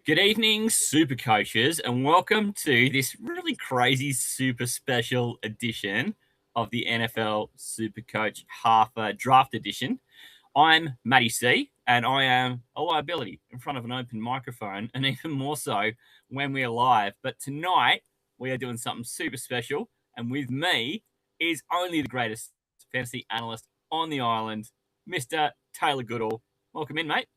Good evening, super coaches, and welcome to this really crazy, super special edition of the NFL Super Coach Half Draft Edition. I'm Matty C, and I am a liability in front of an open microphone, and even more so when we're live. But tonight, we are doing something super special, and with me is only the greatest fantasy analyst on the island, Mr. Taylor Goodall. Welcome in, mate.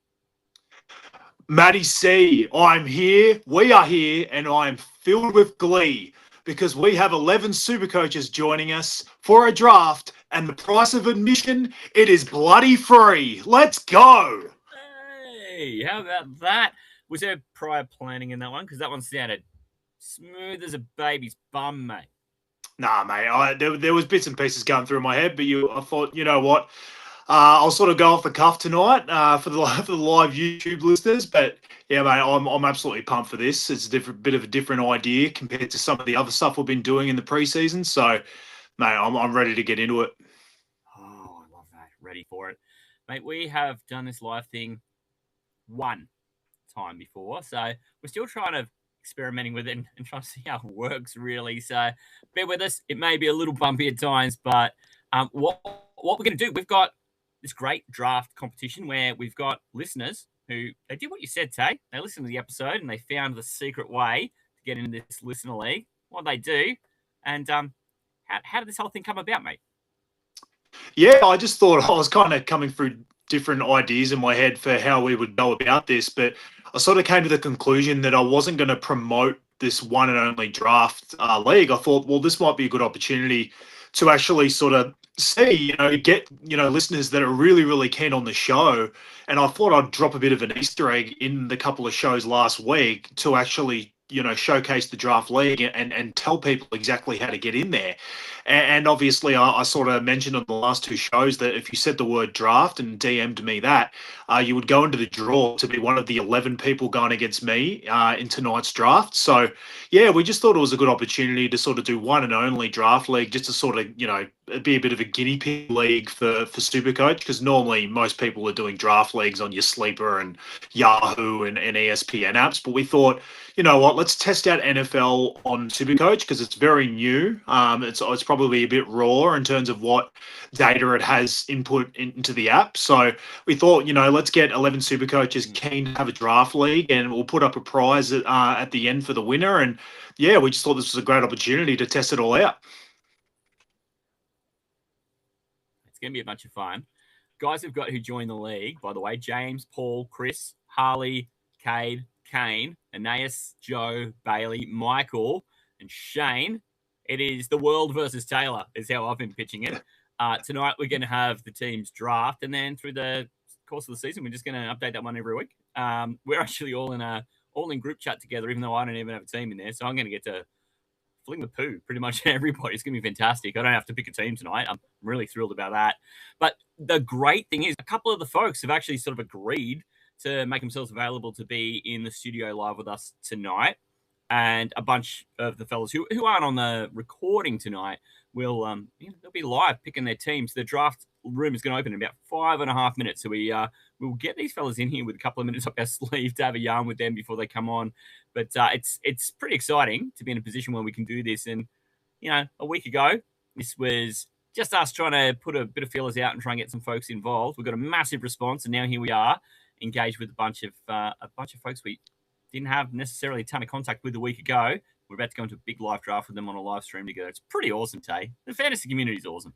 Matty C, I'm here, we are here, and I am filled with glee because we have 11 super coaches joining us for a draft, and the price of admission, it is bloody free. Let's go. Hey, how about that? Was there prior planning in that one? Because that one sounded smooth as a baby's bum, mate. Nah, mate, there was bits and pieces going through my head, but I thought, you know what? I'll sort of go off the cuff tonight for the live YouTube listeners. But yeah, mate, I'm absolutely pumped for this. It's a bit of a different idea compared to some of the other stuff we've been doing in the preseason. So, mate, I'm ready to get into it. Oh, I love that. Ready for it. Mate, we have done this live thing one time before. So we're still trying to experimenting with it and trying to see how it works, really. So bear with us. It may be a little bumpy at times, but what we're going to do, we've got this great draft competition where we've got listeners who they did what you said, Tay. They listened to the episode and they found the secret way to get into this listener league. What they do, and how did this whole thing come about, mate? Yeah, I just thought I was kind of coming through different ideas in my head for how we would go about this, but I sort of came to the conclusion that I wasn't going to promote this one and only draft league. I thought, well, this might be a good opportunity to actually sort of see, get, listeners that are really, really keen on the show. And I thought I'd drop a bit of an Easter egg in the couple of shows last week to actually, showcase the draft league and tell people exactly how to get in there. And obviously, I sort of mentioned on the last two shows that if you said the word draft and DM'd me that, you would go into the draw to be one of the 11 people going against me in tonight's draft. So, yeah, we just thought it was a good opportunity to sort of do one and only draft league, just to sort of, be a bit of a guinea pig league for Supercoach, because normally most people are doing draft leagues on your Sleeper and Yahoo and ESPN apps. But we thought, you know what, let's test out NFL on Supercoach because it's very new. It's probably a bit raw in terms of what data it has input into the app. So we thought, let's get 11 Supercoaches keen to have a draft league, and we'll put up a prize at the end for the winner. And yeah, we just thought this was a great opportunity to test it all out. It's going to be a bunch of fun. Guys we've got who joined the league, by the way, James, Paul, Chris, Harley, Cade, Kane, Aeneas, Joe, Bailey, Michael, and Shane. It is the world versus Taylor, is how I've been pitching it. Tonight we're going to have the team's draft, and then through the course of the season, we're just going to update that one every week. We're actually all in group chat together, even though I don't even have a team in there. So I'm going to get to fling the poo pretty much everybody. It's going to be fantastic. I don't have to pick a team tonight. I'm really thrilled about that. But the great thing is a couple of the folks have actually sort of agreed to make themselves available to be in the studio live with us tonight. And a bunch of the fellas who aren't on the recording tonight will they'll be live picking their teams. The draft room is going to open in about 5.5 minutes. So we'll get these fellas in here with a couple of minutes up our sleeve to have a yarn with them before they come on. But it's pretty exciting to be in a position where we can do this. And a week ago, this was just us trying to put a bit of feelers out and try and get some folks involved. We've got a massive response, and now here we are, engaged with a bunch of folks we didn't have necessarily a ton of contact with a week ago. We're about to go into a big live draft with them on a live stream together. It's pretty awesome, Tay. The fantasy community is awesome.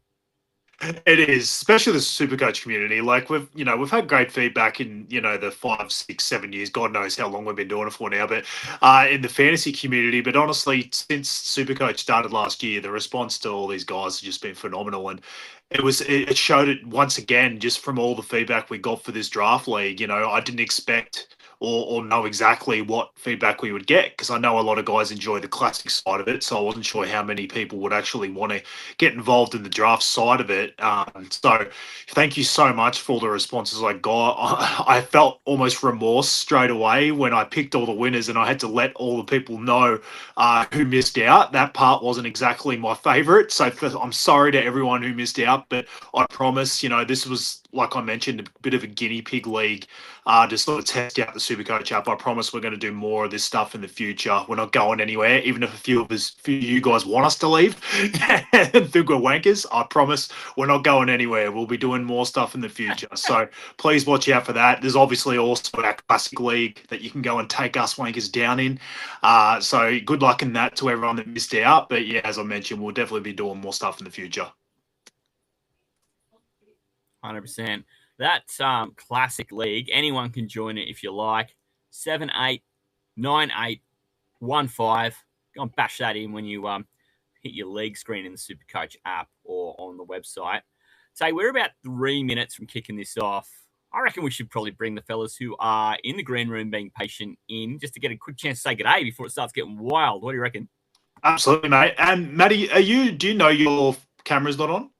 It is, especially the Supercoach community. Like we've had great feedback in the 5, 6, 7 years. God knows how long we've been doing it for now. But in the fantasy community, but honestly, since Supercoach started last year, the response to all these guys has just been phenomenal. And it showed it once again, just from all the feedback we got for this draft league. I didn't expect or know exactly what feedback we would get, because I know a lot of guys enjoy the classic side of it. So I wasn't sure how many people would actually want to get involved in the draft side of it. So thank you so much for all the responses I got. I felt almost remorse straight away when I picked all the winners and I had to let all the people know who missed out. That part wasn't exactly my favorite. So I'm sorry to everyone who missed out, but I promise, this was like I mentioned, a bit of a guinea pig league to sort of test out the Supercoach app. I promise we're going to do more of this stuff in the future. We're not going anywhere, even if a few of you guys want us to leave and think we're wankers. I promise we're not going anywhere. We'll be doing more stuff in the future. So please watch out for that. There's obviously also our classic league that you can go and take us wankers down in. So good luck in that to everyone that missed out. But yeah, as I mentioned, we'll definitely be doing more stuff in the future. 100%. That classic league, anyone can join it if you like. 789815. Go and bash that in when you hit your league screen in the Supercoach app or on the website. So we're about 3 minutes from kicking this off. I reckon we should probably bring the fellas who are in the green room being patient in just to get a quick chance to say good day before it starts getting wild. What do you reckon? Absolutely, mate. And Matty, do you know your camera's not on?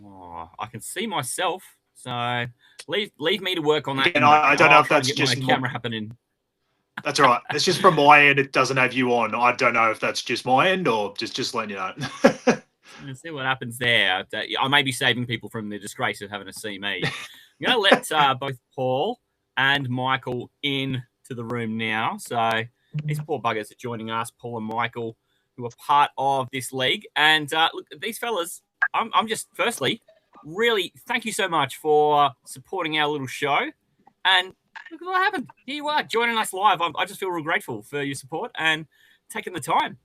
Oh, I can see myself, so leave me to work on that. Again, I don't know if that's just my camera happening. That's all right. It's just from my end. It doesn't have you on. I don't know if that's just my end or just letting you know. Let's see what happens there. I may be saving people from the disgrace of having to see me. I'm going to let both Paul and Michael in to the room now. So these poor buggers are joining us, Paul and Michael, who are part of this league. And look, these fellas, I'm just, firstly, really thank you so much for supporting our little show. And look at what happened. Here you are joining us live. I just feel real grateful for your support and taking the time.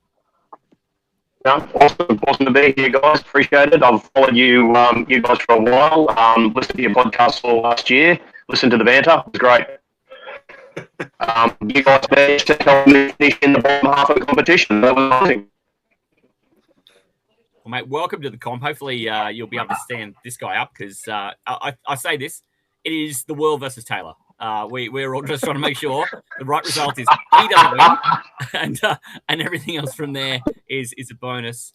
Yeah, awesome to be here, guys. Appreciate it. I've followed you guys for a while. Listened to your podcast all last year. Listened to the banter. It was great. You guys managed to help me finish in the bottom half of the competition. That was amazing. Well, mate, welcome to the comp. Hopefully you'll be able to stand this guy up because I say this, it is the world versus Taylor. We're all just trying to make sure the right result is he doesn't win, and everything else from there is a bonus.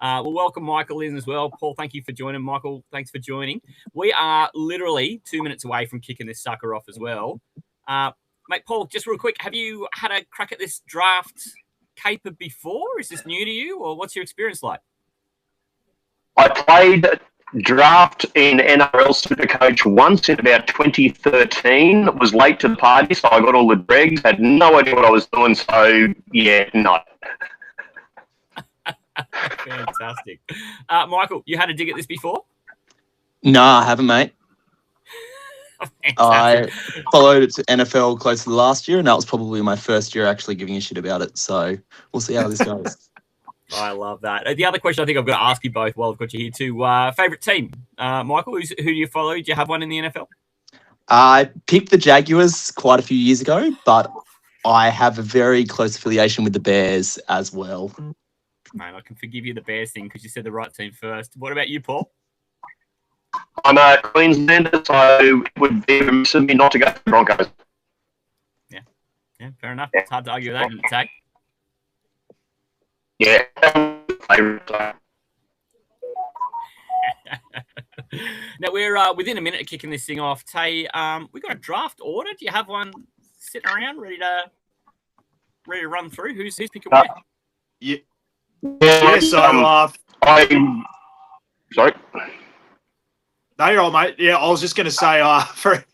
We'll welcome Michael in as well. Paul, thank you for joining. Michael, thanks for joining. We are literally 2 minutes away from kicking this sucker off as well. Mate, Paul, just real quick, have you had a crack at this draft caper before? Is this new to you, or what's your experience like? I played draft in NRL Supercoach once in about 2013. Was late to the party, so I got all the dregs. Had no idea what I was doing, so yeah, no. Fantastic. Michael, you had a dig at this before? No, I haven't, mate. I followed it to NFL close to last year, and that was probably my first year actually giving a shit about it. So we'll see how this goes. I love that. The other question I think I've got to ask you both while I've got you here too. Favourite team? Michael, who do you follow? Do you have one in the NFL? I picked the Jaguars quite a few years ago, but I have a very close affiliation with the Bears as well. Man, I can forgive you the Bears thing because you said the right team first. What about you, Paul? I'm a Queenslander, so it would be remiss of me not to go to the Broncos. Yeah, fair enough. It's hard to argue with that, isn't it, Tag? Yeah. Now we're within a minute of kicking this thing off. Tay, we got a draft order. Do you have one sitting around ready to run through? Who's picking where? Yeah. So sorry. No, you're all, mate. Yeah, I was just going to say, for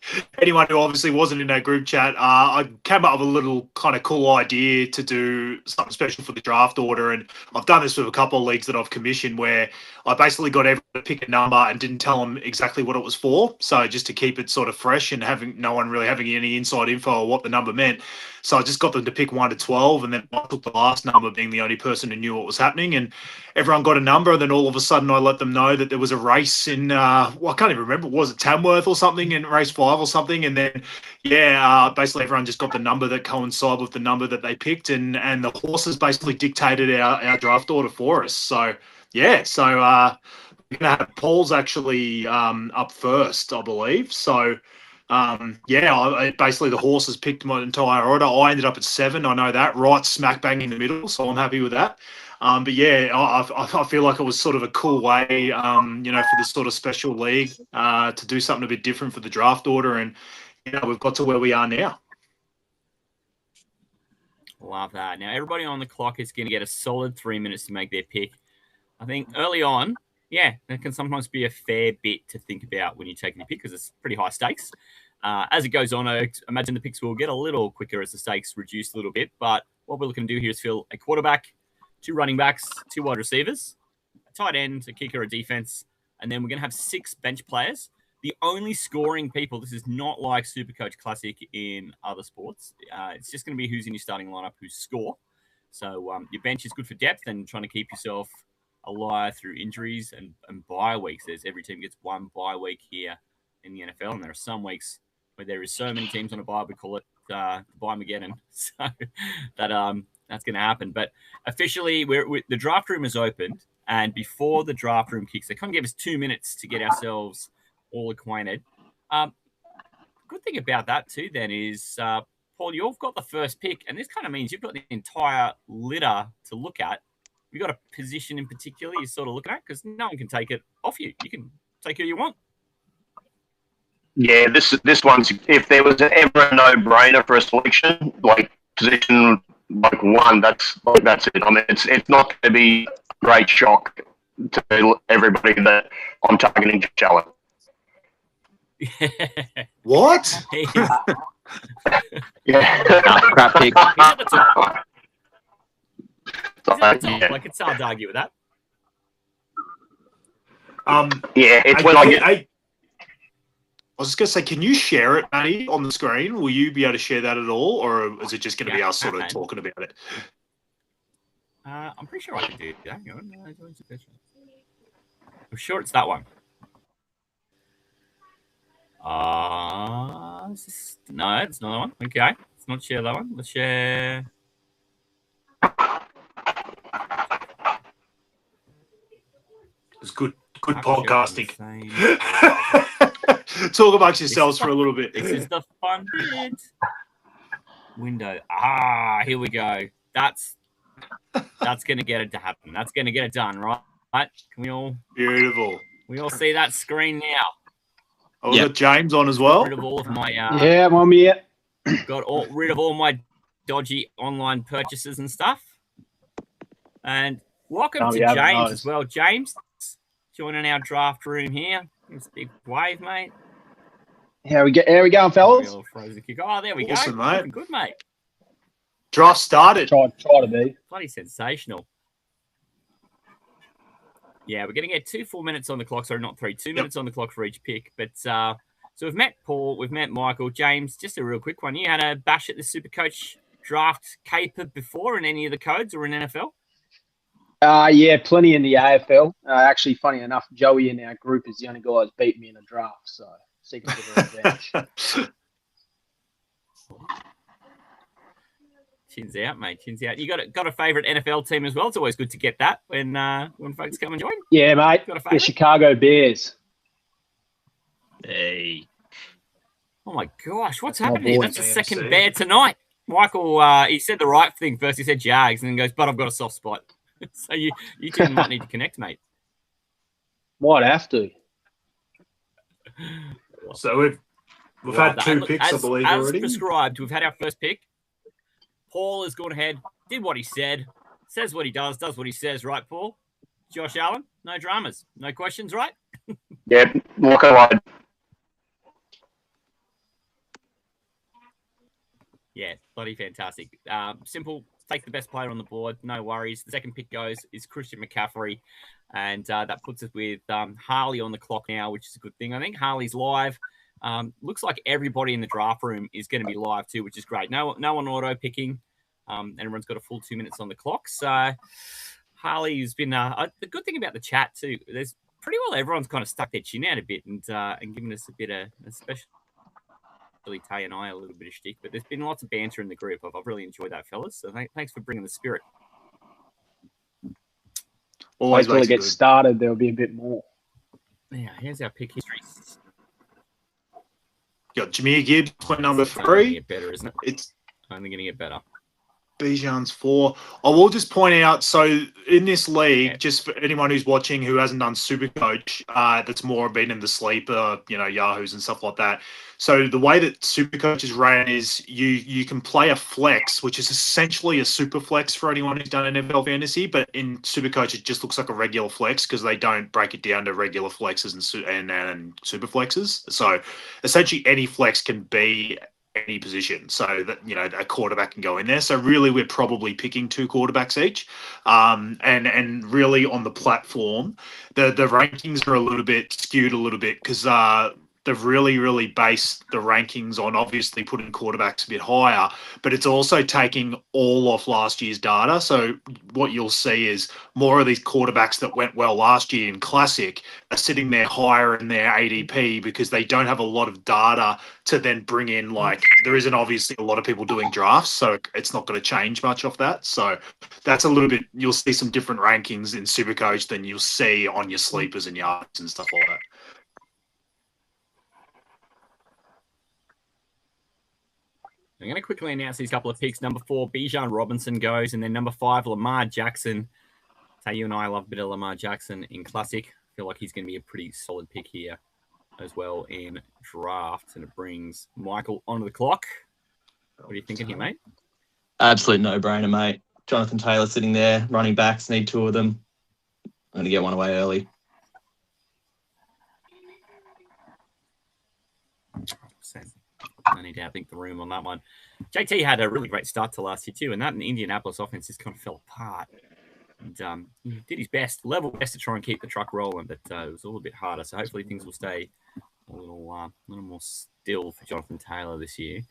anyone who obviously wasn't in our group chat, I came up with a little kind of cool idea to do something special for the draft order. And I've done this with a couple of leagues that I've commissioned where I basically got everyone to pick a number and didn't tell them exactly what it was for. So just to keep it sort of fresh and having no one really having any inside info or what the number meant. So I just got them to pick 1 to 12, and then I took the last number being the only person who knew what was happening. And everyone got a number, and then all of a sudden I let them know that there was a race in, I can't even remember, was it Tamworth or something, in race 5 or something? And then, basically everyone just got the number that coincided with the number that they picked, and the horses basically dictated our draft order for us. So, we're going to have Paul's actually up first, I believe. So, basically the horses picked my entire order. I ended up at 7. I know that, right smack bang in the middle. So I'm happy with that. I feel like it was sort of a cool way, for this sort of special league to do something a bit different for the draft order. And, we've got to where we are now. Love that. Now, everybody on the clock is going to get a solid 3 minutes to make their pick. I think early on, yeah, that can sometimes be a fair bit to think about when you're taking a pick because it's pretty high stakes. As it goes on, I imagine the picks will get a little quicker as the stakes reduce a little bit. But what we're looking to do here is fill a quarterback, 2 running backs, 2 wide receivers, a tight end, a kicker, a defense, and then we're going to have 6 bench players. The only scoring people, this is not like Supercoach Classic in other sports. It's just going to be who's in your starting lineup, who score. So your bench is good for depth and trying to keep yourself alive through injuries and bye weeks. Every team gets 1 bye week here in the NFL, and there are some weeks where there is so many teams on a bye, we call it bye-mageddon. So that's going to happen. But officially, the draft room is opened, and before the draft room kicks, they kind of give us 2 minutes to get ourselves all acquainted. Good thing about that too, then, is Paul, you've got the first pick, and this kind of means you've got the entire litter to look at. You've got a position in particular you're sort of looking at because no one can take it off you. You can take who you want. Yeah, this one's, if there was ever a no-brainer for a selection, like position like 1, that's it. I mean, it's not going to be a great shock to everybody that I'm targeting Allen. What? Yeah. Crap pick. He's at the top. Yeah. Like, it's hard to argue with that. Yeah, it's when I get. I was just going to say, can you share it, Matty, on the screen? Will you be able to share that at all, or is it just going to be us sort of talking about it? I'm pretty sure I can do that. I'm sure it's that one. No, it's not that one. Okay, let's not share that one. Let's share. It's good podcasting. Sure. Talk amongst yourselves for a little bit. This is the fun bit. Window. Here we go. That's going to get it to happen. That's going to get it done, right? Can we all? Beautiful. We all see that screen now. Oh, we've got James on as well. Rid of all of my yeah, I'm on here. got rid of all my dodgy online purchases and stuff. And welcome to James as well. James, joining our draft room here. It's a big wave, mate. How we going, fellas? Oh, there we Awesome, go. mate. Looking good, mate. Draft started. Try to be. Bloody sensational. Yeah, we're going to get 2 full minutes on the clock. Sorry, not 3. 2 minutes on the clock for each pick. But so we've met Paul, we've met Michael. James, just a real quick one. You had a bash at the Supercoach draft caper before in any of the codes or in NFL? Yeah, plenty in the AFL. Actually, funny enough, Joey in our group is the only guy who's beat me in a draft. So, seeking for revenge. Chins out, mate. Chins out. You got a favourite NFL team as well. It's always good to get that when folks come and join. Yeah, mate. The Chicago Bears. Hey. Oh my gosh, what's That's my happening here? boy, That's the AFC. second bear tonight. Michael, he said the right thing first. He said Jags, and then goes, "But I've got a soft spot." So you two might need to connect, mate. Might have to. So we've had 2 picks, I believe, as already. prescribed, we've had our first pick. Paul has gone ahead, did what he said, says what he does what he says, right, Paul? Josh Allen, no dramas, no questions, right? Yeah, walk away. Yeah, bloody fantastic. Simple, take the best player on the board, no worries. The second pick is Christian McCaffrey, and that puts us with Harley on the clock now, which is a good thing. I think Harley's live. Looks like everybody in the draft room is going to be live too, which is great. No one auto picking. Everyone's got a full 2 minutes on the clock. So Harley's been the good thing about the chat too. There's pretty well everyone's kind of stuck their chin out a bit and given us a bit of, especially Tay and I, a little bit of shtick. But there's been lots of banter in the group. I've really enjoyed that, fellas. So thanks for bringing the spirit. Always Wait till it makes it gets good. started. There'll be a bit more. Yeah, here's our pick history. Got Jameer Gibbs, point number It's only going to 3. get better, isn't it? It's Only going to get better. Bijan's 4. I will just point out, so in this league, Yeah. just for anyone who's watching who hasn't done Supercoach, that's more been in the sleeper, Yahoos and stuff like that. So the way that Supercoach is ran is you can play a flex, which is essentially a super flex for anyone who's done NFL fantasy, but in Supercoach it just looks like a regular flex because they don't break it down to regular flexes and super flexes. So essentially any flex can be any position, so that a quarterback can go in there. So really, we're probably picking 2 quarterbacks each, and really on the platform, the rankings are a little bit skewed a little bit because they've really based the rankings on obviously putting quarterbacks a bit higher, but it's also taking all off last year's data. So what you'll see is more of these quarterbacks that went well last year in Classic are sitting there higher in their ADP because they don't have a lot of data to then bring in. Like, there isn't obviously a lot of people doing drafts, so it's not going to change much off that. So that's a little bit, you'll see some different rankings in Supercoach than you'll see on your sleepers and yards and stuff like that. I'm going to quickly announce these couple of picks. Number 4, Bijan Robinson goes, and then number 5, Lamar Jackson. So you and I love a bit of Lamar Jackson in Classic. I feel like he's going to be a pretty solid pick here as well in draft, and it brings Michael onto the clock. What are you thinking here, mate? Absolute no-brainer, mate. Jonathan Taylor sitting there. Running backs, need 2 of them. I'm going to get one away early. No need to outthink the room on that one. JT had a really great start to last year too, and that Indianapolis offense just kind of fell apart. And he did his best, level best to try and keep the truck rolling, but it was a little bit harder. So hopefully things will stay a little more still for Jonathan Taylor this year.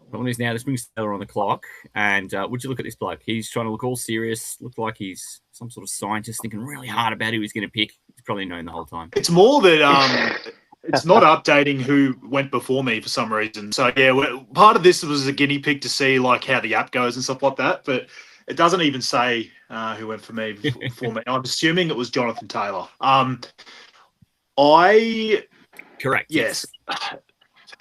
Problem is now this brings Taylor on the clock, and would you look at this bloke? He's trying to look all serious, look like he's some sort of scientist thinking really hard about who he's going to pick. He's probably known the whole time. It's more that it's not updating who went before me for some reason. So yeah, part of this was a guinea pig to see like how the app goes and stuff like that, but it doesn't even say who went for me before me. I'm assuming it was Jonathan Taylor. Correct. Yes.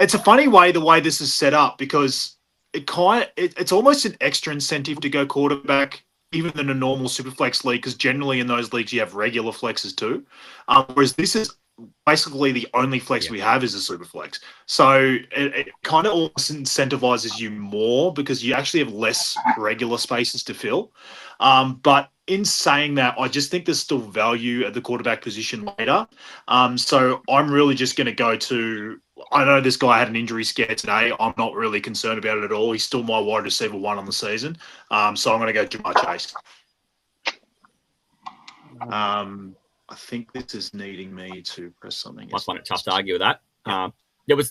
It's a funny way the way this is set up because it's almost an extra incentive to go quarterback even in a normal superflex league, because generally in those leagues you have regular flexes too. Whereas this is basically the only flex we have is a super flex. So it kind of almost incentivizes you more because you actually have less regular spaces to fill. But in saying that, I just think there's still value at the quarterback position later. So I'm really just going to go to, I know this guy had an injury scare today. I'm not really concerned about it at all. He's still my wide receiver 1 on the season. So I'm going to go Ja'Marr Chase. I think this is needing me to press something. I find it tough to argue with that. There was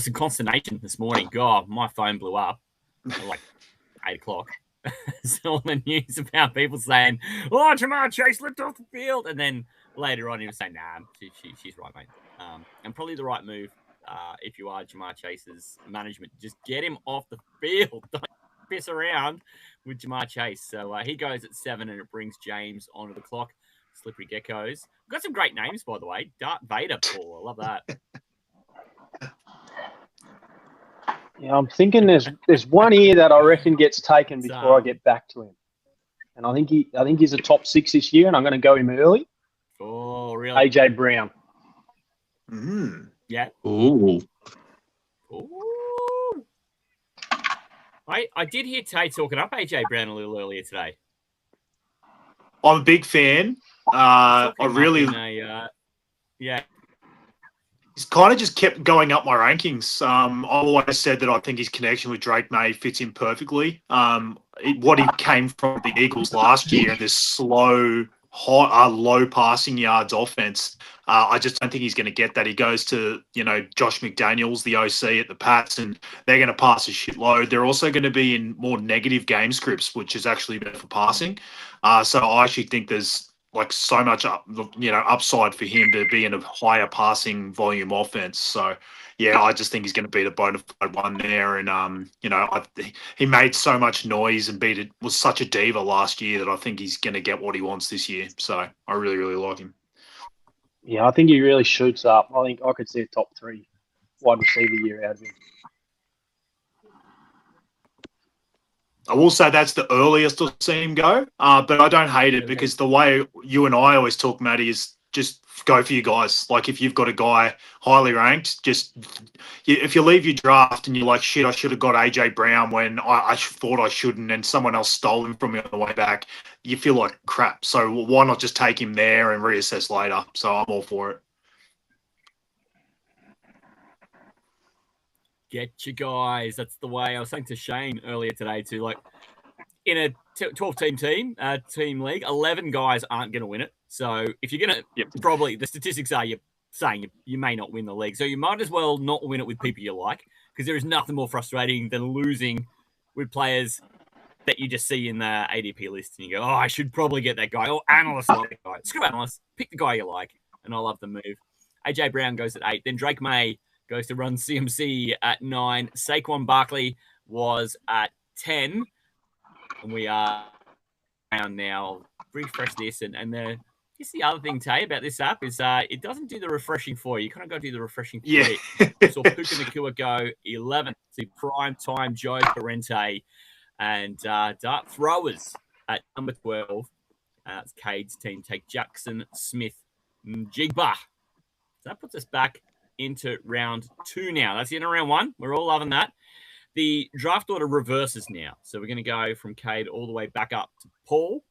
some consternation this morning. God, my phone blew up at like 8 o'clock. So all the news about people saying, "Oh, Ja'Marr Chase slipped off the field," and then later on he was saying, "Nah, she's right, mate." And probably the right move if you are Ja'Marr Chase's management, just get him off the field. Don't piss around with Ja'Marr Chase. So he goes at 7, and it brings James onto the clock. Slippery Geckos. We've got some great names, by the way. Darth Vader, Paul. I love that. Yeah, I'm thinking there's one here that I reckon gets taken before I get back to him, and I think he's a top 6 this year, and I'm going to go him early. Oh, really? AJ Brown. Yeah. Ooh. I did hear Tay talking up AJ Brown a little earlier today. I'm a big fan. I really, yeah. He's kind of just kept going up my rankings. I've always said that I think his connection with Drake May fits in perfectly. What he came from the Eagles last year, this slow, low passing yards offense. I just don't think he's going to get that. He goes to, Josh McDaniels, the OC at the Pats, and they're going to pass a shitload. They're also going to be in more negative game scripts, which is actually better for passing. So I actually think there's like so much upside for him to be in a higher passing volume offense. So yeah, I just think he's going to be the bona fide one there. And he made so much noise and was such a diva last year that I think he's going to get what he wants this year. So I really, really like him. Yeah, I think he really shoots up. I think I could see a top 3 wide receiver year out of him. I will say that's the earliest I'll see him go, but I don't hate it because the way you and I always talk, Matty, is just go for your guys. Like if you've got a guy highly ranked, if you leave your draft and you're like, shit, I should have got AJ Brown when I thought I shouldn't and someone else stole him from me on the way back, you feel like crap. So why not just take him there and reassess later? So I'm all for it. Get your guys. That's the way. I was saying to Shane earlier today too, like in a 12-team team league, 11 guys aren't going to win it. So if you're going to, probably the statistics are you're saying you may not win the league. So you might as well not win it with people you like, because there is nothing more frustrating than losing with players that you just see in the ADP list and you go, oh, I should probably get that guy. Oh, analysts like that guy. Screw analysts. Pick the guy you like. And I love the move. AJ Brown goes at 8. Then Drake May goes to run CMC at 9. Saquon Barkley was at 10. And we are around now. Refresh this. And the other thing, Tay, about this app is it doesn't do the refreshing for you. You kind of got to do the refreshing for you. So Puka Nacua go 11. See prime time Joe Parente and dart throwers at number 12. That's Cade's team. Take Jackson Smith Jigba. So that puts us back into round 2 now. That's the end of round 1. We're all loving that. The draft order reverses now. So we're going to go from Cade all the way back up to Paul.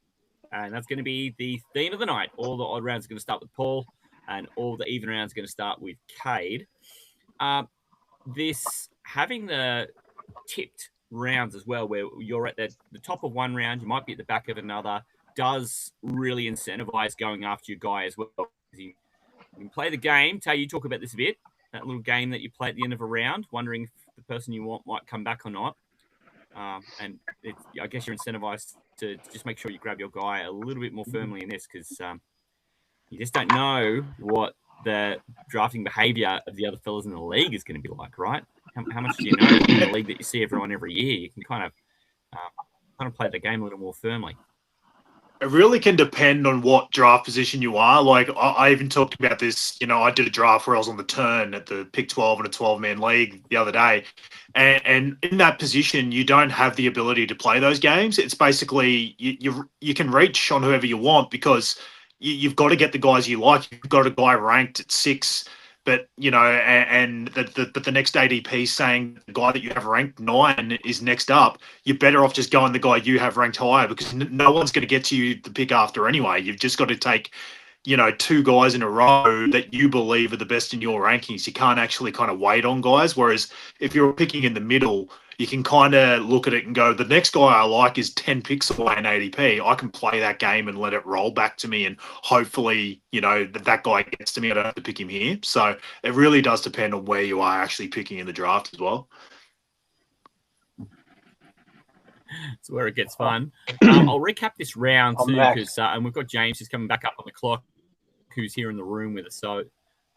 And that's going to be the theme of the night. All the odd rounds are going to start with Paul, and all the even rounds are going to start with Cade. This having the tipped rounds as well, where you're at the top of one round, you might be at the back of another, does really incentivize going after your guy as well. You can play the game. Tay, you talk about this a bit, that little game that you play at the end of a round, wondering if the person you want might come back or not. And I guess you're incentivized to just make sure you grab your guy a little bit more firmly in this, because you just don't know what the drafting behavior of the other fellas in the league is going to be like, right? How much do you know in the league that you see everyone every year? You can kind of play the game a little more firmly. It really can depend on what draft position you are. Like I even talked about this, I did a draft where I was on the turn at the pick 12 in a 12-man league the other day. And in that position, you don't have the ability to play those games. It's basically you can reach on whoever you want, because you've got to get the guys you like. You've got a guy ranked at 6, but but the next ADP saying the guy that you have ranked 9 is next up. You're better off just going the guy you have ranked higher, because no one's going to get to you the pick after anyway. You've just got to take 2 guys in a row that you believe are the best in your rankings. You can't actually kind of wait on guys. Whereas if you're picking in the middle, you can kind of look at it and go, the next guy I like is 10 picks away in ADP. I can play that game and let it roll back to me, and hopefully, that guy gets to me. I don't have to pick him here. So it really does depend on where you are actually picking in the draft as well. That's where it gets fun. I'll recap this round too, because and we've got James just coming back up on the clock, who's here in the room with us. So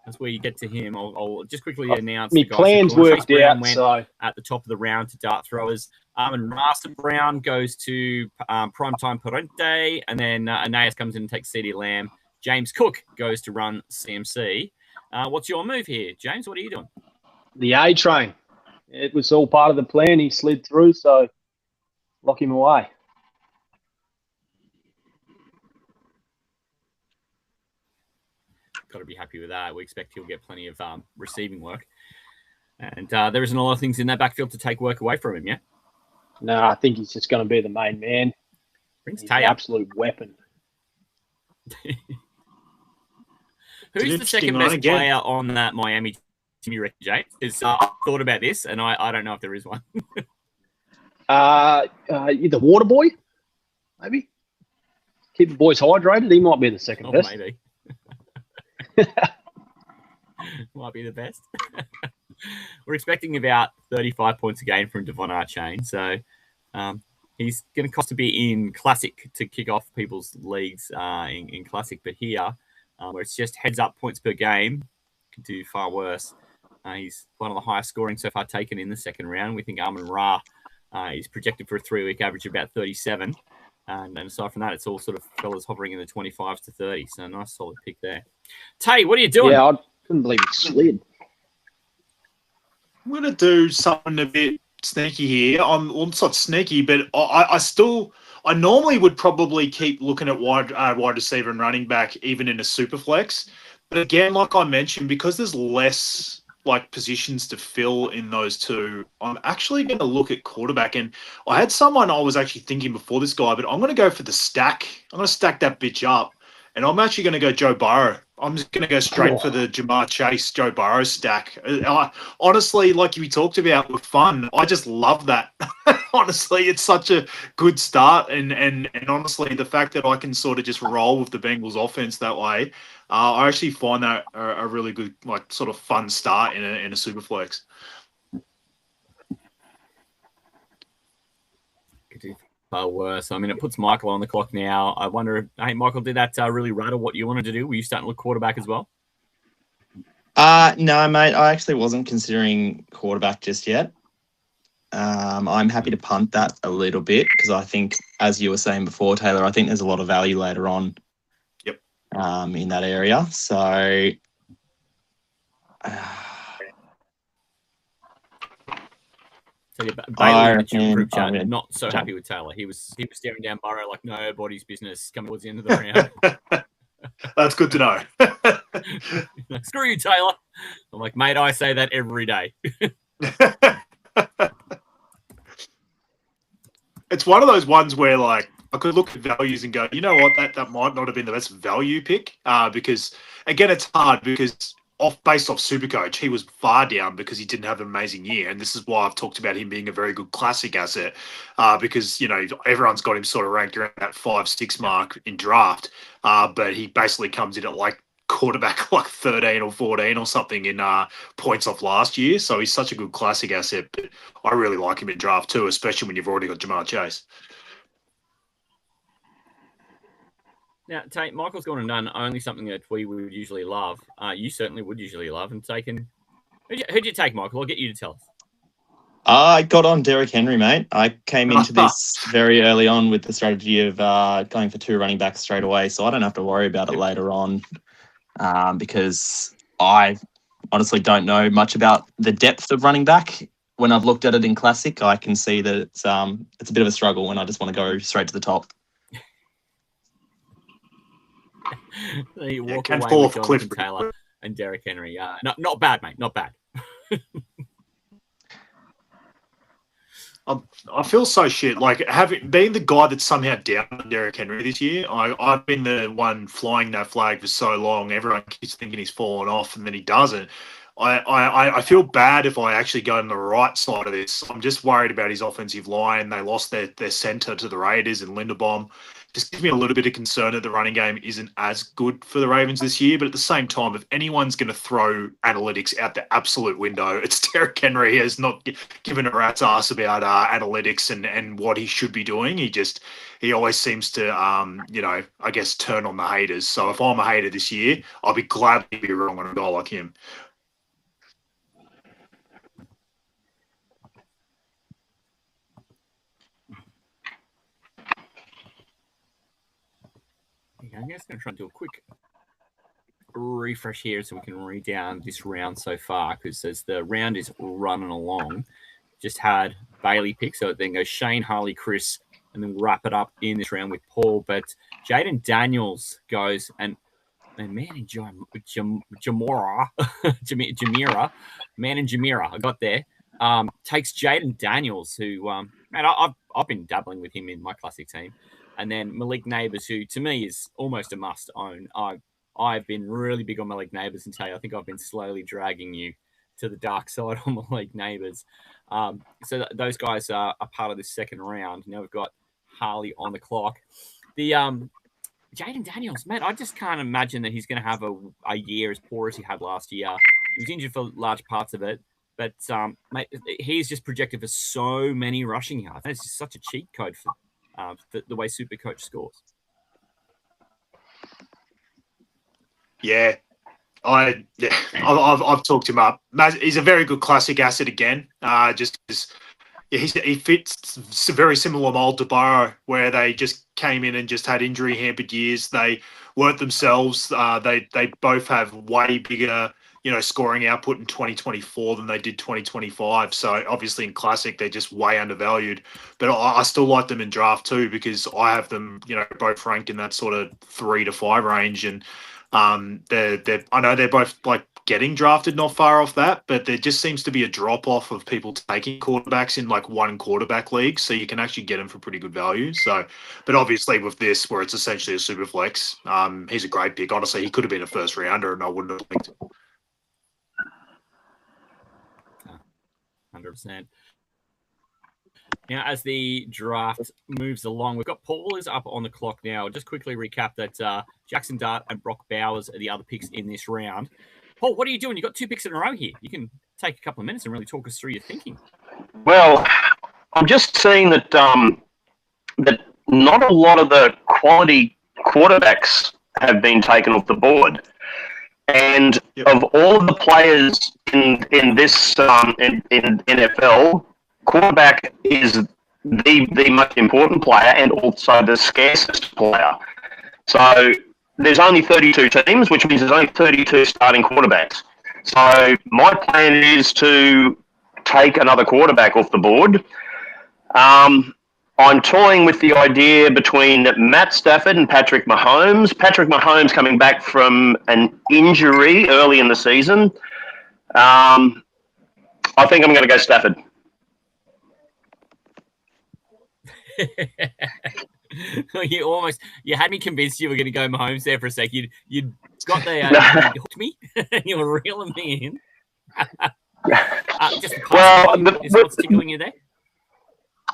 that's where you get to him. I'll just quickly announce. My plans worked out. So at the top of the round to dart throwers, and Master Brown goes to Primetime Parente, and then Aeneas comes in and takes CD Lamb. James Cook goes to run CMC. What's your move here, James? What are you doing? The A train. It was all part of the plan. He slid through, so lock him away. Got to be happy with that. We expect he'll get plenty of receiving work. And there isn't a lot of things in that backfield to take work away from him, yeah? No, I think he's just going to be the main man. Brings He's an absolute weapon. Who's the second best player on that Miami team, you reckon, James? Because I've thought about this, and I don't know if there is one. The water boy, maybe. Keep the boys hydrated. He might be the second best. Maybe. Might be the best. We're expecting about 35 points a game from Devon Archain. So he's going to cost to be in Classic to kick off people's leagues in Classic. But here, where it's just heads up points per game, could do far worse. He's one of the highest scoring so far taken in the second round. We think Amon-Ra is projected for a 3-week average of about 37. And aside from that, it's all sort of fellas hovering in the 25s to 30. So a nice solid pick there. Tay, what are you doing? Yeah, I couldn't believe he slid. I'm going to do something a bit sneaky here. It's not sneaky, but I normally would probably keep looking at wide receiver and running back even in a super flex. But again, like I mentioned, because there's less like positions to fill in those two, I'm actually going to look at quarterback. And I had someone I was actually thinking before this guy, but I'm going to go for the stack. I'm going to stack that bitch up, and I'm actually going to go Joe Burrow. I'm just going to go straight for the Jamar Chase, Joe Burrow stack. Honestly, like we talked about with fun, I just love that. Honestly, it's such a good start. And honestly, the fact that I can sort of just roll with the Bengals offense that way, I actually find that a really good, like, sort of fun start in a super flex. Far worse. I mean, it puts Michael on the clock now. I wonder, hey, Michael, did that really rattle what you wanted to do? Were you starting to look quarterback as well? No, mate. I actually wasn't considering quarterback just yet. I'm happy to punt that a little bit because I think, as you were saying before, Taylor, I think there's a lot of value later on. Yep. In that area. So. So Bailey in the group chat, not so happy with Taylor. He was staring down Burrow like nobody's business coming towards the end of the round. That's good to know. Like, screw you, Taylor. I'm like, mate, I say that every day. It's one of those ones where, like, I could look at values and go, you know what, that might not have been the best value pick because, again, it's hard because based off Supercoach, he was far down because he didn't have an amazing year. And this is why I've talked about him being a very good classic asset because, you know, everyone's got him sort of ranked around that 5-6 mark in draft. But he basically comes in at like quarterback like 13 or 14 or something in points off last year. So he's such a good classic asset. But I really like him in draft too, especially when you've already got Jamar Chase. Now, Tate, Michael's gone and done only something that we would usually love. You certainly would usually love and taken. Who'd you take, Michael? I'll get you to tell us. I got on Derrick Henry, mate. I came into this very early on with the strategy of going for 2 running backs straight away, so I don't have to worry about it later on because I honestly don't know much about the depth of running back. When I've looked at it in Classic, I can see that it's a bit of a struggle when I just want to go straight to the top. So you walk away with Jonathan Taylor and Derrick Henry. Not bad, mate. Not bad. I feel so shit. Like, being the guy that's somehow down on Derrick Henry this year, I've been the one flying that flag for so long. Everyone keeps thinking he's fallen off, and then he doesn't. I feel bad if I actually go on the right side of this. I'm just worried about his offensive line. They lost their center to the Raiders and Linderbaum. Just gives me a little bit of concern that the running game isn't as good for the Ravens this year. But at the same time, if anyone's going to throw analytics out the absolute window, it's Derrick Henry. He has not given a rat's ass about analytics and what he should be doing. He always seems to, I guess, turn on the haters. So if I'm a hater this year, I'll be glad to be wrong on a guy like him. I'm just going to try and do a quick refresh here so we can read down this round so far because as the round is running along, just had Bailey pick, so it then goes Shane, Harley, Chris, and then wrap it up in this round with Paul. But Jaden Daniels goes and man, Jamira, I got there. Takes Jaden Daniels, who man, I've been dabbling with him in my classic team. And then Malik Neighbours, who to me is almost a must own. I've been really big on Malik Neighbours and tell you, I think I've been slowly dragging you to the dark side on Malik Neighbours. So those guys are part of this second round. Now we've got Harley on the clock. The Jaden Daniels, man, I just can't imagine that he's going to have a year as poor as he had last year. He was injured for large parts of it. But mate, he's just projected for so many rushing yards. It's just such a cheat code for the way Supercoach scores. Yeah, I've talked him up. He's a very good classic asset again. Just because he fits a very similar mold to Burrow, where they just came in and just had injury hampered years. They weren't themselves. They both have way bigger scoring output in 2024 than they did 2025. So obviously in Classic, they're just way undervalued. But I still like them in draft too, because I have them, both ranked in that sort of 3 to 5 range. And I know they're both like getting drafted not far off that, but there just seems to be a drop off of people taking quarterbacks in like one quarterback league, so you can actually get them for pretty good value. So, but obviously with this, where it's essentially a super flex, he's a great pick. Honestly, he could have been a first rounder, and I wouldn't have picked him. 100%. Now, as the draft moves along, we've got Paul is up on the clock now. I'll just quickly recap that Jackson Dart and Brock Bowers are the other picks in this round. Paul, what are you doing? You've got 2 picks in a row here. You can take a couple of minutes and really talk us through your thinking. Well, I'm just seeing that that not a lot of the quality quarterbacks have been taken off the board. And of all the players in this in NFL, quarterback is the most important player and also the scarcest player. So there's only 32 teams, which means there's only 32 starting quarterbacks. So my plan is to take another quarterback off the board. I'm toying with the idea between Matt Stafford and Patrick Mahomes. Patrick Mahomes coming back from an injury early in the season. I think I'm going to go Stafford. You had me convinced you were going to go Mahomes there for a sec. You'd got the hooked me and you were reeling me in. Just is what's tickling you there?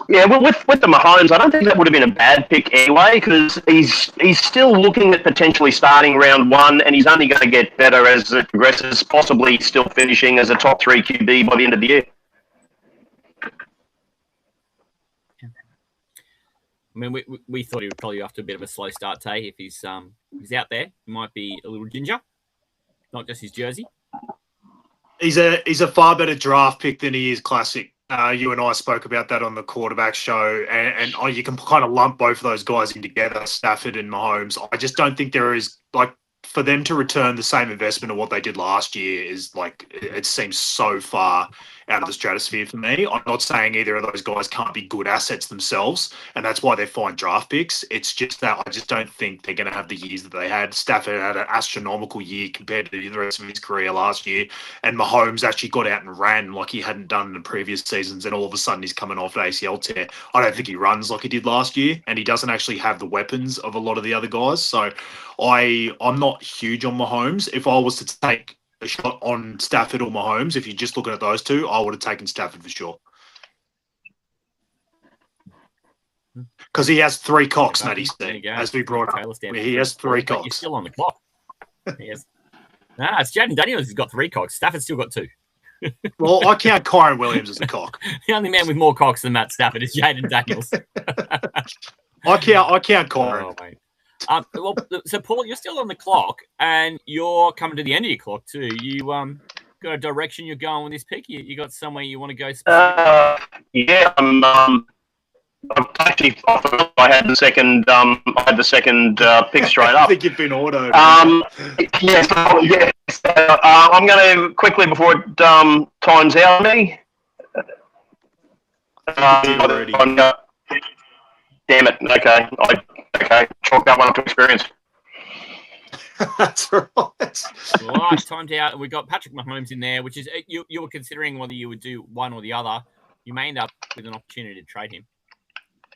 Yeah, well, with the Mahomes, I don't think that would have been a bad pick anyway, because he's still looking at potentially starting round 1, and he's only going to get better as it progresses, possibly still finishing as a top 3 QB by the end of the year. I mean, we thought he would probably have to a bit of a slow start, Tay. If he's out there, he might be a little ginger, not just his jersey. He's a far better draft pick than he is classic. You and I spoke about that on the quarterback show, and you can kind of lump both of those guys in together, Stafford and Mahomes. I just don't think there is, like, for them to return the same investment of what they did last year is like, it seems so far out of the stratosphere for me. I'm not saying either of those guys can't be good assets themselves, and that's why they're fine draft picks. It's just that I just don't think they're going to have the years that they had. Stafford had an astronomical year compared to the rest of his career last year, and Mahomes actually got out and ran like he hadn't done in the previous seasons, and all of a sudden he's coming off an ACL tear. I don't think he runs like he did last year, and he doesn't actually have the weapons of a lot of the other guys. So I'm not huge on Mahomes. If I was to take a shot on Stafford or Mahomes, if you're just looking at those two, I would have taken Stafford for sure. Because he has 3 cocks, Matty, as we brought up. He has 3 cocks. You're still on the clock. Yes. Nah, it's Jaden Daniels who's got 3 cocks. Stafford's still got 2. Well, I count Kyron Williams as a cock. The only man with more cocks than Matt Stafford is Jaden Daniels. I count Kyron. Oh, mate. So Paul, you're still on the clock, and you're coming to the end of your clock too. You got a direction you're going with this pick? You got somewhere you want to go specifically? Yeah, I've actually I had the second pick straight up. I think you've been autoed. Yes. I'm going to quickly before it times out me. Damn it. Okay. Chalk that one up to experience. That's right. Right, timed out. We've got Patrick Mahomes in there, which is you were considering whether you would do one or the other. You may end up with an opportunity to trade him.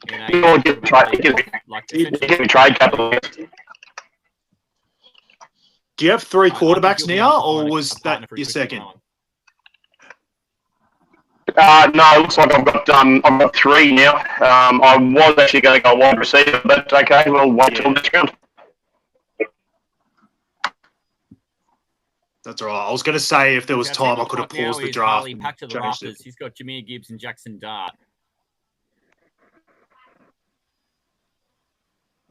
Give me trade capital. Do you have 3 quarterbacks now, or was that your second? No, it looks like I've got 3 now. I was actually going to go wide receiver, but okay, we'll wait till next round. That's all right. I was going to say if there was time, I could have paused the draft. Packed to the rafters. He's got Jahmyr Gibbs and Jackson Dart.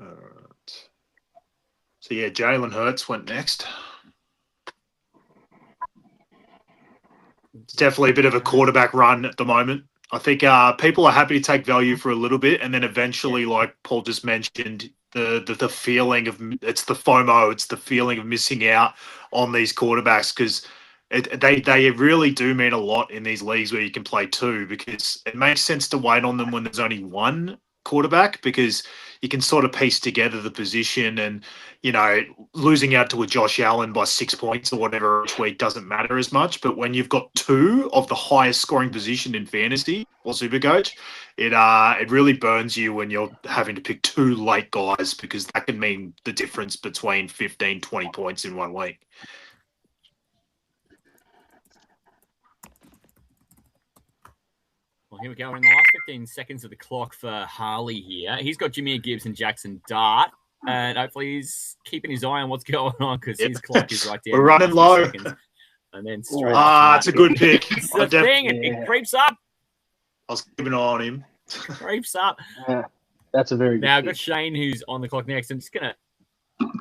All right. So yeah, Jalen Hurts went next. It's definitely a bit of a quarterback run at the moment. I think people are happy to take value for a little bit, and then eventually, like Paul just mentioned, the feeling of it's the FOMO, it's the feeling of missing out on these quarterbacks because They really do mean a lot in these leagues where you can play two, because it makes sense to wait on them when there's only one quarterback, because you can sort of piece together the position, and losing out to a Josh Allen by 6 points or whatever each week doesn't matter as much. But when you've got two of the highest scoring position in fantasy or Supercoach, it really burns you when you're having to pick two late guys, because that can mean the difference between 15, 20 points in 1 week. Well, here we go. We're in the last 15 seconds of the clock for Harley here. He's got Jahmyr Gibbs and Jackson Dart, and hopefully he's keeping his eye on what's going on, because his clock is right there. We're running low. Seconds. And then straight it's a good pick. It's the thing. It creeps up. I was keeping an eye on him. Creeps up. Yeah, that's a very good Now, I've pick. got Shane, who's on the clock next. I'm just going to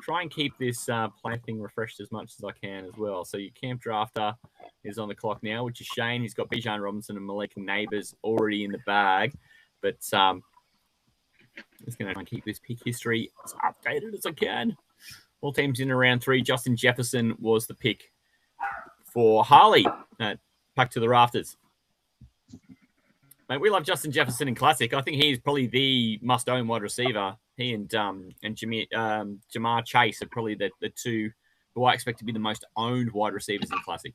try and keep this plan thing refreshed as much as I can as well. So your camp drafter is on the clock now, which is Shane. He's got Bijan Robinson and Malik Neighbors already in the bag. But I'm just going to try and keep this pick history as updated as I can. All teams in round 3. Justin Jefferson was the pick for Harley. Back to the rafters. Mate, we love Justin Jefferson in Classic. I think he's probably the must-own wide receiver. He and Jamar Chase are probably the two who I expect to be the most owned wide receivers in Classic.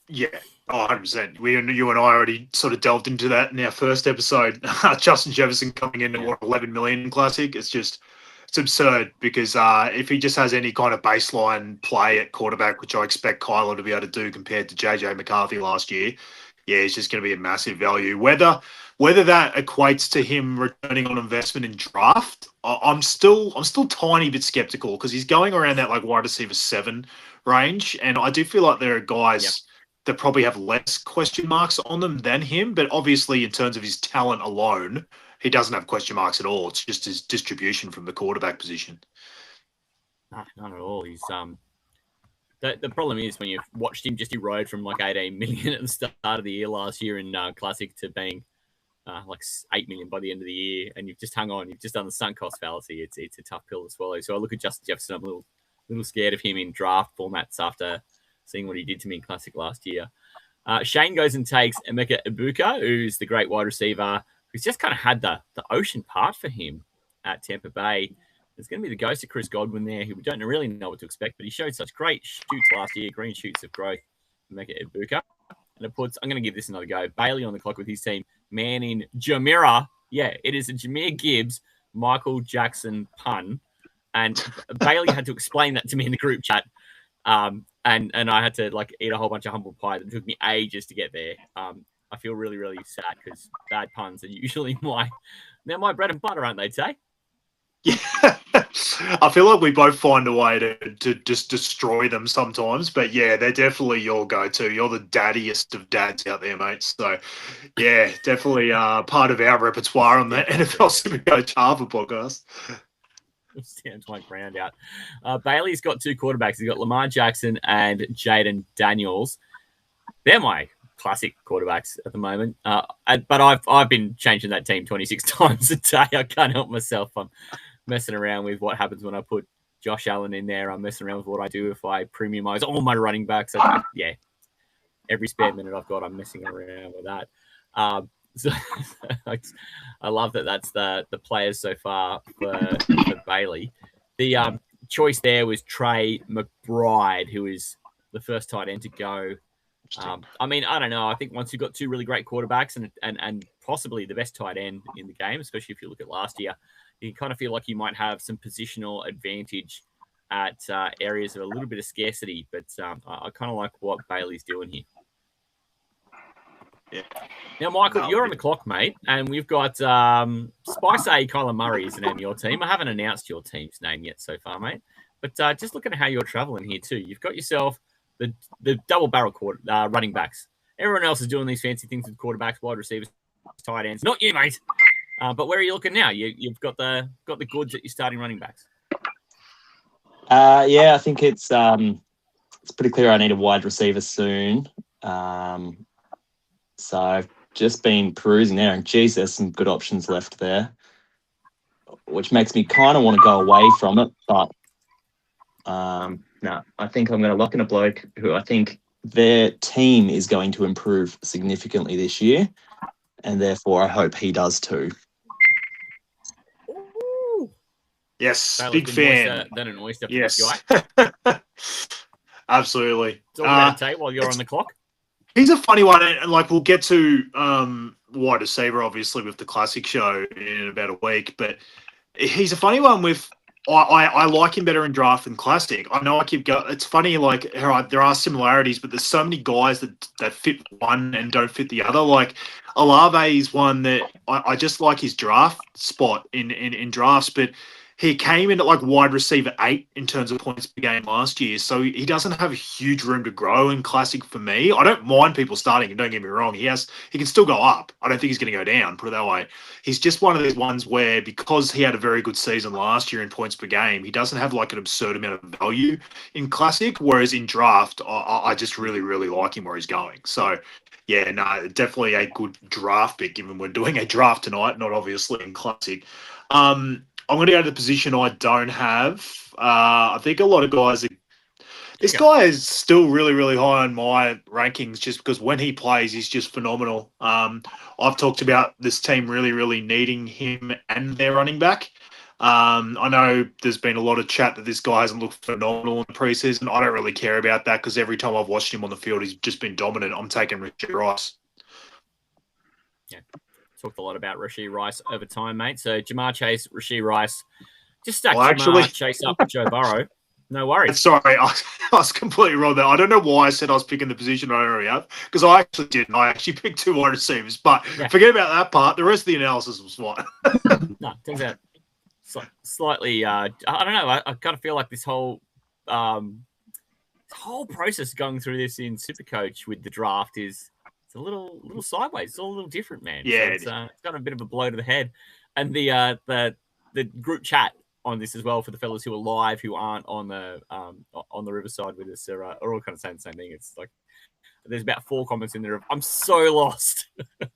Yeah, 100%. You and I already sort of delved into that in our first episode. Justin Jefferson coming in at 11 million in Classic. It's absurd, because if he just has any kind of baseline play at quarterback, which I expect Kyler to be able to do compared to JJ McCarthy last year, it's just going to be a massive value. Whether that equates to him returning on investment in draft, I'm still tiny bit skeptical, because he's going around that like wide receiver 7 range, and I do feel like there are guys that probably have less question marks on them than him. But obviously, in terms of his talent alone, he doesn't have question marks at all. It's just his distribution from the quarterback position. No, not at all. He's the problem is when you've watched him just erode from like 18 million at the start of the year last year in Classic to being like 8 million by the end of the year, and you've just hung on. You've just done the sunk cost fallacy. It's a tough pill to swallow. So I look at Justin Jefferson. I'm a little scared of him in draft formats after seeing what he did to me in Classic last year. Shane goes and takes Emeka Ibuka, who's the great wide receiver, who's just kind of had the ocean part for him at Tampa Bay. There's going to be the ghost of Chris Godwin there, who we don't really know what to expect, but he showed such great shoots last year, green shoots of growth, Emeka Ibuka. And it puts, I'm going to give this another go, Bailey on the clock with his team, Manning Jamira. Yeah, it is a Jahmyr Gibbs, Michael Jackson pun. And Bailey had to explain that to me in the group chat. And I had to like eat a whole bunch of humble pie. It took me ages to get there. I feel really, really sad, because bad puns are usually they're my bread and butter, aren't they, Tay? Yeah, I feel like we both find a way to just destroy them sometimes. But yeah, they're definitely your go-to. You're the daddiest of dads out there, mate. So yeah, definitely part of our repertoire on the NFL Supercoach Harvard podcast. Stands my ground out. Bailey's got 2 quarterbacks. He's got Lamar Jackson and Jaden Daniels. They're my Classic quarterbacks at the moment. But I've been changing that team 26 times a day. I can't help myself. I'm messing around with what happens when I put Josh Allen in there. I'm messing around with what I do if I premiumize all my running backs. Every spare minute I've got, I'm messing around with that. So I love that that's the players so far for Bailey. The choice there was Trey McBride, who is the first tight end to go. I mean, I don't know. I think once you've got 2 really great quarterbacks and possibly the best tight end in the game, especially if you look at last year, you kind of feel like you might have some positional advantage at areas of a little bit of scarcity. But I kind of like what Bailey's doing here. Yeah. Now, Michael, you're on the clock, mate, and we've got Spice A. Kyler Murray is the name of your team. I haven't announced your team's name yet so far, mate. But just looking at how you're traveling here too, you've got yourself the double barrel running backs. Everyone else is doing these fancy things with quarterbacks, wide receivers, tight ends. Not you, mate. But where are you looking now? You've got the goods at your starting running backs. I think it's pretty clear I need a wide receiver soon. So I've just been perusing there, and geez, there's some good options left there, which makes me kind of want to go away from it. But No, I think I'm going to lock in a bloke who I think their team is going to improve significantly this year, and therefore I hope he does too. Ooh. Yes, Bailey's big been fan. moister than an oyster for Yes. this guy. Absolutely. It's all about a tape while you're on the clock. He's a funny one, and like we'll get to wide receiver obviously with the classic show in about a week, but he's a funny one with I like him better in draft than classic. I know I keep going. It's funny, like there are similarities, but there's so many guys that fit one and don't fit the other. Like Olave is one that I just like his draft spot in drafts, but he came in at like wide receiver 8 in terms of points per game last year, so he doesn't have a huge room to grow in classic for me. I don't mind people starting, and don't get me wrong, he can still go up. I don't think he's going to go down, put it that way. He's just one of these ones where, because he had a very good season last year in points per game, he doesn't have like an absurd amount of value in classic, whereas in draft, I just really, really like him where he's going. So, yeah, no, definitely a good draft pick, given we're doing a draft tonight, not obviously in classic. I'm going to go to the position I don't have. I think a lot of guys this guy is still really, really high on my rankings just because when he plays, he's just phenomenal. I've talked about this team really, really needing him and their running back. I know there's been a lot of chat that this guy hasn't looked phenomenal in the preseason. I don't really care about that because every time I've watched him on the field, he's just been dominant. I'm taking Rashee Rice. Yeah. Talked a lot about Rashee Rice over time, mate. So Jamar Chase, Rashee Rice. Just stack Jamar Chase up with Joe Burrow. No worries. Sorry, I was completely wrong there. I don't know why I said I was picking the position I already have, because I actually didn't. I actually picked 2 wide receivers, but forget about that part. The rest of the analysis was fine. No, turns out slightly. I don't know. I kind of feel like this whole process going through this in Supercoach with the draft is. It's a little sideways. It's all a little different, man. Yeah, so it's got a bit of a blow to the head, and the group chat on this as well for the fellas who are live, who aren't on the Riverside with us, are all kind of saying the same thing. It's like there's about 4 comments in there of "I'm so lost."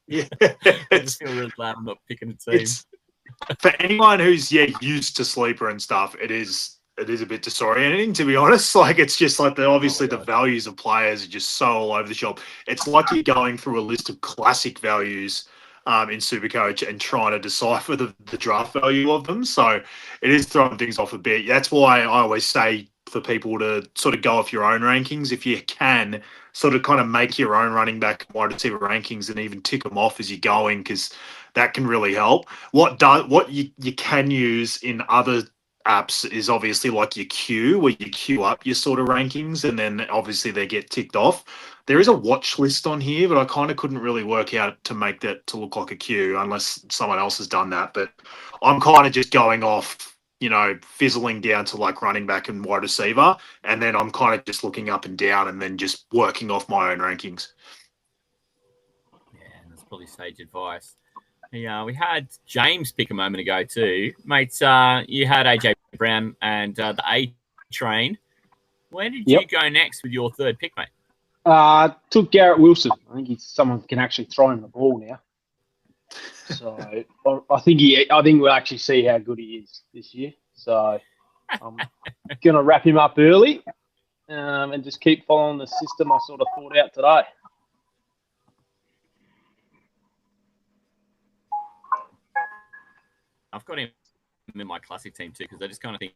Yeah, I just feel really glad I'm not picking a team. For anyone who's used to sleeper and stuff, it is a bit disorienting, to be honest. Like, it's just like obviously the values of players are just so all over the shop. It's like you're going through a list of classic values in Supercoach and trying to decipher the draft value of them. So it is throwing things off a bit. That's why I always say for people to sort of go off your own rankings. If you can, sort of kind of make your own running back wide receiver rankings and even tick them off as you're going, because that can really help. What you can use in other apps is obviously like your queue, where you queue up your sort of rankings and then obviously they get ticked off. There is a watch list on here, but I kind of couldn't really work out to make that to look like a queue unless someone else has done that. But I'm kind of just going off, fizzling down to like running back and wide receiver. And then I'm kind of just looking up and down and then just working off my own rankings. Yeah, that's probably sage advice. Yeah, we had James pick a moment ago too. Mates, you had AJ Brown and the A Train. Where did you go next with your third pick, mate? Took Garrett Wilson. I think someone can actually throw him the ball now. So I think we'll actually see how good he is this year. So I'm going to wrap him up early and just keep following the system I sort of thought out today. I've got him in my classic team too, because I just kind of think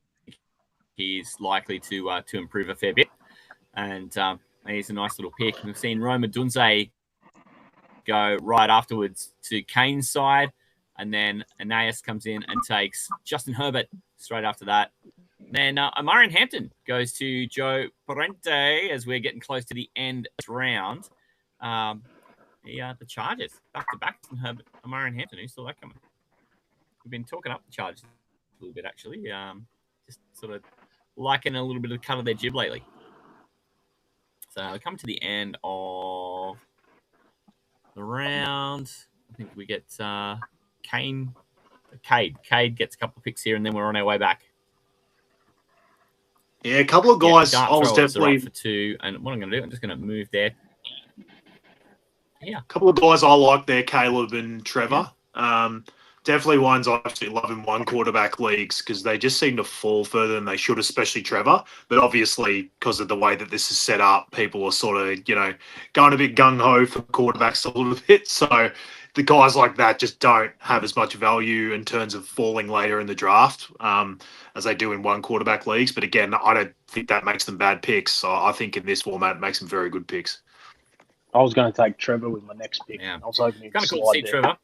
he's likely to improve a fair bit, and he's a nice little pick. We've seen Rome Odunze go right afterwards to Kane's side, and then Aeneas comes in and takes Justin Herbert straight after that. Then Omarion Hampton goes to Joe Parente as we're getting close to the end of the round. The Chargers back to Herbert, Omarion Hampton. Who saw that coming? We've been talking up the Chargers a little bit, actually. Just sort of liking a little bit of the cut of their jib lately. So we come to the end of the round. I think we get Cade. Cade gets a couple of picks here, and then we're on our way back. Yeah, a couple of guys. I was definitely for 2. And what I'm going to do, I'm just going to move there. Yeah, a couple of guys I like there, Caleb and Trevor. definitely ones I absolutely love in one quarterback leagues because they just seem to fall further than they should, especially Trevor. But obviously, because of the way that this is set up, people are sort of, going a bit gung-ho for quarterbacks a little bit. So the guys like that just don't have as much value in terms of falling later in the draft as they do in one quarterback leagues. But again, I don't think that makes them bad picks. So I think in this format, it makes them very good picks. I was going to take Trevor with my next pick. Yeah. I was hoping he'd Kind of cool to slide see there. Trevor.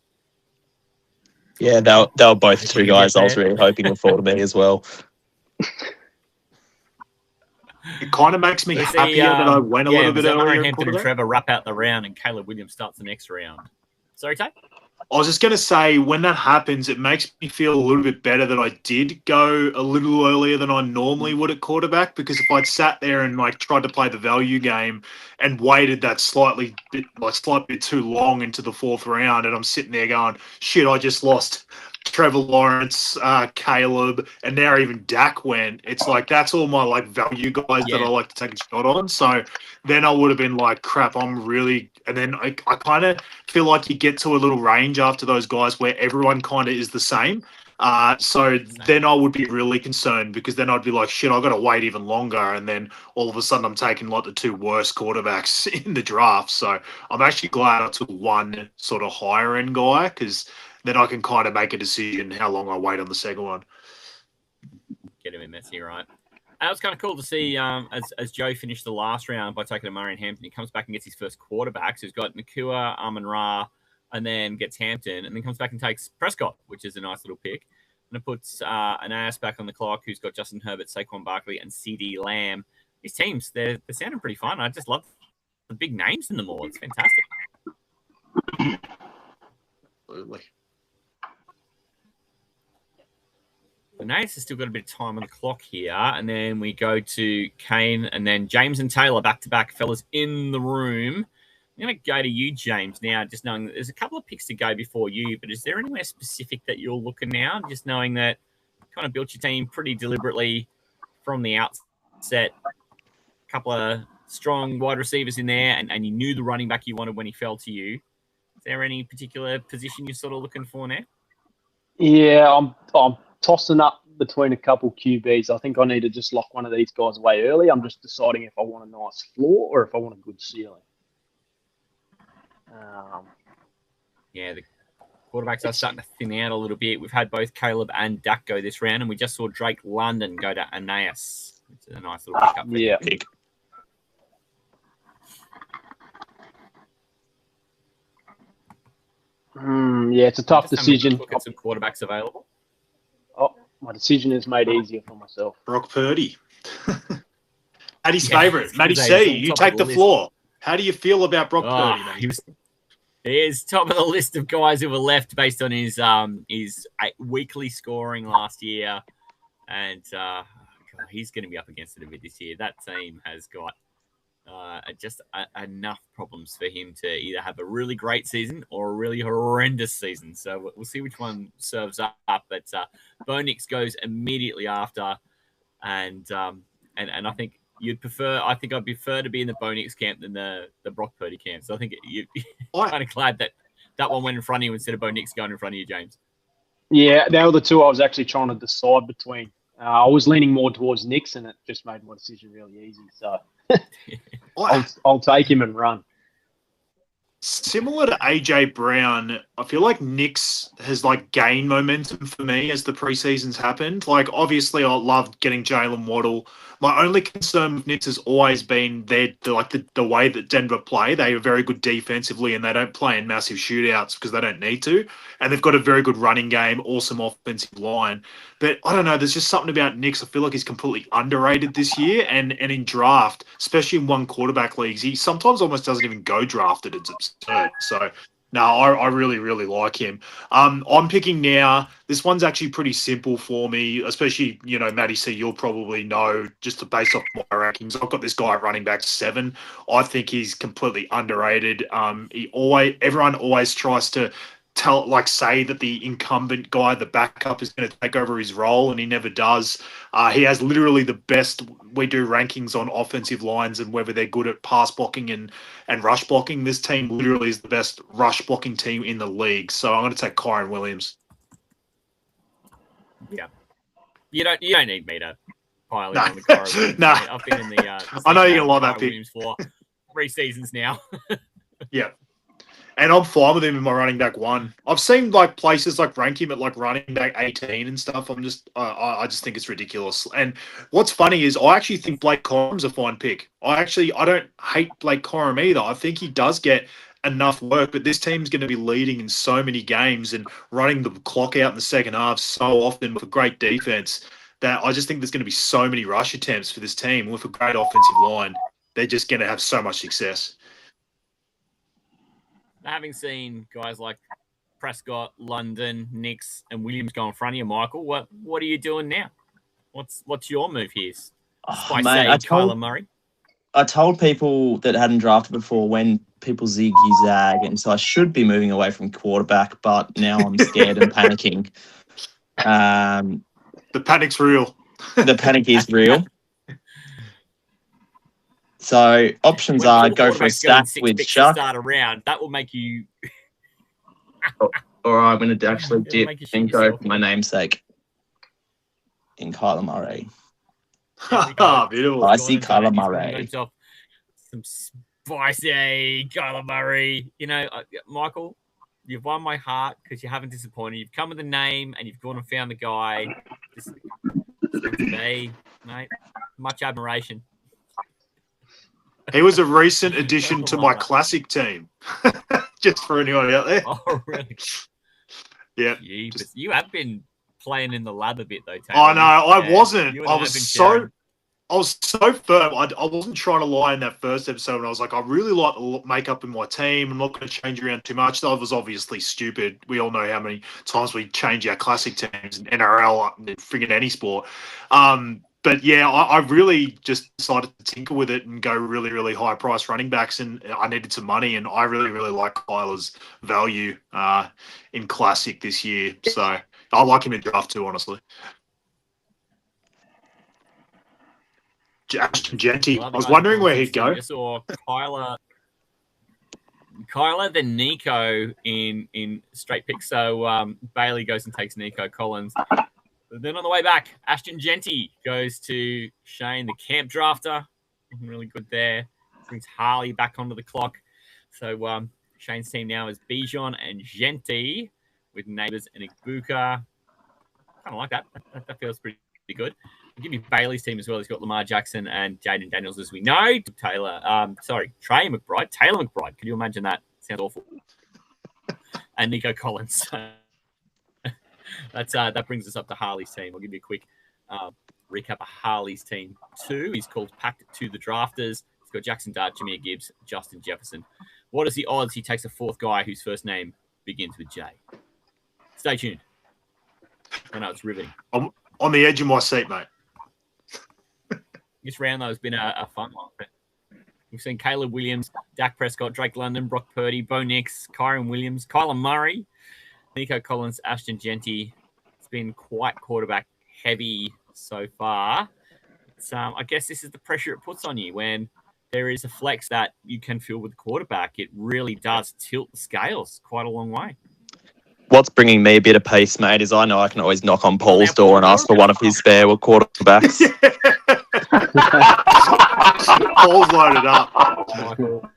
Yeah, they were both two Hopefully he guys gets I was there. really hoping would fall to me as well. It kind of makes me Let's see, happier that I went a little bit Murray earlier. in Hampton and quarterback. Trevor wrap out the round, and Caleb Williams starts the next round. Sorry, Tate? I was just going to say, when that happens, it makes me feel a little bit better that I did go a little earlier than I normally would at quarterback, because if I'd sat there and tried to play the value game and waited that slight bit too long into the fourth round, and I'm sitting there going, shit, I just lost Trevor Lawrence, Caleb, and now even Dak went. It's like, that's all my value guys that I like to take a shot on. So then I would have been like, crap, I'm really, and then I kind of feel like you get to a little range after those guys where everyone kind of is the same. So then I would be really concerned, because then I'd be like, shit, I've got to wait even longer. And then all of a sudden I'm taking the two worst quarterbacks in the draft. So I'm actually glad I took one sort of higher end guy, because then I can kind of make a decision how long I wait on the second one. Get him in messy, right? It was kind of cool to see as Joe finished the last round by taking a Murray and Hampton. He comes back and gets his first quarterback. So he's got Nakua, Amon-Ra, and then gets Hampton, and then comes back and takes Prescott, which is a nice little pick. And it puts an ass back on the clock, who's got Justin Herbert, Saquon Barkley, and CD Lamb. These teams, they're sounding pretty fun. I just love the big names in them all. It's fantastic. Absolutely. Nace has still got a bit of time on the clock here, and then we go to Kane, and then James and Taylor back-to-back fellas in the room. I'm going to go to you, James, now, just knowing that there's a couple of picks to go before you, but is there anywhere specific that you're looking now, just knowing that you kind of built your team pretty deliberately from the outset, a couple of strong wide receivers in there, and you knew the running back you wanted when he fell to you. Is there any particular position you're sort of looking for now? Yeah, I'm tossing up between a couple QBs. I think I need to just lock one of these guys away early. I'm just deciding if I want a nice floor or if I want a good ceiling. The quarterbacks are starting to thin out a little bit. We've had both Caleb and Dak go this round, and we just saw Drake London go to Aeneas. It's a nice little pickup. Yeah. It's a tough decision. Look at some quarterbacks available. Oh, my decision is made easier for myself. Brock Purdy. Maddie's favourite. Maddie he's C, on you top take of the the list. floor. How do you feel about Brock Purdy, mate? He is top of the list of guys who were left based on his weekly scoring last year. And he's going to be up against it a bit this year. That team has got just enough problems for him to either have a really great season or a really horrendous season. So we'll see which one serves up. But Bo Nix goes immediately after, and I think I'd prefer to be in the Bo Nix camp than the Brock Purdy camp. So I think you're kind of glad that one went in front of you instead of Bo Nix going in front of you, James. Yeah, they were the two I was actually trying to decide between. I was leaning more towards Nix, and it just made my decision really easy. So I'll take him and run. Similar to AJ Brown, I feel like Nix has gained momentum for me as the preseason's happened. Obviously, I loved getting Jalen Waddle. My only concern with Nix has always been the way that Denver play. They are very good defensively, and they don't play in massive shootouts because they don't need to. And they've got a very good running game, awesome offensive line. But I don't know, there's just something about Nix. I feel like he's completely underrated this year. And in draft, especially in one quarterback leagues, he sometimes almost doesn't even go drafted. It's absurd. So, no, I really, really like him. I'm picking now. This one's actually pretty simple for me, especially, Matty C, you'll probably know just based off my rankings. I've got this guy at running back 7. I think he's completely underrated. Everyone always tries to say that the incumbent guy, the backup, is going to take over his role, and he never does. He has literally the best. We do rankings on offensive lines and whether they're good at pass blocking and rush blocking. This team literally is the best rush blocking team in the league. So I'm going to take Kyron Williams. You don't need me to pile in No. on the Kyra Williams. No. Mate. I've been in the I know you like Kyra that pick. Williams for 3 seasons now. Yeah. And I'm fine with him in my running back 1. I've seen like places like rank him at like running back 18 and stuff. I just think it's ridiculous. And what's funny is I actually think Blake Corum's a fine pick. I don't hate Blake Corum either. I think he does get enough work, but this team's going to be leading in so many games and running the clock out in the second half so often with a great defense that I just think there's going to be so many rush attempts for this team with a great offensive line. They're just going to have so much success. Having seen guys like Prescott, London, Nix, and Williams go in front of you, Michael, what are you doing now? What's your move here? Kyler Murray. I told people that hadn't drafted before when people zig you zag, and so I should be moving away from quarterback, but now I'm scared and panicking. The panic's real. The panic is real. So options are go for a stack with Shuck. Start around. That will make you. Or I'm going to actually dip and go yourself. for my namesake in Kyler Murray. Beautiful. I see Kyler Murray. Some spicy Kyler Murray. You know, Michael, you've won my heart because you haven't disappointed. You've come with a name and you've gone and found the guy. Just to me, mate, much admiration. He was a recent addition to my classic team. Just for anyone out there. Oh, really? Yeah. You have been playing in the lab a bit, though, Taylor. Oh, no, I wasn't. You I and was sharing. so firm. I wasn't trying to lie in that first episode when I was like, I really like the makeup in my team. I'm not going to change around too much. That was obviously stupid. We all know how many times we change our classic teams in NRL, in friggin' any sport. But yeah, I really just decided to tinker with it and go really, really high price running backs, and I needed some money, and I really, really like Kyler's value in Classic this year. So I like him in draft too, honestly. Ashton Genty. I was wondering where he'd go. I saw Kyler, then Nico in straight pick. So Bailey goes and takes Nico Collins. But then on the way back, Ashton Genty goes to Shane, the camp drafter. Looking really good there. Brings Harley back onto the clock. So Shane's team now is Bijan and Genty with Neighbours and Igbuka. Kind of like that. That feels pretty good. I'll give you Bailey's team as well. He's got Lamar Jackson and Jaden Daniels, as we know. Trey McBride. Taylor McBride. Can you imagine that? Sounds awful. And Nico Collins. That brings us up to Harley's team. I'll give you a quick recap of Harley's team. 2. He's called Packed to the Drafters. He's got Jackson Dart, Jameer Gibbs, Justin Jefferson. What is the odds he takes a 4th guy whose first name begins with J? Stay tuned. I know it's riveting. I'm on the edge of my seat, mate. This round, though, has been a fun one. We've seen Caleb Williams, Dak Prescott, Drake London, Brock Purdy, Bo Nix, Kyron Williams, Kyler Murray, Nico Collins, Ashton Genty. It's been quite quarterback heavy so far. I guess this is the pressure it puts on you when there is a flex that you can fill with the quarterback. It really does tilt the scales quite a long way. What's bringing me a bit of peace, mate, is I know I can always knock on Paul's door and ask for one of his spare quarterbacks. Paul's loaded up. Michael.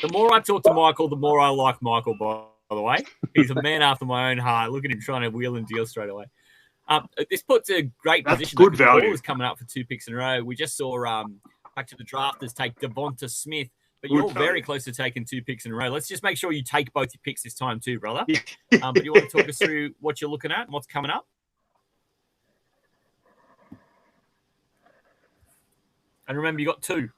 The more I talk to Michael, the more I like Michael, by the way. He's a man after my own heart. Look at him trying to wheel and deal straight away. This puts a great position. Good value. Paul is coming up for 2 picks in a row. We just saw Back to the Drafters take Devonta Smith, but you're very close to taking 2 picks in a row. Let's just make sure you take both your picks this time too, brother. But you want to talk us through what you're looking at and what's coming up? And remember, you got 2.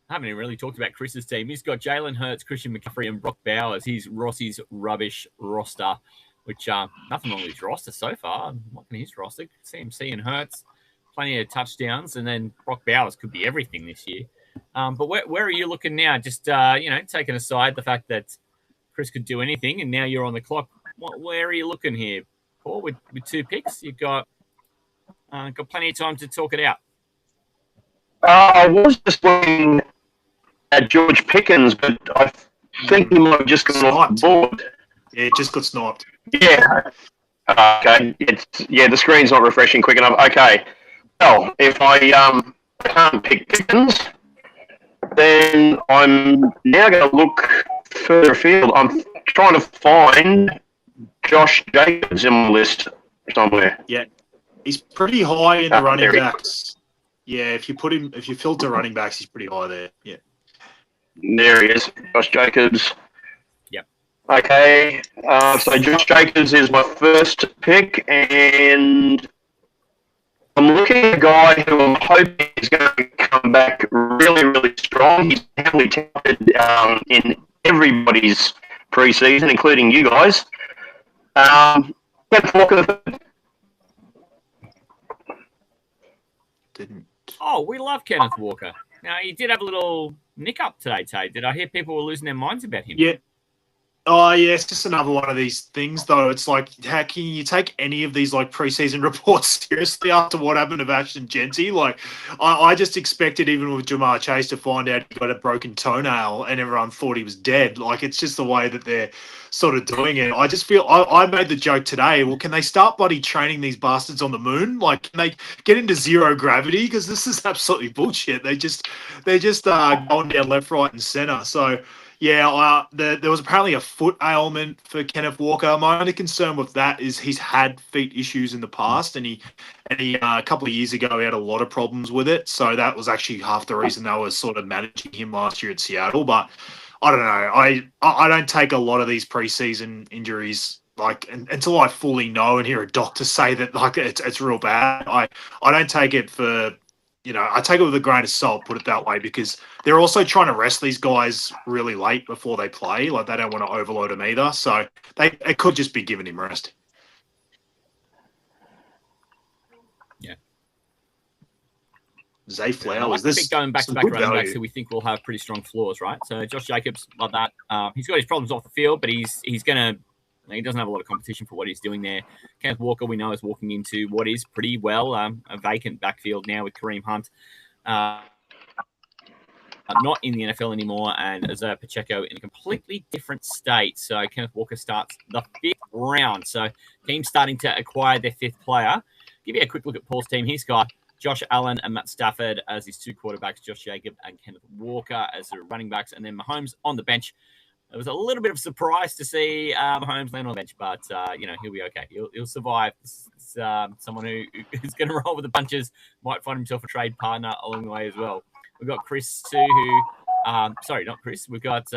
I haven't even really talked about Chris's team. He's got Jalen Hurts, Christian McCaffrey, and Brock Bowers. He's Rossi's rubbish roster, which nothing wrong with his roster so far. I'm liking his roster. CMC and Hurts, plenty of touchdowns, and then Brock Bowers could be everything this year. But where are you looking now? Just taking aside the fact that Chris could do anything, and now you're on the clock. Where are you looking here, Paul? With 2 picks, you've got Got plenty of time to talk it out. I was just looking at George Pickens, but I think he might have just gone off the board. Yeah, it just got sniped. Yeah. Okay. The screen's not refreshing quick enough. Okay. Well, if I can't pick Pickens, then I'm now going to look further afield. I'm trying to find Josh Jacobs in my list somewhere. Yeah, he's pretty high in the running there he backs. Yeah, if you filter running backs, he's pretty high there. Yeah. There he is, Josh Jacobs. Yep. Okay, so Josh Jacobs is my first pick, and I'm looking at a guy who I'm hoping is going to come back really, really strong. He's heavily touted in everybody's preseason, including you guys. Kenneth Walker. Didn't. Oh, we love Kenneth Walker. Now, he did have a little nick up today, Tay. Did I hear people were losing their minds about him? Yeah. Oh, yeah, it's just another one of these things, though. It's like, how can you take any of these, like, preseason reports seriously after what happened to Ashton Genty? Like, I just expected, even with Jamar Chase, to find out he got a broken toenail and everyone thought he was dead. Like, it's just the way that they're sort of doing it. I just feel, I made the joke today, well, can they start bloody training these bastards on the moon? Like, can they get into zero gravity? Because this is absolutely bullshit. They're just going down left, right, and center. So, yeah, there was apparently a foot ailment for Kenneth Walker. My only concern with that is he's had feet issues in the past, and he a couple of years ago he had a lot of problems with it. So that was actually half the reason they were sort of managing him last year at Seattle. But I don't know. I don't take a lot of these preseason injuries like until I fully know and hear a doctor say that like it's real bad. I don't take it for. I take it with a grain of salt, put it that way, because they're also trying to rest these guys really late before they play. Like, they don't want to overload them either. So it could just be giving him rest. Yeah. Zay Flowers. I like This going back-to-back running backs who we think will have pretty strong floors, right? So Josh Jacobs, like that. He's got his problems off the field, but he's going to... He doesn't have a lot of competition for what he's doing there. Kenneth Walker, we know, is walking into what is pretty well a vacant backfield now with Kareem Hunt not in the NFL anymore, and Isaiah Pacheco in a completely different state. So Kenneth Walker starts the 5th round. So teams starting to acquire their 5th player. Give you a quick look at Paul's team. He's got Josh Allen and Matt Stafford as his 2 quarterbacks, Josh Jacobs and Kenneth Walker as the running backs, and then Mahomes on the bench. It was a little bit of a surprise to see Mahomes land on the bench, but, he'll be okay. He'll survive. Someone who's going to roll with the punches, might find himself a trade partner along the way as well. We've got Chris, too, who sorry, not Chris. We've got,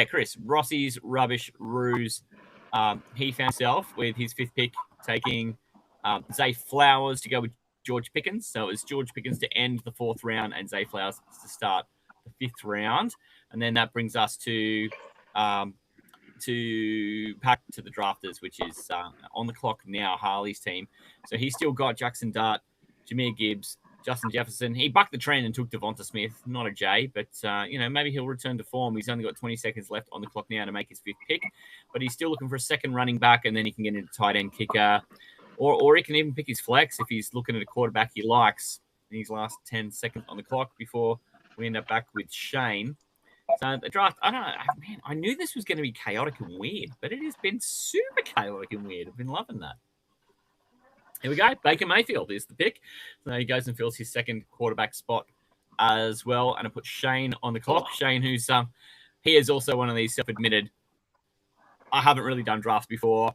Chris, Rossi's Rubbish Ruse. He found himself with his 5th pick taking Zay Flowers to go with George Pickens. So it was George Pickens to end the 4th round and Zay Flowers to start the 5th round, and then that brings us to pack to the drafters, which is on the clock now. Harley's team, so he's still got Jackson Dart, Jahmyr Gibbs, Justin Jefferson. He bucked the trend and took Devonta Smith, not a J, but maybe he'll return to form. He's only got 20 seconds left on the clock now to make his 5th pick, but he's still looking for a second running back, and then he can get into tight end kicker, or he can even pick his flex if he's looking at a quarterback he likes in his last 10 seconds on the clock before we end up back with Shane. So the draft, I don't know, man, I knew this was going to be chaotic and weird, but it has been super chaotic and weird. I've been loving that. Here we go. Baker Mayfield is the pick. So he goes and fills his 2nd quarterback spot as well. And I put Shane on the clock. Shane, who's he is also one of these self-admitted, I haven't really done drafts before.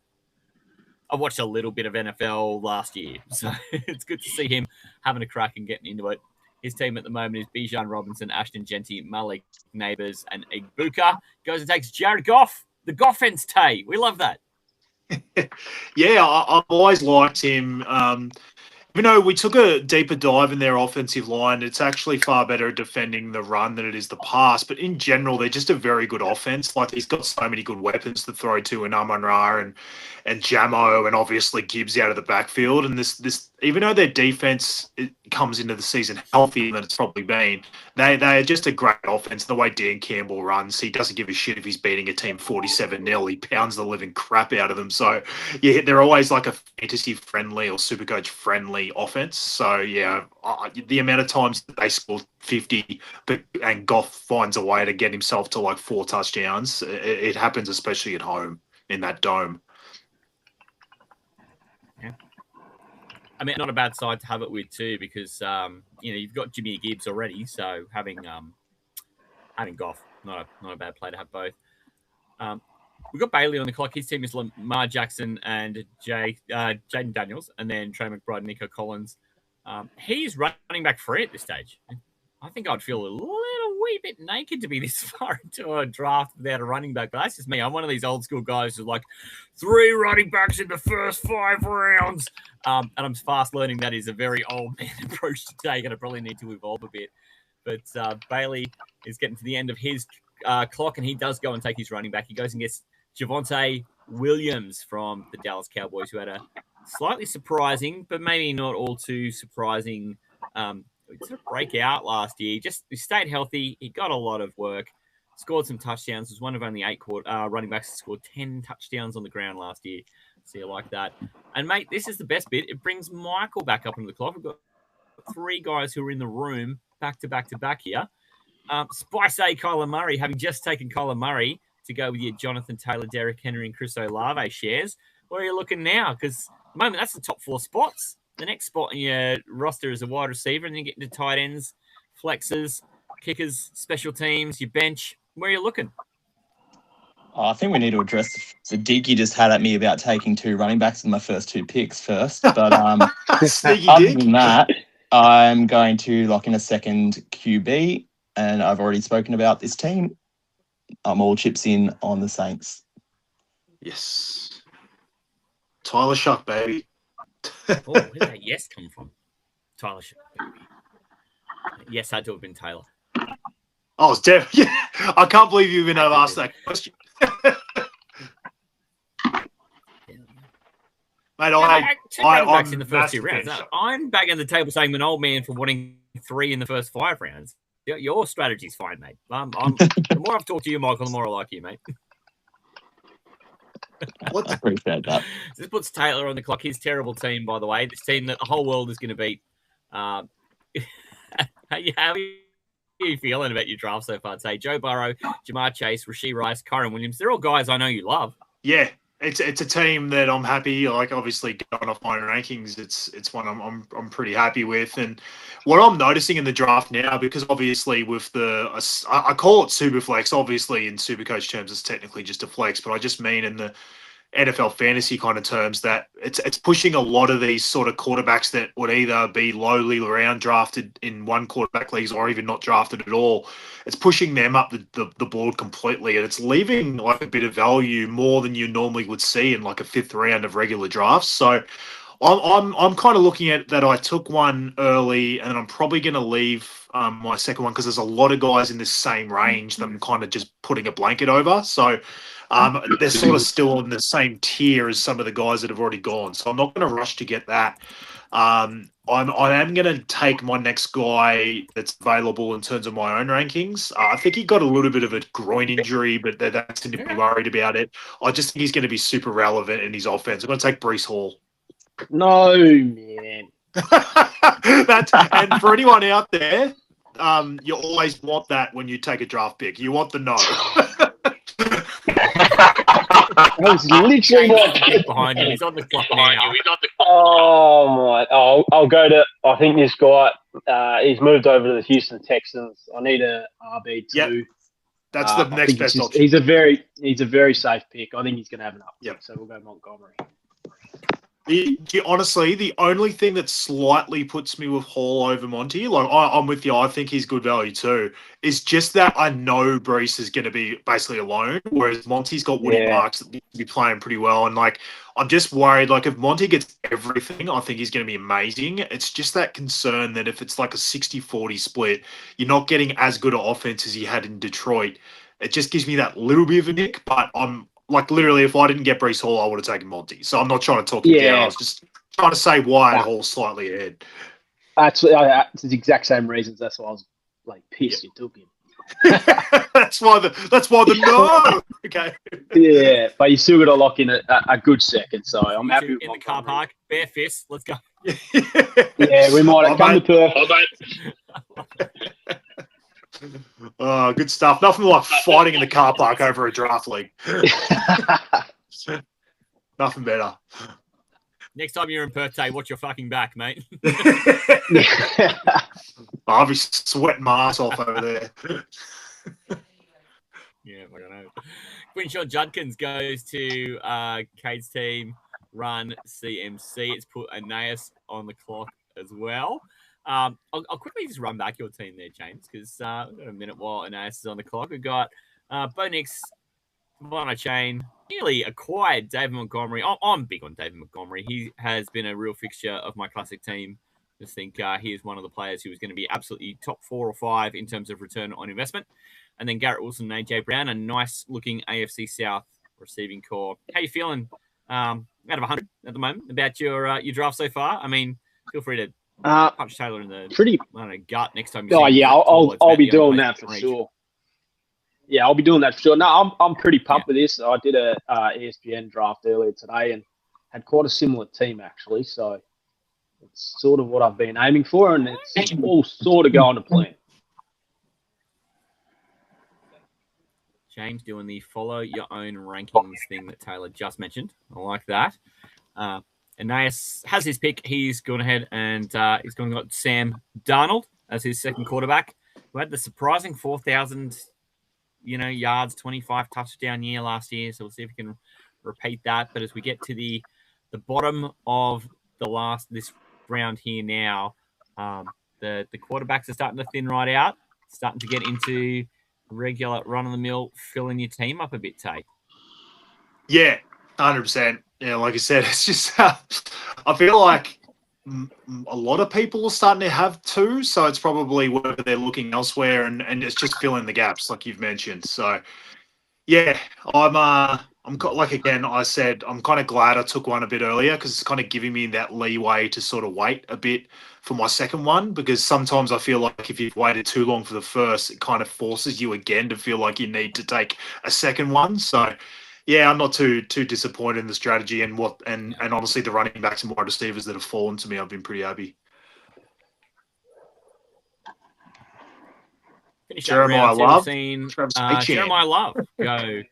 I watched a little bit of NFL last year, so it's good to see him having a crack and getting into it. His team at the moment is Bijan Robinson, Ashton Genty, Malik Neighbors, and Igbuka. Goes and takes Jared Goff, the Goffense Tay. We love that. Yeah, I've always liked him. even though we took a deeper dive in their offensive line, it's actually far better at defending the run than it is the pass. But in general, they're just a very good offense. Like, he's got so many good weapons to throw to, and Amon-Ra and Jamo, and obviously Gibbs out of the backfield. And this even though their defense comes into the season healthier than it's probably been, they are just a great offense. The way Dan Campbell runs, he doesn't give a shit if he's beating a team 47-0. He pounds the living crap out of them. So yeah, they're always like a fantasy friendly or Supercoach friendly offense. So yeah, the amount of times that they score 50, and Goff finds a way to get himself to like 4 touchdowns, it happens especially at home in that dome. Yeah. I mean, not a bad side to have it with too, because you've got Jimmy Gibbs already, so having Goff, not a bad play to have both. We've got Bailey on the clock. His team is Lamar Jackson and Jaden Daniels, and then Trey McBride, Nico Collins. He's running back free at this stage. I think I'd feel a wee bit naked to be this far into a draft without a running back. But that's just me. I'm one of these old school guys who's like 3 running backs in the first 5 rounds. And I'm fast learning that is a very old man approach to take, and I probably need to evolve a bit. But Bailey is getting to the end of his clock, and he does go and take his running back. He goes and gets Javonte Williams from the Dallas Cowboys, who had a slightly surprising, but maybe not all too surprising sort of breakout last year. He stayed healthy. He got a lot of work, scored some touchdowns. Was one of only 8 running backs that scored 10 touchdowns on the ground last year. So you like that. And, mate, this is the best bit. It brings Michael back up into the clock. We've got 3 guys who are in the room back to back here. Spice A, Kyler Murray, having just taken Kyler Murray to go with your Jonathan Taylor, Derrick Henry, and Chris Olave shares. Where are you looking now? Because at the moment, that's the top 4 spots. The next spot in your roster is a wide receiver, and then you get into tight ends, flexes, kickers, special teams, your bench. Where are you looking? I think we need to address the dig you just had at me about taking 2 running backs in my first 2 picks first. But other than that, I'm going to lock in a second QB, and I've already spoken about this team. I'm all chips in on the Saints. Yes. Tyler Shuck, baby. Where did that yes come from? Tyler Shuck, baby. Yes, had to have been Taylor. Oh, it's definitely. Yeah. I can't believe you even have asked that question. Mate, I'm in the first 2 rounds. Now, I'm banging the table saying I'm an old man for wanting 3 in the first 5 rounds. Your strategy's fine, mate. The more I've talked to you, Michael, the more I like you, mate. What? I appreciate that. This puts Taylor on the clock. His terrible team, by the way. This team that the whole world is going to beat. How are you feeling about your draft so far? I'd say Joe Burrow, Jamar Chase, Rashee Rice, Kyron Williams. They're all guys I know you love. Yeah, it's a team that I'm happy. Like, obviously going off my rankings, it's one I'm pretty happy with. And what I'm noticing in the draft now, because obviously with I call it super flex. Obviously in Supercoach terms, it's technically just a flex, but I just mean in the NFL fantasy kind of terms that it's pushing a lot of these sort of quarterbacks that would either be lowly round drafted in one quarterback leagues or even not drafted at all. It's pushing them up the board completely, and it's leaving like a bit of value more than you normally would see in like a 5th round of regular drafts. So I'm kind of looking at that. I took one early, and I'm probably going to leave my second one because there's a lot of guys in this same range that I'm kind of just putting a blanket over. So they're sort of still in the same tier as some of the guys that have already gone. So I'm not going to rush to get that. I am going to take my next guy that's available in terms of my own rankings. I think he got a little bit of a groin injury, but that's to be worried about it. I just think he's going to be super relevant in his offense. I'm going to take Breece Hall. No, man. And for anyone out there, you always want that when you take a draft pick. You want the no. That was literally what behind him. He's on the clock now. Oh my! I'll go to. I think this guy. He's moved over to the Houston Texans. I need a RB2. Yep. That's the next best option. He's a very safe pick. I think he's going to have an up. Yep. So we'll go Montgomery. Honestly, the only thing that slightly puts me with Hall over Monty, like I'm with you, I think he's good value too, is just that I know Brees is going to be basically alone, whereas Monty's got Woody Marks that needs to be playing pretty well. And like, I'm just worried, like if Monty gets everything, I think he's going to be amazing. It's just that concern that if it's like a 60-40 split, you're not getting as good an offense as he had in Detroit. It just gives me that little bit of a nick, but I'm like literally, if I didn't get Brees Hall, I would have taken Monty. So I'm not trying to talk him down. I was just trying to say why Hall slightly ahead. It's the exact same reasons. That's why I was like pissed you took him. that's why the no. Okay. Yeah, but you still got to lock in a good second. So I'm happy with in the car park. Bare fists. Let's go. Yeah, we might have come to Perth. Oh, good stuff. Nothing like fighting in the car park over a draft league. Nothing better. Next time you're in Perth, watch your fucking back, mate. I'll be sweating my ass off over there. Yeah, I don't know. Quinshawn Judkins goes to Cade's team, run CMC. It's put Aeneas on the clock as well. I'll quickly just run back your team there, James, because we've got a minute while Aeneas is on the clock. We've got Bo Nix, Bono Chain, nearly acquired David Montgomery. I'm big on David Montgomery. He has been a real fixture of my classic team. I just think he is one of the players who is going to be absolutely top 4 or 5 in terms of return on investment. And then Garrett Wilson and AJ Brown, a nice-looking AFC South receiving core. How you feeling out of 100 at the moment about your draft so far? I mean, feel free to punch Taylor in the gut next time. I'll be doing that for sure. Yeah, I'll be doing that for sure. No, I'm pretty pumped with this. I did a ESPN draft earlier today and had quite a similar team actually. So it's sort of what I've been aiming for, and it's all sort of going to plan. James doing the follow your own rankings thing that Taylor just mentioned. I like that. Aeneas has his pick. He's gone ahead and he's going to got Sam Darnold as his second quarterback, who had the surprising 4,000 yards, 25 touchdown year last year. So we'll see if we can repeat that. But as we get to the bottom of this round here now, the quarterbacks are starting to thin right out, starting to get into regular run-of-the-mill, filling your team up a bit, Tate. Yeah, 100%. Yeah, like I said, it's just I feel like a lot of people are starting to have two, so it's probably whether they're looking elsewhere and it's just filling the gaps, like you've mentioned. So, yeah, I'm like again, I said I'm kind of glad I took one a bit earlier because it's kind of giving me that leeway to sort of wait a bit for my second one, because sometimes I feel like if you've waited too long for the first, it kind of forces you again to feel like you need to take a second one. So, yeah, I'm not too disappointed in the strategy and honestly the running backs and wide receivers that have fallen to me. I've been pretty happy. Jeremiah Love. Jeremiah Love go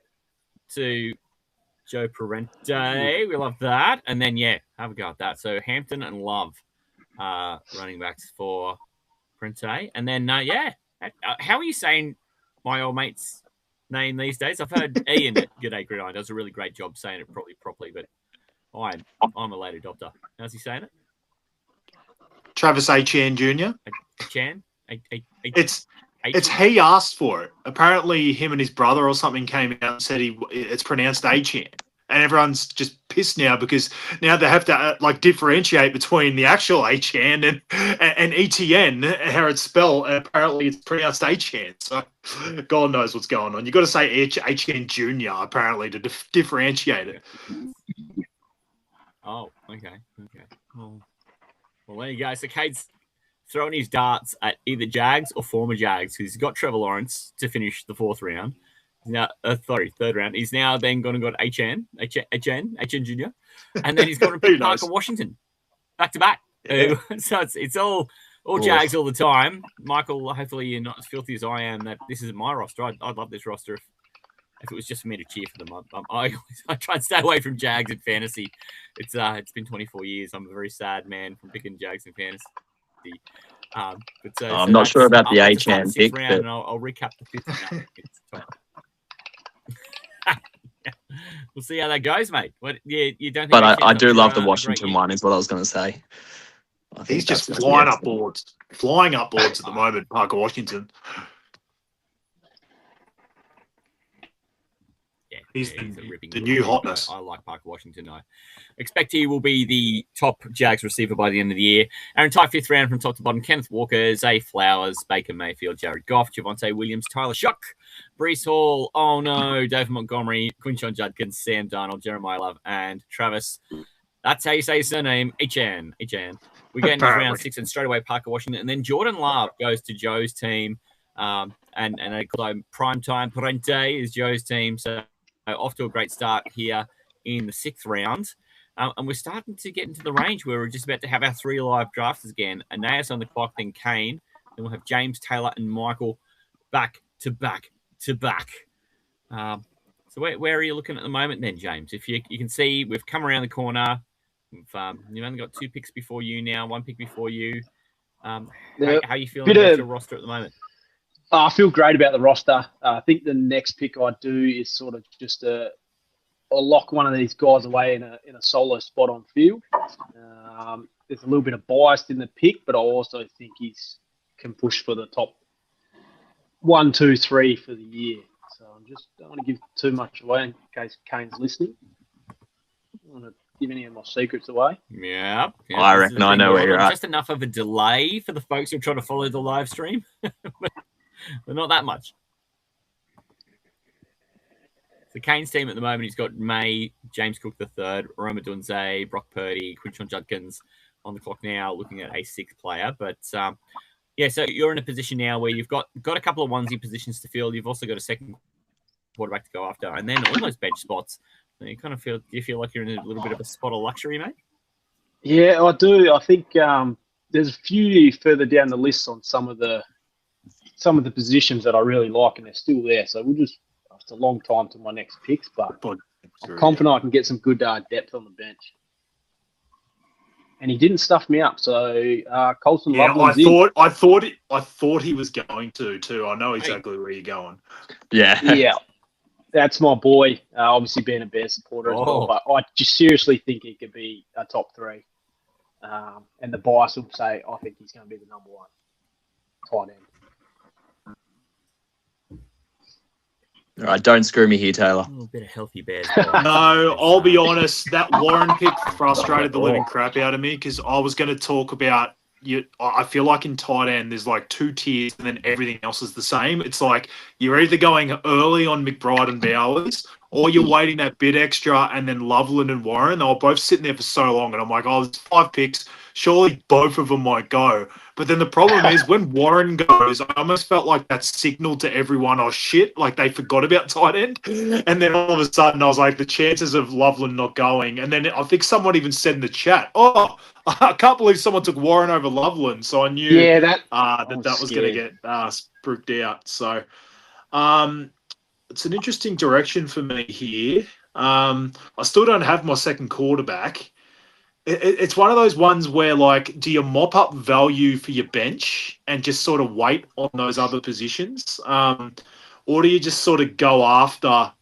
to Joe Parente. We love that. And then, have a go at that. So Hampton and Love running backs for Parente. And then, how are you saying my old mate's name these days? I've heard Ian at G'day Gridiron does a really great job saying it properly, but I'm a late adopter. How's he saying it? Travis Etienne Jr. Chan? It's he asked for it. Apparently, him and his brother or something came out and said it's pronounced Etienne, and everyone's just pissed now because now they have to differentiate between the actual Etienne and Etienne, how it's spelled. And apparently, it's pronounced Etienne. So God knows what's going on. You got to say Etienne Jr. apparently to differentiate it. Oh, okay. Well, there you go. So Cade's throwing his darts at either Jags or former Jags, because he's got Trevor Lawrence to finish the fourth round. Third round. He's now then going to go to Etienne Jr. And then he's going to pick Parker Washington back to back. Yeah. So it's all Jags all the time. Michael, hopefully you're not as filthy as I am that this isn't my roster. I'd love this roster if it was just for me to cheer for them. I try and stay away from Jags in fantasy. It's been 24 years. I'm a very sad man from picking Jags in fantasy. I'm not sure about the Etienne pick. Round, and I'll recap the fifth round. We'll see how that goes, mate. What you don't think? But Etienne's I up do to, love the a great Washington year? one, is what I was going to say. I think He's just that's gonna be flying up excellent. boards. Flying up boards at the moment, Parker Washington. Yeah, He's a ripping the little new kid. hotness. I like Parker Washington. I expect he will be the top Jags receiver by the end of the year. Our entire fifth round from top to bottom: Kenneth Walker, Zay Flowers, Baker Mayfield, Jared Goff, Javonte Williams, Tyler Shock, Brees Hall, oh no, David Montgomery, Quinshon Judkins, Sam Darnold, Jeremiah Love, and Travis. That's how you say his surname, Etienne. We get into round Apparently. 6, and straight away Parker Washington, and then Jordan Love goes to Joe's team, and they call him Primetime Parente is Joe's team. So off to a great start here in the 6th round. And we're starting to get into the range where we're just about to have our 3 live drafts again. Aeneas on the clock, then Kane. Then we'll have James, Taylor, and Michael back to back to back. So where are you looking at the moment then, James? If you can see, we've come around the corner. You've only got 2 picks before you now, 1 pick before you. How are you feeling about your roster at the moment? I feel great about the roster. I think the next pick I do is sort of just I'll lock one of these guys away in a solo spot on field. There's a little bit of bias in the pick, but I also think he's can push for the top 1, 2, 3 for the year. So I just don't want to give too much away in case Kane's listening. I don't want to give any of my secrets away. Yeah. I reckon I know where you're at. Just enough of a delay for the folks who are trying to follow the live stream. But not that much. The Canes team at the moment, he's got May, James Cook III, Roma Dunze, Brock Purdy, Quinshon Judkins on the clock now, looking at a 6th player. But so you're in a position now where you've got a couple of onesie positions to fill. You've also got a second quarterback to go after, and then all those bench spots. So you kind of do you feel like you're in a little bit of a spot of luxury, mate? Yeah, I do. I think there's a few further down the list on some of the positions that I really like, and they're still there. So it's a long time to my next picks, but I'm confident I can get some good depth on the bench. And he didn't stuff me up, so Colson Loveland's I thought he was going to too. I know exactly where you're going. Yeah, that's my boy. Obviously, being a Bears supporter as well, but I just seriously think he could be a top 3. And the bias will say I think he's going to be the number 1 tight end. All right, don't screw me here, Taylor. A little bit of healthy Bears. No, I'll be honest. That Warren pick frustrated the living crap out of me because I was going to talk about I feel like in tight end there's like 2 tiers and then everything else is the same. It's like you're either going early on McBride and Bowers or you're waiting that bit extra and then Loveland and Warren. They were both sitting there for so long and I'm like, there's 5 picks. Surely both of them might go. But then the problem is when Warren goes, I almost felt like that signaled to everyone, oh shit, like they forgot about tight end. And then all of a sudden I was like, the chances of Loveland not going. And then I think someone even said in the chat, I can't believe someone took Warren over Loveland. So I knew that was going to get spooked out. So it's an interesting direction for me here. I still don't have my second quarterback. It's one of those ones where, like, do you mop up value for your bench and just sort of wait on those other positions? Or do you just sort of go after,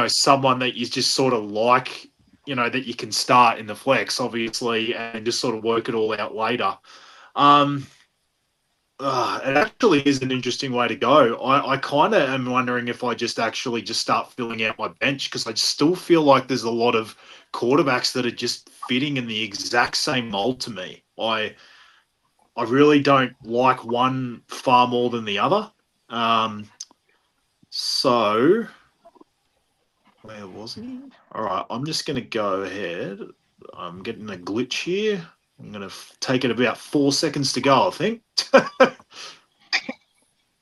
someone that you just sort of like, that you can start in the flex, obviously, and just sort of work it all out later? It actually is an interesting way to go. I kind of am wondering if I just start filling out my bench because I still feel like there's a lot of quarterbacks that are just fitting in the exact same mold to me. I really don't like one far more than the other. So where was he? All right, I'm just going to go ahead. I'm getting a glitch here. I'm going to take it about 4 seconds to go, I think.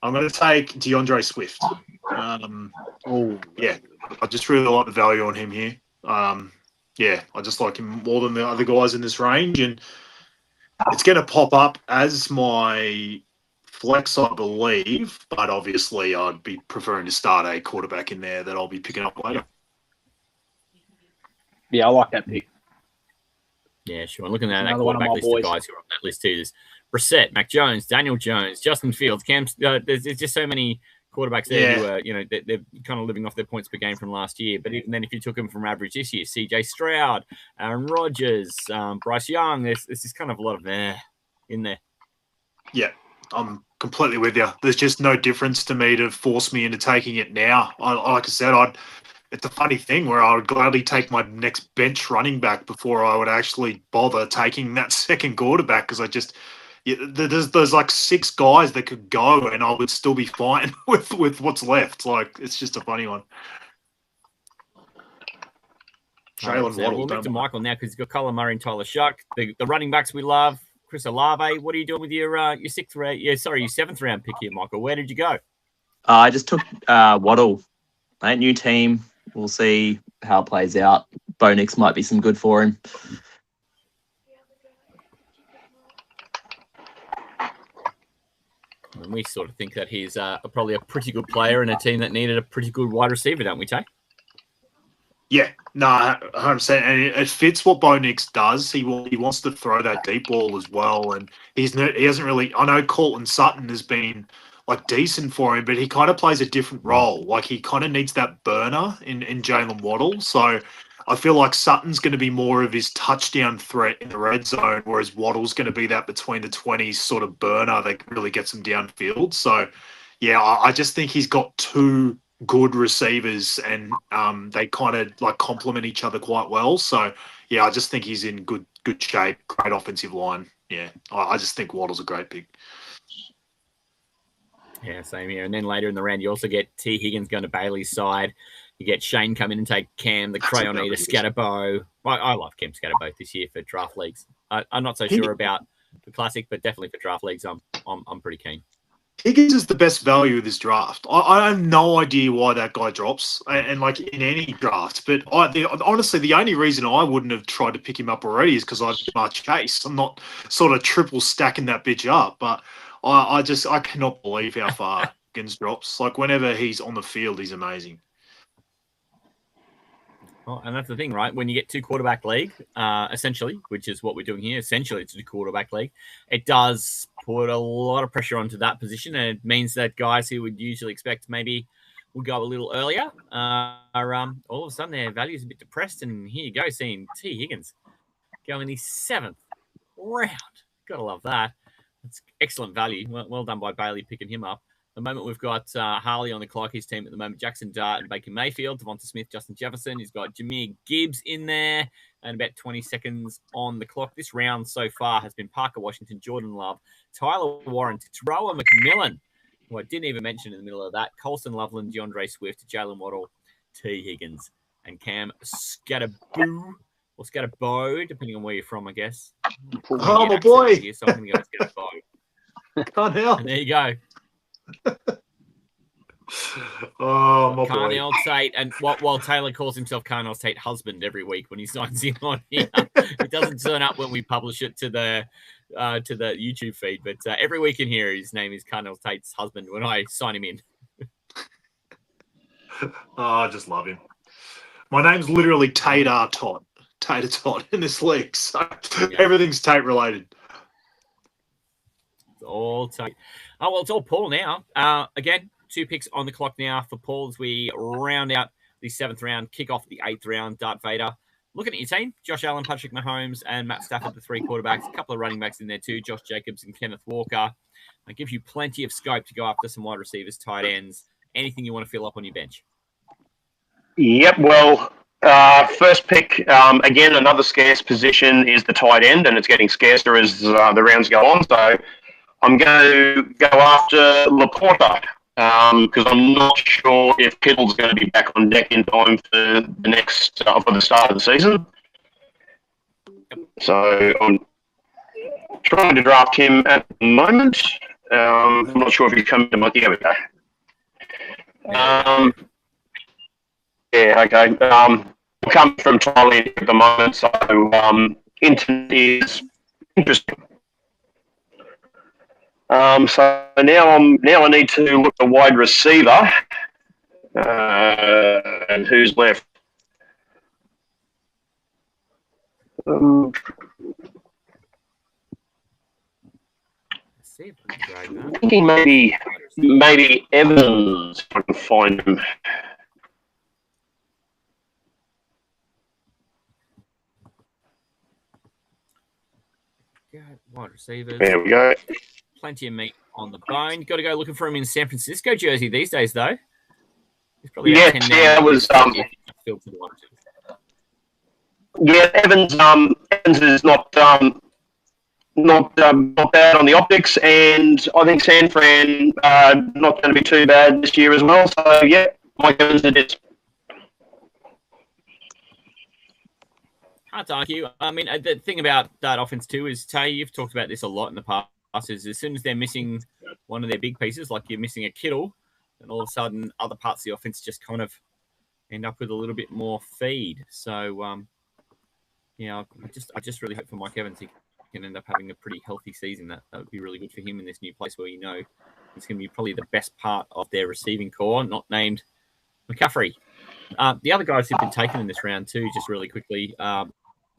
I'm going to take DeAndre Swift. Yeah, I just really like the value on him here. I just like him more than the other guys in this range, and it's going to pop up as my flex, I believe, but obviously I'd be preferring to start a quarterback in there that I'll be picking up later. Yeah, I like that pick. Yeah, sure. Looking at that quarterback list of guys who are on that list too, there's Brissett, Mac Jones, Daniel Jones, Justin Fields, Cam. There's just so many quarterbacks there who are, they're kind of living off their points per game from last year. But even then, if you took them from average this year, CJ Stroud, Aaron Rodgers, Bryce Young, there's just kind of a lot of in there. Yeah, I'm completely with you. There's just no difference to me to force me into taking it now. Like I said, it's a funny thing where I would gladly take my next bench running back before I would actually bother taking that second quarterback, because there's like 6 guys that could go and I would still be fine with what's left. Like, it's just a funny one. Jalen Waddle. We'll move to Michael now because he's got Colin Murray and Tyler Shuck. The running backs we love. Chris Olave. What are you doing with your 6th round? Your 7th round pick here, Michael? Where did you go? I just took Waddle. Mate, new team. We'll see how it plays out. Bo Nix might be some good for him. And we sort of think that he's probably a pretty good player in a team that needed a pretty good wide receiver, don't we, Tay? Yeah, no, 100%. And it fits what Bo Nix does. He wants to throw that deep ball as well. And he hasn't really – I know Courtland Sutton has been – like decent for him, but he kind of plays a different role. Like, he kind of needs that burner in Jalen Waddle. So I feel like Sutton's going to be more of his touchdown threat in the red zone, whereas Waddle's going to be that between the 20s sort of burner that really gets him downfield. So, yeah, I just think he's got 2 good receivers, and they kind of like complement each other quite well. So, yeah, I just think he's in good shape, great offensive line. Yeah, I just think Waddle's a great pick. Yeah, same here. And then later in the round, you also get T. Higgins going to Bailey's side. You get Shane come in and take Cam, the crayon eater, Scatterbo. I love Cam Scatterbo this year for draft leagues. I'm not so sure about the classic, but definitely for draft leagues, I'm pretty keen. Higgins is the best value of this draft. I have no idea why that guy drops, and like in any draft. But honestly, the only reason I wouldn't have tried to pick him up already is because I've Chase. I'm not sort of triple stacking that bitch up, but I cannot believe how far Higgins drops. Like, whenever he's on the field, he's amazing. Well, and that's the thing, right? When you get 2 quarterback league, essentially, which is what we're doing here, essentially it's a quarterback league, it does put a lot of pressure onto that position, and it means that guys who would usually expect maybe will go a little earlier are all of a sudden their value is a bit depressed, and here you go, seeing T. Higgins go in the 7th round. Gotta love that. It's excellent value. Well done by Bailey picking him up. At the moment, we've got Harley on the clock, his team at the moment, Jackson Dart and Baker Mayfield, Devonta Smith, Justin Jefferson. He's got Jahmyr Gibbs in there, and about 20 seconds on the clock. This round so far has been Parker Washington, Jordan Love, Tyler Warren, Teroa McMillan, who I didn't even mention in the middle of that, Colston Loveland, DeAndre Swift, Jalen Waddle, T. Higgins, and Cam Scatterbo, or Scatterbo, depending on where you're from, I guess. Oh, my boy. Here, so I'm going to go Scatterbo. Can't help. And there you go. Oh, my Carnell boy. Tate, and while Taylor calls himself Carnell Tate husband every week when he signs in on here, it doesn't turn up when we publish it to the YouTube feed. But every week in here, his name is Carnell Tate's husband when I sign him in. Oh, I just love him. My name's literally Tater Tot in this league, so everything's Tate related. It's all Tate. Oh, well, it's all Paul now. Again, 2 picks on the clock now for Paul as we round out the 7th round, kick off the 8th round. Dart Vader. Looking at your team, Josh Allen, Patrick Mahomes, and Matt Stafford, the 3 quarterbacks. A couple of running backs in there too, Josh Jacobs and Kenneth Walker. That gives you plenty of scope to go after some wide receivers, tight ends, anything you want to fill up on your bench. Yep, well, first pick, again, another scarce position is the tight end, and it's getting scarcer as the rounds go on. So I'm going to go after Laporta because I'm not sure if Kittle's going to be back on deck in time for the next for the start of the season. So I'm trying to draft him at the moment. I'm not sure if he's coming to my. Here we go. Yeah, okay. I'm coming from Thailand at the moment, so internet is interesting. So now I need to look at a wide receiver, and who's left? See if we can drag that. Thinking maybe Evans, if I can find him. Wide receivers. There we go. Plenty of meat on the bone. Got to go looking for him in San Francisco jersey these days, though. He's probably Yeah, it was. Yeah, Evans. Evans is not bad on the optics, and I think San Fran not going to be too bad this year as well. So yeah, Mike Evans it is. Hard to argue. I mean, the thing about that offense too is, Tay, you've talked about this a lot in the past, is as soon as they're missing one of their big pieces, like you're missing a Kittle, and all of a sudden other parts of the offense just kind of end up with a little bit more feed. So, I just really hope for Mike Evans he can end up having a pretty healthy season. That would be really good for him in this new place where it's going to be probably the best part of their receiving core, not named McCaffrey. The other guys who've been taken in this round too, just really quickly,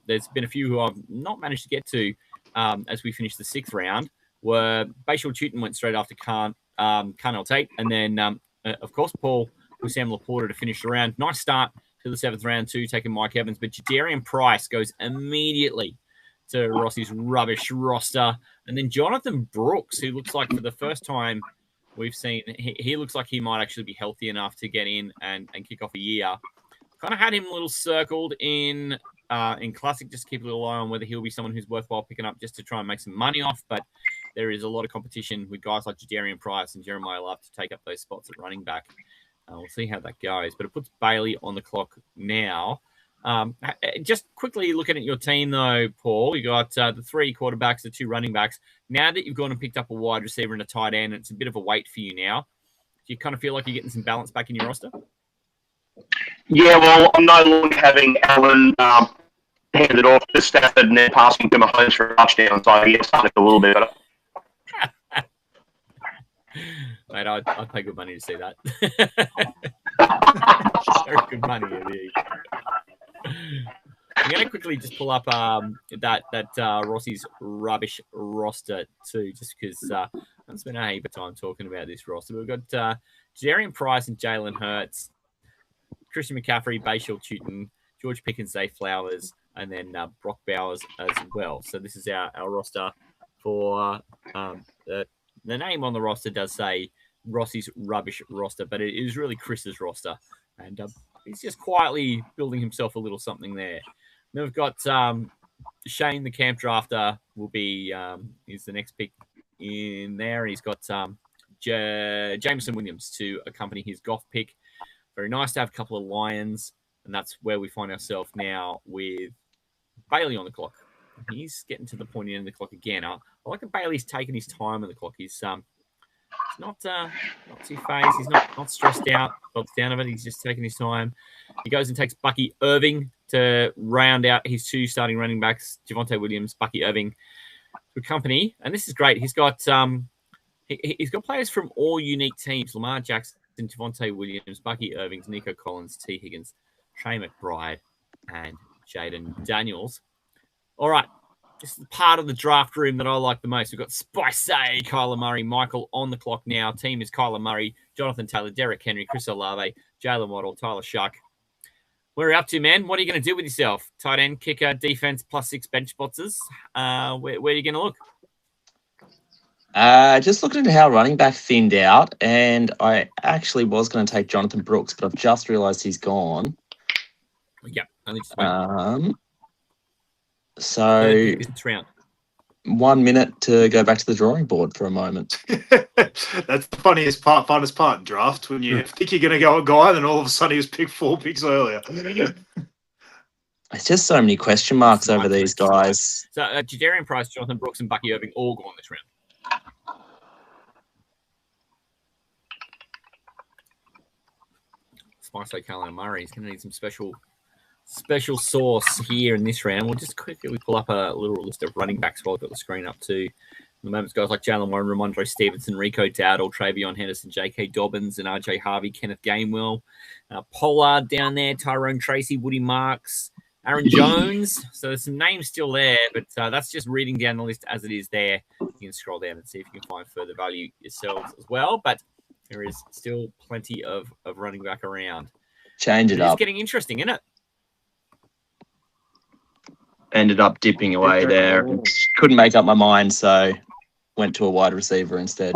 there's been a few who I've not managed to get to as we finished the 6th round, were Bashal Tutin went straight after Carnell Tate, and then, of course, Paul with Sam Laporta to finish the round. Nice start to the 7th round too, taking Mike Evans, but Jadarian Price goes immediately to Rossi's rubbish roster. And then Jonathan Brooks, who looks like for the first time we've seen, he looks like he might actually be healthy enough to get in and kick off a year. Kind of had him a little circled in Classic, just keep a little eye on whether he'll be someone who's worthwhile picking up just to try and make some money off. But there is a lot of competition with guys like Jadarian Price and Jeremiah Love to take up those spots at running back. We'll see how that goes. But it puts Bailey on the clock now. Just quickly looking at your team, though, Paul, you got the 3 quarterbacks, the 2 running backs. Now that you've gone and picked up a wide receiver and a tight end, it's a bit of a wait for you now. Do you kind of feel like you're getting some balance back in your roster? Yeah, well, I'm no longer having Allen hand it off to Stafford and then passing to Mahomes for a touchdown. So yeah, starting a little bit better. Mate, I'd pay good money to see that. Very good money, indeed. I'm going to quickly just pull up that Rossi's rubbish roster too, just because I've spent a heap of time talking about this roster. We've got Jadarian Price and Jalen Hurts, Christian McCaffrey, Bashal Tutin, George Pickens, Zay Flowers, and then Brock Bowers as well. So this is our roster for the name on the roster does say Rossi's rubbish roster, but it is really Chris's roster. And he's just quietly building himself a little something there. Then we've got Shane, the camp drafter, will be is the next pick in there. And he's got Jameson Williams to accompany his Goff pick. Very nice to have a couple of Lions. And that's where we find ourselves now with Bailey on the clock. He's getting to the point in the clock again. I like that Bailey's taking his time on the clock. He's not too phased. He's not stressed out, bogs down of it. He's just taking his time. He goes and takes Bucky Irving to round out his 2 starting running backs, Javonte Williams, Bucky Irving, to accompany. And this is great. He's got he's got players from all unique teams: Lamar Jackson, Javonte Williams, Bucky Irving, Nico Collins, T. Higgins, Trey McBride, and Jaden Daniels. All right. This is the part of the draft room that I like the most. We've got Spicy, Kyler Murray, Michael on the clock now. Team is Kyler Murray, Jonathan Taylor, Derek Henry, Chris Olave, Jalen Waddle, Tyler Shuck. Where are you up to, man? What are you going to do with yourself? Tight end, kicker, defense, +6 bench spots. Where are you going to look? Just looking at how running back thinned out, and I actually was going to take Jonathan Brooks, but I've just realised he's gone. Yeah, only just wait. So 1 minute to go back to the drawing board for a moment. That's the funnest part in draft, when you think you're going to go a guy, and then all of a sudden he was picked 4 picks earlier. It's just so many question marks over these guys. So Jadarian Price, Jonathan Brooks, and Bucky Irving all gone this round. Spicy Kyler Murray. He's going to need some special sauce here in this round. We'll just quickly pull up a little list of running backs while I've got the screen up too. In the moment, guys like Jalen Warren, Ramondre Stevenson, Rico Dowdle, Travion Henderson, J.K. Dobbins, and R.J. Harvey, Kenneth Gainwell, Pollard down there, Tyrone Tracy, Woody Marks, Aaron Jones. So there's some names still there, but that's just reading down the list as it is there can scroll down and see if you can find further value yourselves as well. But there is still plenty of running back around. Change it It's up. getting interesting, isn't it? Ended up dipping away there. Couldn't make up my mind, so went to a wide receiver instead.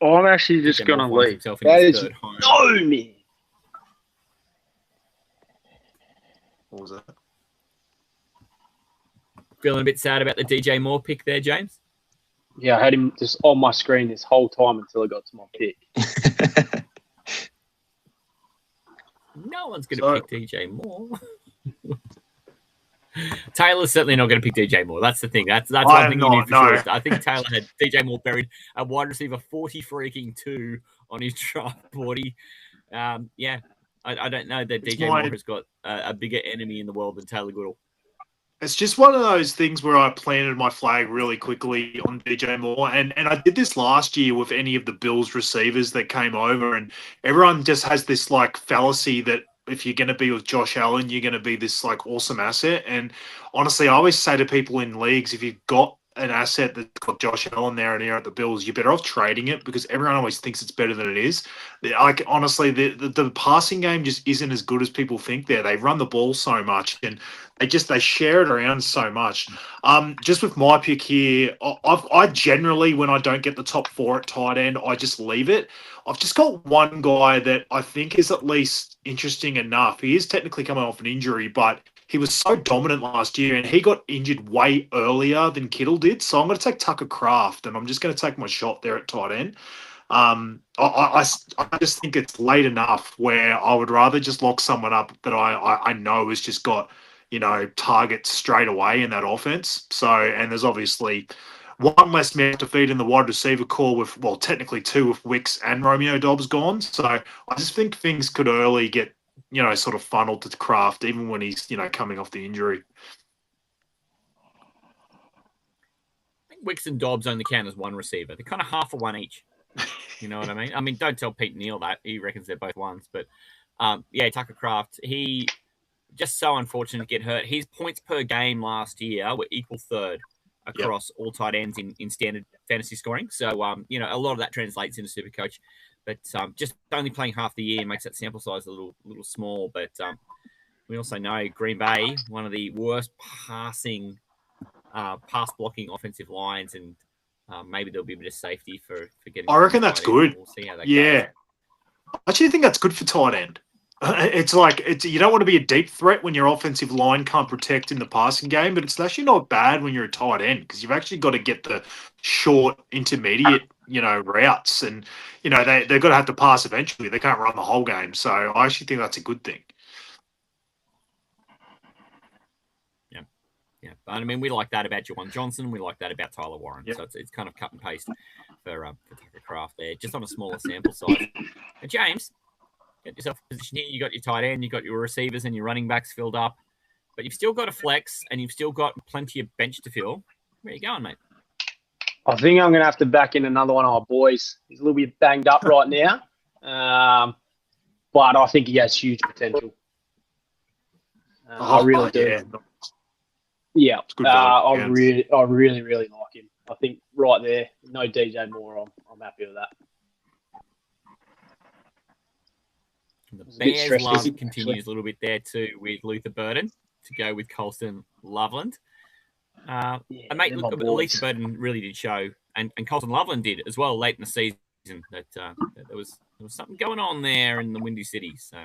I'm actually just Again, going to Wolf finds leave. himself in That his is third home. no me. What was that? Feeling a bit sad about the DJ Moore pick there, James? Yeah, I had him just on my screen this whole time until I got to my pick. No one's going to pick DJ Moore. Taylor's certainly not going to pick DJ Moore. That's the thing. That's one thing you need for sure. I think Taylor had DJ Moore buried at wide receiver 40-2 on his draft board. I don't know that DJ Moore has got a bigger enemy in the world than Taylor Goodall. It's just one of those things where I planted my flag really quickly on DJ Moore. And I did this last year with any of the Bills receivers that came over. And everyone just has this like fallacy that if you're going to be with Josh Allen, you're going to be this like awesome asset. And honestly, I always say to people in leagues, if you've got an asset that's got Josh Allen there and here at the Bills, you're better off trading it because everyone always thinks it's better than it is. Like honestly, the passing game just isn't as good as people think. They run the ball so much and they share it around so much. Just with my pick here, I generally, when I don't get the top 4 at tight end, I just leave it. I've just got one guy that I think is at least interesting enough. He is technically coming off an injury, but he was so dominant last year and he got injured way earlier than Kittle did. So I'm going to take Tucker Kraft and I'm just going to take my shot there at tight end. I just think it's late enough where I would rather just lock someone up that I know has just got, targets straight away in that offense. So, and there's obviously one less man to feed in the wide receiver core with, well, technically 2 with Wicks and Romeo Dobbs gone. So I just think things could early get, sort of funneled to Kraft, even when he's, coming off the injury. I think Wicks and Dobbs only count as one receiver. They're kind of half a one each. You know what I mean? I mean, don't tell Pete Neal that. He reckons they're both ones. But, Tucker Kraft, he just so unfortunate to get hurt. His points per game last year were equal third across all tight ends in standard fantasy scoring. So, a lot of that translates into Supercoach. But just only playing half the year makes that sample size a little small. But we also know Green Bay, one of the worst pass blocking offensive lines, and maybe there'll be a bit of safety for getting. I reckon that's good. We'll see how that goes. I actually think that's good for tight end. It's you don't want to be a deep threat when your offensive line can't protect in the passing game, but it's actually not bad when you're a tight end because you've actually got to get the short, intermediate, routes, and they've got to have to pass eventually. They can't run the whole game, so I actually think that's a good thing. Yeah, but I mean, we like that about Juwan Johnson. We like that about Tyler Warren. Yep. So it's kind of cut and paste for Tucker Kraft there, just on a smaller sample size. And James, get yourself a position here. You got your tight end, you got your receivers and your running backs filled up, but you've still got a flex and you've still got plenty of bench to fill. Where are you going, mate? I think I'm going to have to back in another one of our boys. He's a little bit banged up right now, but I think he has huge potential. I really do. Yeah, I really like him. I think right there, no DJ Moore. I'm happy with that. The Bears' love continues a little bit there too with Luther Burden to go with Colston Loveland. Mate, look, Luther Burden really did show, and Colston Loveland did as well late in the season that there was something going on there in the Windy City. So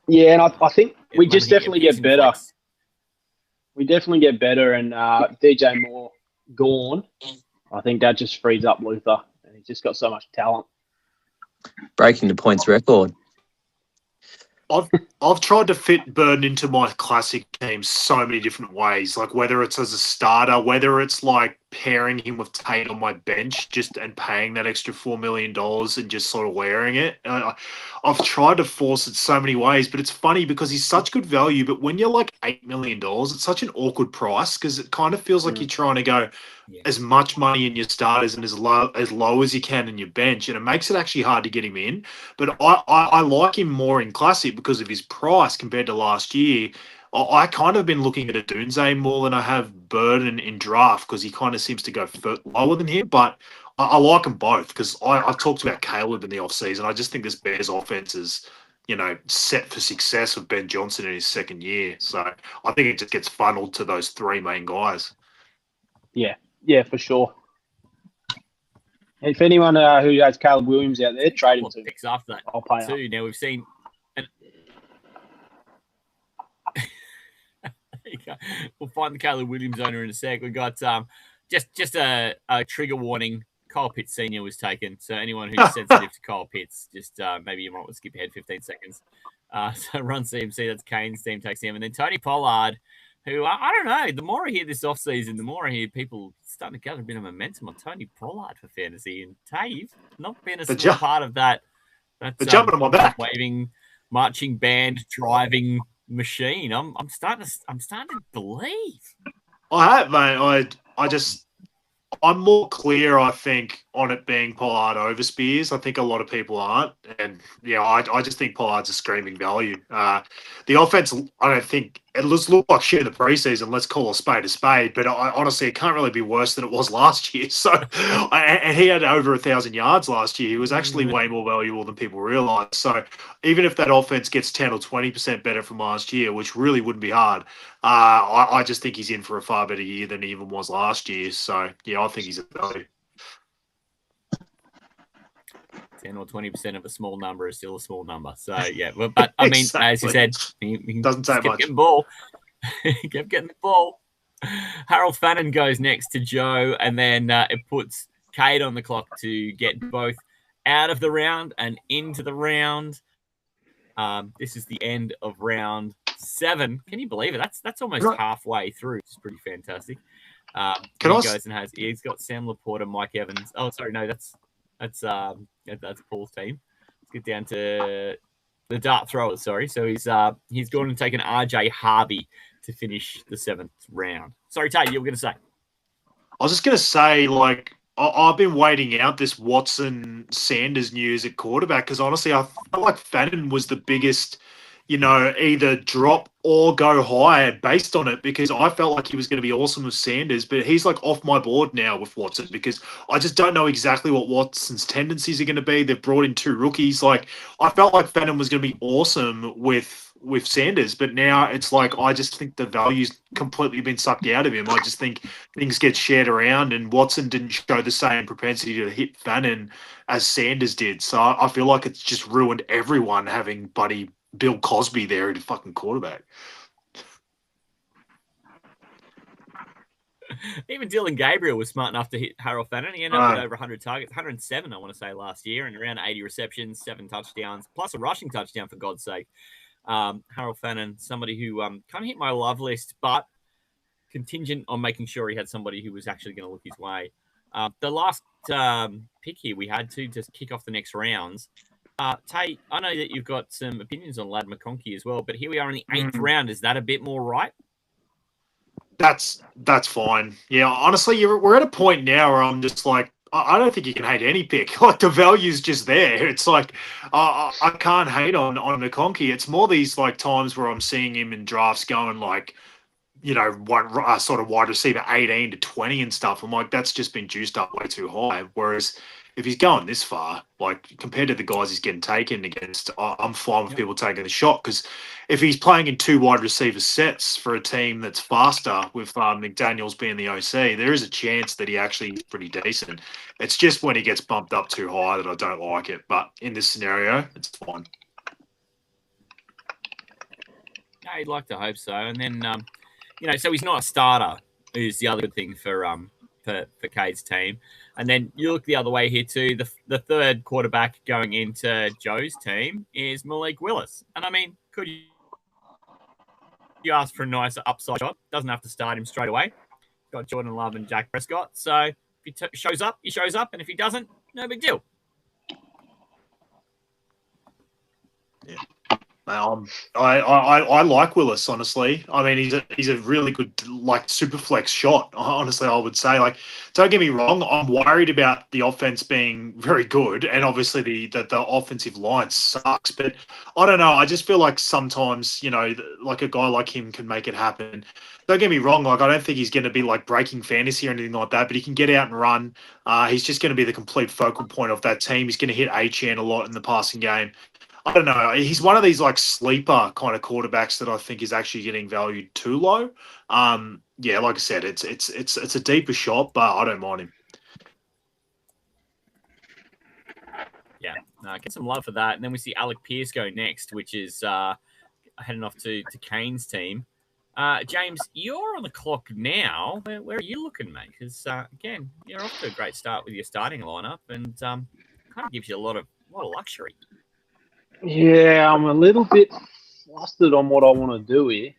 yeah, and I think we just definitely get better. Flex. We definitely get better, and DJ Moore gone. I think that just frees up Luther, and he's just got so much talent. Breaking the points record. I've tried to fit Burden into my classic team so many different ways, like whether it's as a starter, whether it's like pairing him with Tate on my bench and paying that extra $4 million and just sort of wearing it. I've tried to force it so many ways, but it's funny because he's such good value. But when you're like $8 million, it's such an awkward price because it kind of feels like you're trying to go as much money in your starters and as low as you can in your bench, and it makes it actually hard to get him in. But I like him more in Classic because of his price compared to last year. I kind of been looking at a Dunze more than I have Burden in draft because he kind of seems to go lower than him. But I like them both because I've talked about Caleb in the offseason. I just think this Bears offense is, set for success with Ben Johnson in his second year. So I think it just gets funneled to those three main guys. Yeah, for sure. If anyone who has Caleb Williams out there, trade him to. Picks after that I'll pay up. too. Now we've seen. We'll find the Caleb Williams owner in a sec. We've got just a trigger warning. Kyle Pitts Sr. was taken. So anyone who's sensitive to Kyle Pitts, just maybe you might want to skip ahead 15 seconds. So run CMC, that's Kane's team takes him. And then Tony Pollard, who, I don't know, the more I hear this offseason, the more I hear people starting to gather a bit of momentum on Tony Pollard for fantasy. And Tave, not being a small part of that. That's jumping on my back. Waving, marching band, driving machine. I'm starting to believe. I have, mate. I'm more clear, I think, on it being Pollard over Spears. I think a lot of people aren't. And, yeah, I just think Pollard's a screaming value. The offense, I don't think – it looked like shit in the preseason. Let's call a spade. But honestly, it can't really be worse than it was last year. So, and he had over 1,000 yards last year. He was actually way more valuable than people realize. So, even if that offense gets 10 or 20% better from last year, which really wouldn't be hard, I just think he's in for a far better year than he even was last year. So, yeah, I think he's a value. 10 or 20% of a small number is still a small number. So, yeah. But I mean, Exactly. as you said, he Doesn't say much. Getting the ball. He kept getting the ball. Harold Fannin goes next to Joe, and then it puts Cade on the clock to get both out of the round and into the round. This is the end of round 7. Can you believe it? That's almost halfway through. It's pretty fantastic. He's got Sam Laporta, Mike Evans. Oh, sorry, no, that's Paul's team. Let's get down to the dart throwers. Sorry, so he's gone and taken RJ Harvey to finish the 7th round. Sorry, Tate, you were going to say. I was just going to say, I've been waiting out this Watson-Sanders news at quarterback because honestly, I felt like Fannin was the biggest, either drop or go high based on it because I felt like he was going to be awesome with Sanders, but he's off my board now with Watson because I just don't know exactly what Watson's tendencies are going to be. They've brought in 2 rookies. I felt like Fannin was going to be awesome with Sanders, but now it's I just think the value's completely been sucked out of him. I just think things get shared around and Watson didn't show the same propensity to hit Fannin as Sanders did. So I feel like it's just ruined everyone having buddy Bill Cosby there at a fucking quarterback. Even Dylan Gabriel was smart enough to hit Harold Fannin. He ended up with over 100 targets, 107, I want to say, last year, and around 80 receptions, 7 touchdowns, plus a rushing touchdown, for God's sake. Harold Fannin, somebody who kind of hit my love list, but contingent on making sure he had somebody who was actually going to look his way. The last pick here we had to just kick off the next rounds. Tay, I know that you've got some opinions on Ladd McConkey as well, but here we are in the 8th round. Is that a bit more right? That's fine. Yeah, honestly, we're at a point now where I'm just I don't think you can hate any pick. The value's just there. It's I can't hate on McConkey. It's more these times where I'm seeing him in drafts going one sort of wide receiver 18 to 20 and stuff. I'm that's just been juiced up way too high. Whereas if he's going this far, compared to the guys he's getting taken against, I'm fine with people taking the shot because if he's playing in 2 wide receiver sets for a team that's faster with McDaniels being the OC, there is a chance that he actually is pretty decent. It's just when he gets bumped up too high that I don't like it. But in this scenario, it's fine. Yeah, you'd like to hope so. And then, so he's not a starter, is the other thing for Cade's team. And then you look the other way here too. The third quarterback going into Joe's team is Malik Willis. And I mean, could you ask for a nicer upside shot? Doesn't have to start him straight away. Got Jordan Love and Jack Prescott. So if he shows up, he shows up. And if he doesn't, no big deal. Yeah. I like Willis, honestly. I mean, he's a really good like super flex shot. Honestly, I would say, like, don't get me wrong, I'm worried about the offense being very good, and obviously the offensive line sucks. But I don't know. I just feel like sometimes, like a guy like him can make it happen. Don't get me wrong. Like, I don't think he's going to be like breaking fantasy or anything like that, but he can get out and run. He's just going to be the complete focal point of that team. He's going to hit Achane a lot in the passing game. I don't know. He's one of these like sleeper kind of quarterbacks that I think is actually getting valued too low. Yeah, like I said, it's a deeper shot, but I don't mind him. Yeah, get some love for that. And then we see Alec Pierce go next, which is heading off to Kane's team. James, you're on the clock now. Where are you looking, mate? Because again, you're off to a great start with your starting lineup, and kind of gives you a lot of luxury. Yeah, I'm a little bit flustered on what I want to do here.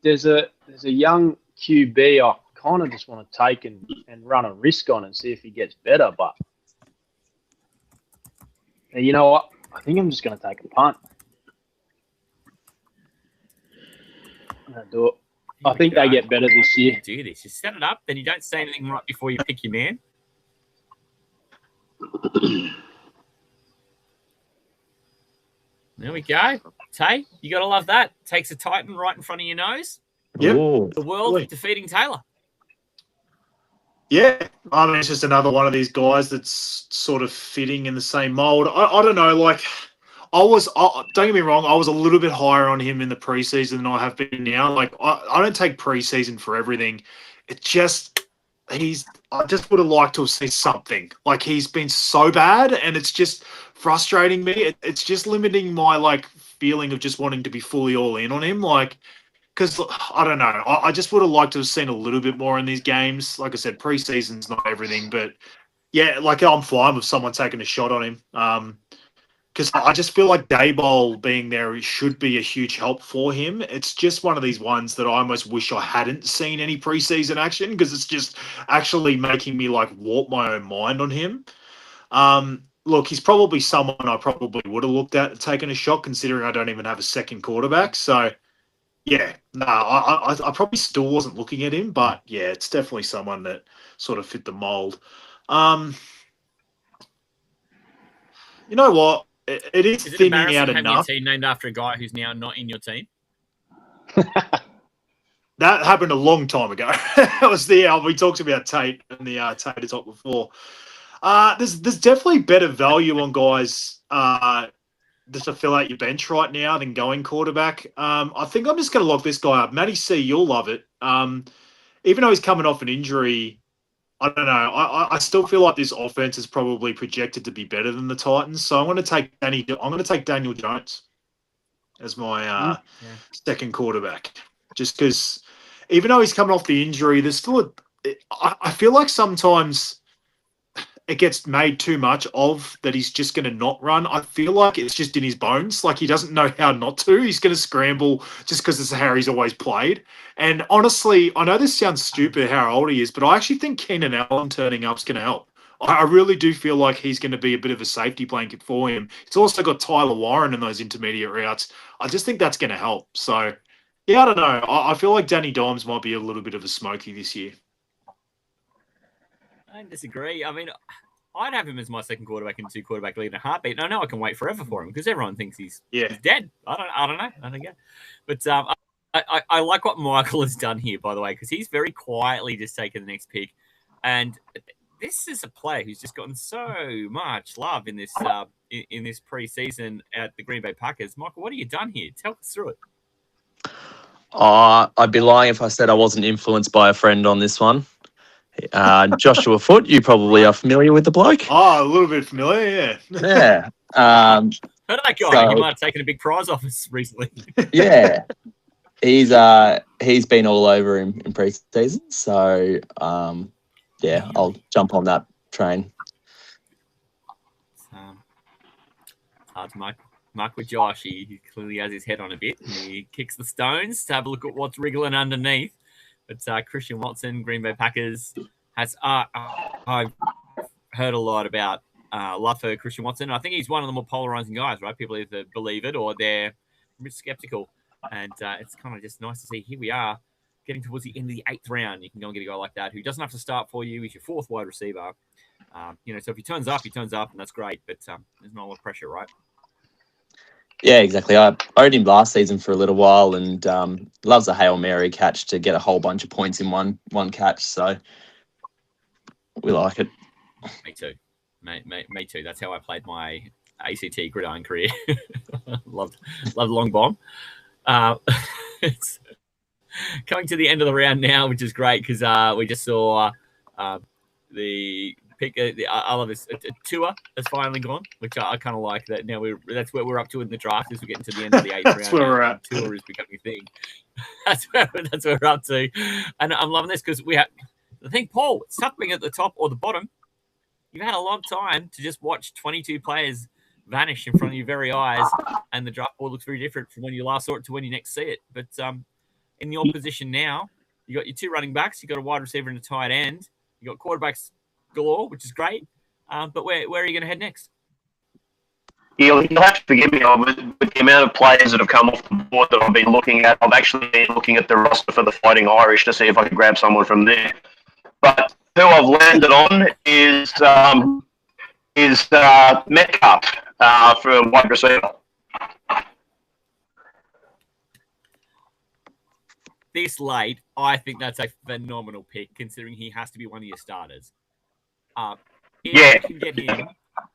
There's a young QB I kind of just want to take and run a risk on and see if he gets better. But you know what? I think I'm just going to take a punt. I'm going to do it. I think they get better this year. Do this. You set it up, then you don't say anything right before you pick your man. There we go. Tay, you got to love that. Takes a Titan right in front of your nose. Yep. The world defeating Taylor. Yeah. I mean, it's just another one of these guys that's sort of fitting in the same mold. I don't know. Like, don't get me wrong, I was a little bit higher on him in the preseason than I have been now. Like, I don't take preseason for everything. I just would have liked to have seen something. Like, he's been so bad, and it's just frustrating me. It's just limiting my like feeling of just wanting to be fully all in on him. Like, because I don't know, I just would have liked to have seen a little bit more in these games. Like I said, preseason's not everything, but yeah, like I'm fine with someone taking a shot on him. Because I just feel like Daboll being there should be a huge help for him. It's just one of these ones that I almost wish I hadn't seen any preseason action, because it's just actually making me like warp my own mind on him. Look, he's probably someone I probably would have looked at taking a shot, considering I don't even have a second quarterback. So, yeah, no, I probably still wasn't looking at him, but yeah, it's definitely someone that sort of fit the mold. You know what? It is thinning out enough. Your team named after a guy who's now not in your team? That happened a long time ago. That was we talked about Tate and the Tater Talk before. There's definitely better value on guys just to fill out your bench right now than going quarterback. I think I'm just going to lock this guy up. Matty C, you'll love it. Even though he's coming off an injury, I don't know. I still feel like this offense is probably projected to be better than the Titans. So I'm going to take Daniel Jones as my second quarterback, just because even though he's coming off the injury, there's still I feel like sometimes it gets made too much of that he's just going to not run. I feel like it's just in his bones. Like, he doesn't know how not to. He's going to scramble just because it's how he's always played. And honestly, I know this sounds stupid how old he is, but I actually think Keenan Allen turning up is going to help. I really do feel like he's going to be a bit of a safety blanket for him. He's also got Tyler Warren in those intermediate routes. I just think that's going to help. So, yeah, I don't know. I feel like Danny Dimes might be a little bit of a smoky this year. I don't disagree. I mean, I'd have him as my second quarterback in 2-quarterback league in a heartbeat. And I know I can wait forever for him because everyone thinks he's dead. I don't know. I don't get. But I like what Michael has done here, by the way, because he's very quietly just taken the next pick. And this is a player who's just gotten so much love in this preseason at the Green Bay Packers. Michael, what have you done here? Tell us through it. I'd be lying if I said I wasn't influenced by a friend on this one. Joshua Foote, you probably are familiar with the bloke. Oh, a little bit familiar, yeah. Yeah. Heard of that guy? He might have taken a big prize off us recently. Yeah. He's been all over in pre-season. So, yeah, I'll jump on that train. It's hard to mark with Josh. He clearly has his head on a bit. He kicks the stones to have a look at what's wriggling underneath. But Christian Watson, Green Bay Packers, has I've heard a lot about love for Christian Watson. I think he's one of the more polarizing guys, right? People either believe it or they're a bit skeptical. And it's kind of just nice to see here we are getting towards the end of the 8th round. You can go and get a guy like that who doesn't have to start for you. He's your 4th wide receiver. So if he turns up, and that's great. But there's not a lot of pressure, right? Yeah, exactly. I owned him last season for a little while and loves a Hail Mary catch to get a whole bunch of points in one catch. So we like it. Me too. Me too. That's how I played my ACT gridiron career. loved long bomb. It's coming to the end of the round now, which is great because we just saw the pick. I love this. Tua has finally gone, which I kind of like that. Now that's where we're up to in the draft as we get into the end of the 8th round. That's where we're at. Tua is becoming a thing. That's where we're up to, and I'm loving this because we have the thing, Paul. It's tough being at the top or the bottom. You've had a long time to just watch 22 players vanish in front of your very eyes, and the draft board looks very different from when you last saw it to when you next see it. But in your position now, you got your 2 running backs, you got a wide receiver and a tight end, you got quarterbacks galore, which is great. But where are you going to head next? You'll have to forgive me with the amount of players that have come off the board that I've been looking at. I've actually been looking at the roster for the Fighting Irish to see if I can grab someone from there. But who I've landed on is Metcalf for a wide receiver. This late, I think that's a phenomenal pick, considering he has to be one of your starters. If you can get him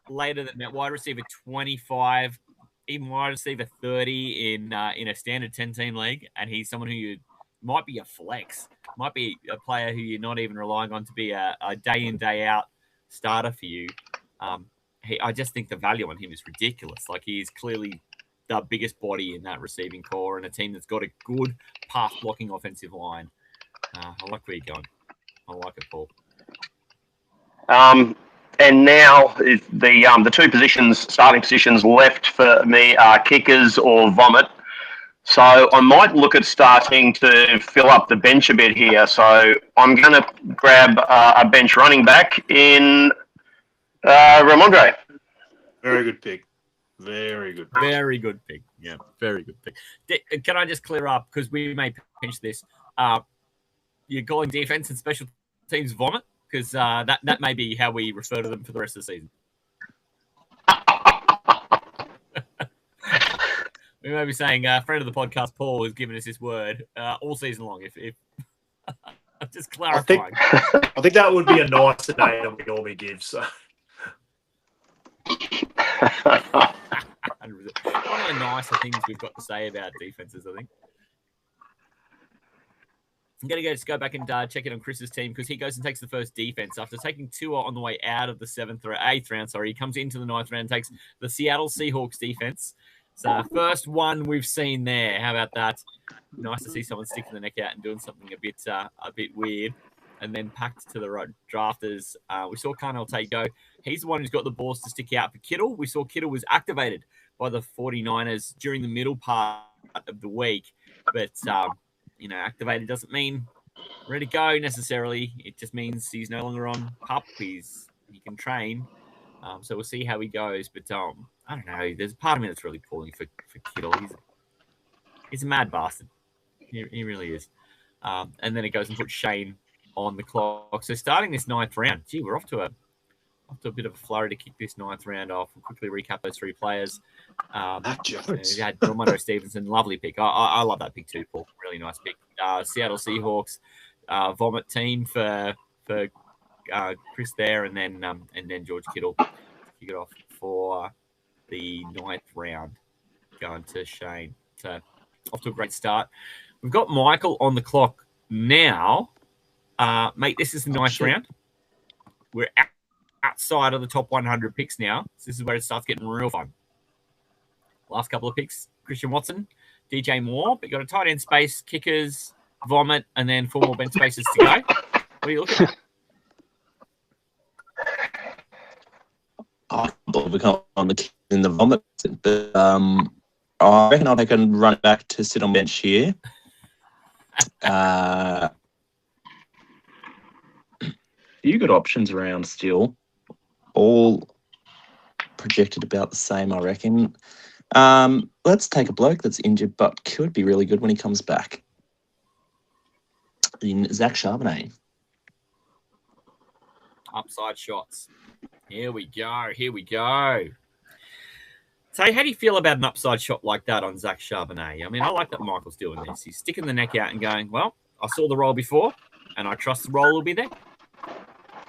later than that, wide receiver 25, even wide receiver 30 in a standard 10-team league, and he's someone who you might be a flex, might be a player who you're not even relying on to be a day in, day out starter for you. I just think the value on him is ridiculous. Like, he is clearly the biggest body in that receiving core and a team that's got a good pass blocking offensive line. I like where you're going. I like it, Paul. And now the 2 starting positions left for me are kickers or vomit. So I might look at starting to fill up the bench a bit here. So I'm going to grab a bench running back in Ramondre. Very good pick. Very good pick. Very good pick. Yeah, very good pick. Can I just clear up, because we may pinch this, you're calling defense and special teams vomit? Because that may be how we refer to them for the rest of the season. We may be saying a friend of the podcast, Paul, has given us this word all season long. If I'm just clarifying. I think that would be a nicer name than we normally give. So. One of the nicer things we've got to say about defenses, I think. I'm going to go back and check it on Chris's team, because he goes and takes the first defense after taking Tua on the way out of the 8th round. He comes into the 9th round and takes the Seattle Seahawks defense. So first one we've seen there. How about that? Nice to see someone sticking the neck out and doing something a bit weird. And then packed to the drafters, we saw Carnell Tate go. He's the one who's got the balls to stick out for Kittle. We saw Kittle was activated by the 49ers during the middle part of the week. But, activated doesn't mean ready to go necessarily. It just means he's no longer on PUP. He can train. So we'll see how he goes. But I don't know. There's a part of me that's really pulling for Kittle. He's a mad bastard. He really is. And then it goes and puts Shane on the clock. So starting this 9th round, we're off to a bit of a flurry to kick this 9th round off. We'll quickly recap those 3 players. Mac Jones. You had Ramondre Stevenson, lovely pick. I love that pick too, Paul. Really nice pick. Seattle Seahawks, vomit team for Chris there, and then George Kittle to kick it off for the 9th round, going to Shane. So off to a great start. We've got Michael on the clock now. Mate, this is the 9th round. We're outside of the top 100 picks now. So this is where it starts getting real fun. Last couple of picks, Christian Watson, DJ Moore, but you got a tight end space, kickers, vomit, and then 4 more bench spaces to go. What are you looking at? I thought we come on the in the vomit, but I reckon I'll take a run back to sit on bench here. You got options around still. All projected about the same, I reckon. Let's take a bloke that's injured but could be really good when he comes back. In Zach Charbonnet. Upside shots. Here we go. Here we go. So how do you feel about an upside shot like that on Zach Charbonnet? I mean, I like that Michael's doing this. He's sticking the neck out and going, well, I saw the roll before, and I trust the roll will be there.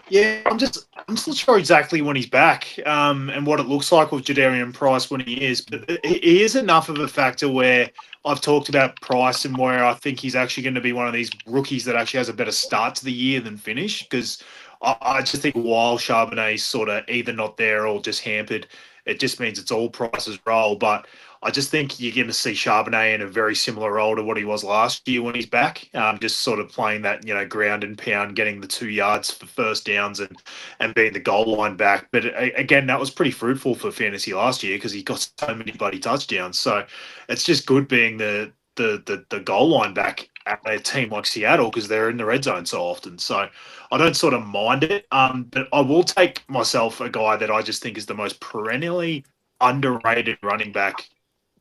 Yeah, I'm still sure exactly when he's back and what it looks like with Jadarian Price when he is. But he is enough of a factor where I've talked about Price and where I think he's actually going to be one of these rookies that actually has a better start to the year than finish. Because I just think while Charbonnet's sort of either not there or just hampered, it just means it's all Price's role. But I just think you're going to see Charbonnet in a very similar role to what he was last year when he's back, just sort of playing that, ground and pound, getting the 2 yards for first downs and being the goal line back. But again, that was pretty fruitful for fantasy last year because he got so many bloody touchdowns. So it's just good being the goal line back at a team like Seattle because they're in the red zone so often. So I don't sort of mind it. But I will take myself a guy that I just think is the most perennially underrated running back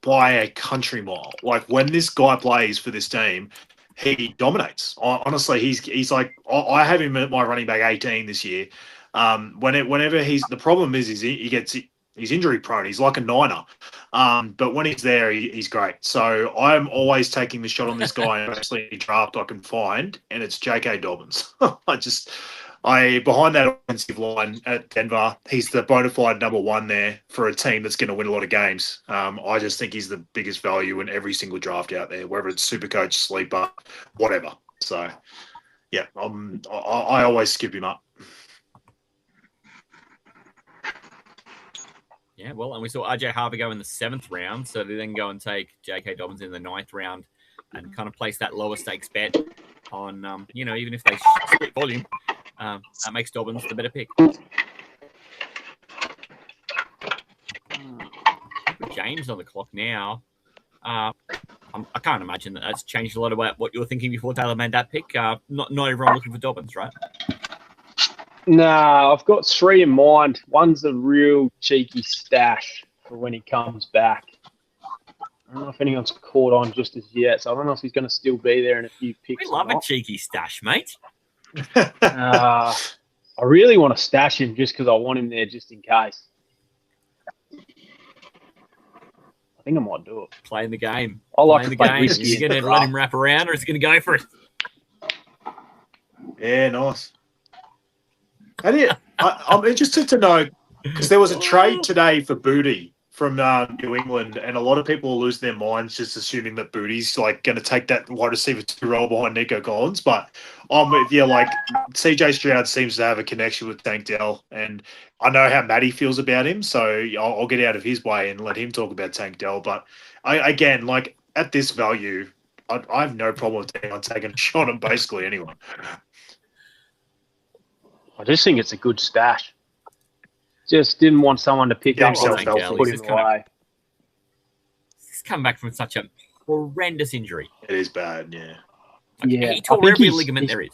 by a country mile. Like when this guy plays for this team, he dominates. Honestly, he's like I have him at my running back 18 this year. Whenever the problem is he's injury prone. He's like a niner. But when he's there, he's great. So I'm always taking the shot on this guy in any draft I can find, and it's J.K. Dobbins. Behind that offensive line at Denver, he's the bona fide number one there for a team that's going to win a lot of games. I just think he's the biggest value in every single draft out there, whether it's Supercoach, Sleeper, whatever. So, yeah, I always skip him up. Yeah, well, and we saw RJ Harvey go in the 7th round, so they then go and take J.K. Dobbins in the 9th round and kind of place that lower stakes bet on, even if they split volume. That makes Dobbins the better pick. James on the clock now. I can't imagine that's changed a lot about what you were thinking before Taylor made that pick. Not everyone looking for Dobbins, right? Nah, I've got 3 in mind. One's a real cheeky stash for when he comes back. I don't know if anyone's caught on just as yet, so I don't know if he's going to still be there in a few picks. We love a cheeky stash, mate. I really want to stash him just because I want him there just in case. I think I might do it. Playing the game. I like the to play game. whiskey. Is he going to let him wrap around or is he going to go for it? Yeah, nice. I'm interested to know because there was a trade today for Booty from New England, and a lot of people lose their minds just assuming that Booty's like going to take that wide receiver 2 role behind Nico Collins. But I'm with you. Like CJ Stroud seems to have a connection with Tank Dell, and I know how Matty feels about him, so I'll get out of his way and let him talk about Tank Dell. But again, like at this value, I have no problem with taking a shot on basically anyone. I just think it's a good stash. Just didn't want someone to pick up himself and helpful. put him away. He's come back from such a horrendous injury. It is bad, yeah. Yeah, he tore every ligament there is.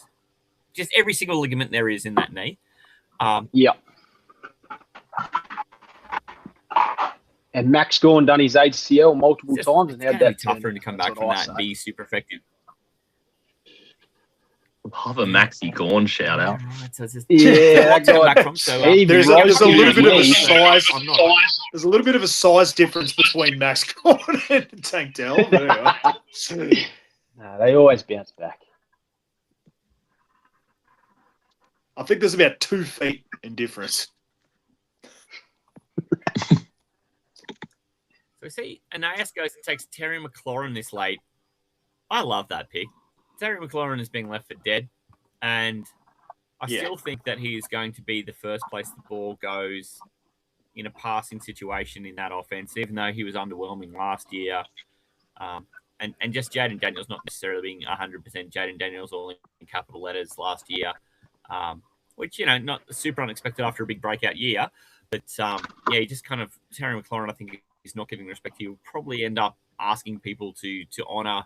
Just every single ligament there is in that knee. Yeah. And Max Gorn done his ACL multiple times, and it's had going that to be tough for him to come back from that and be super effective. Love a Maxi Gorn shout out. Right, so it's just, Yeah, that guy, back from, so, there's a little bit of a size. I'm not. There's a little bit of a size difference between Max Gorn and Tank Dell. No, they always bounce back. I think there's about 2 feet in difference. So see, Anais goes and takes Terry McLaurin this late. I love that pick. Terry McLaurin is being left for dead, and I still think that he is going to be the first place the ball goes in a passing situation in that offense, even though he was underwhelming last year. And just Jaden Daniels not necessarily being 100% Jaden Daniels all in capital letters last year, which, not super unexpected after a big breakout year. But, he just kind of, Terry McLaurin, I think, is not getting the respect he will probably end up asking people to honour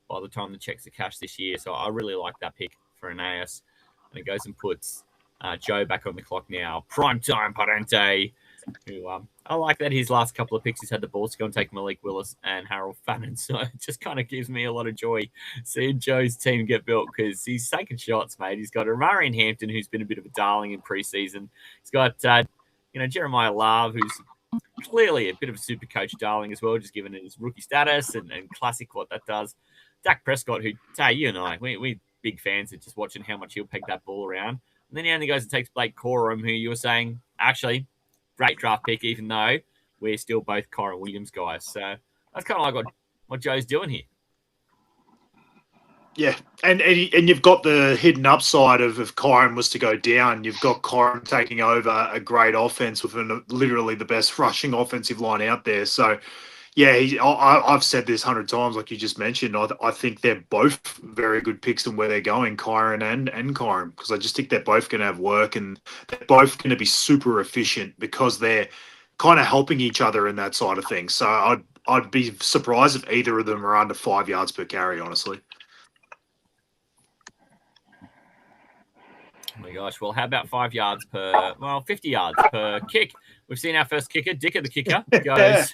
by the time the checks are cashed this year. So I really like that pick for Anais. And it goes and puts Joe back on the clock now. Prime time, Parente. Who I like that his last couple of picks he's had the balls to go and take Malik Willis and Harold Fannin. So it just kind of gives me a lot of joy seeing Joe's team get built because he's taking shots, mate. He's got Amarian Hampton, who's been a bit of a darling in preseason. He's got Jeremiah Love, who's clearly a bit of a super coach darling as well, just given his rookie status and classic what that does. Dak Prescott, who, you and I, we big fans of just watching how much he'll peg that ball around. And then he only goes and takes Blake Corum, who you were saying, actually, great draft pick, even though we're still both Kyron Williams guys. So that's kind of like what Joe's doing here. Yeah, and you've got the hidden upside of if Kyron was to go down, you've got Kyron taking over a great offense with literally the best rushing offensive line out there. So, yeah, I've said this 100 times, like you just mentioned. I think they're both very good picks in where they're going, Kyron and Kyron, because I just think they're both going to have work and they're both going to be super efficient because they're kind of helping each other in that side of things. So I'd be surprised if either of them are under 5 yards per carry, honestly. Oh my gosh. Well, how about 5 yards 50 yards per kick? We've seen our first kicker, Dicker the kicker, goes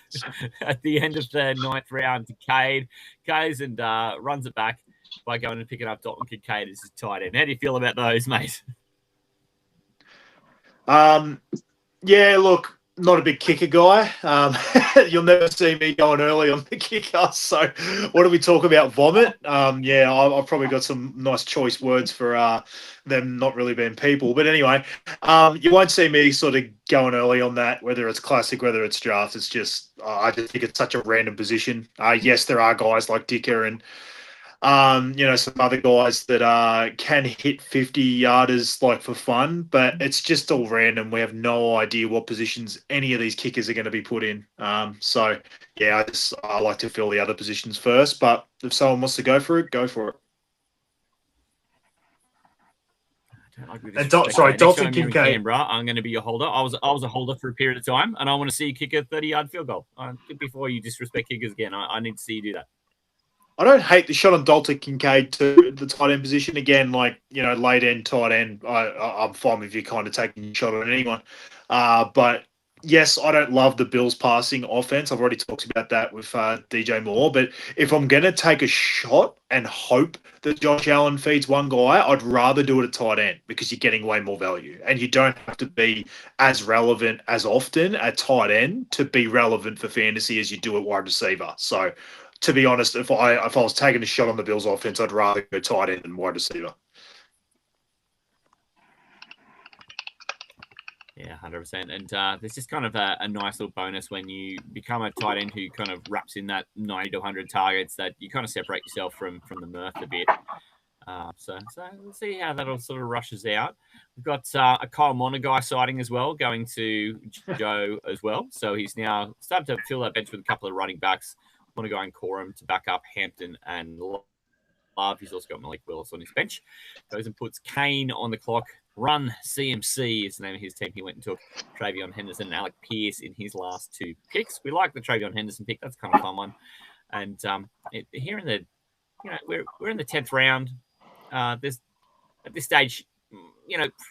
at the end of the 9th round to Cade. Goes and runs it back by going and picking up Dalton Kincaid as his tight end. How do you feel about those, mate? Yeah, look, not a big kicker guy. You'll never see me going early on the kicker. So what do we talk about? Vomit? Yeah, I've probably got some nice choice words for them not really being people. But anyway, you won't see me sort of going early on that, whether it's classic, whether it's draft. It's just, I just think it's such a random position. Yes, there are guys like Dicker and some other guys that can hit 50-yarders like for fun, but it's just all random. We have no idea what positions any of these kickers are going to be put in. So yeah, I like to fill the other positions first, but if someone wants to go for it, go for it. Dalton Kincaid. I'm going to be your holder. I was a holder for a period of time, and I want to see you kick a 30-yard field goal. Before you disrespect kickers again, I need to see you do that. I don't hate the shot on Dalton Kincaid to the tight end position. Again, late end, tight end, I'm fine with you kind of taking a shot on anyone. But yes, I don't love the Bills passing offense. I've already talked about that with DJ Moore. But if I'm going to take a shot and hope that Josh Allen feeds one guy, I'd rather do it at tight end because you're getting way more value. And you don't have to be as relevant as often at tight end to be relevant for fantasy as you do at wide receiver. So, to be honest, if I was taking a shot on the Bills offense, I'd rather go tight end than wide receiver. Yeah, 100%. And there's just kind of a nice little bonus when you become a tight end who kind of wraps in that 90 to 100 targets that you kind of separate yourself from the mirth a bit. So we'll see how that all sort of rushes out. We've got a Kyle Monagai sighting as well, going to Joe as well. So he's now started to fill that bench with a couple of running backs. Monagai and Corum to back up Hampton and Love. He's also got Malik Willis on his bench. Goes and puts Kane on the clock. Run CMC is the name of his team. He went and took Travion Henderson and Alec Pierce in his last 2 picks. We like the Travion Henderson pick. That's kind of a fun one. And here in the, we're in the 10th round. There's at this stage,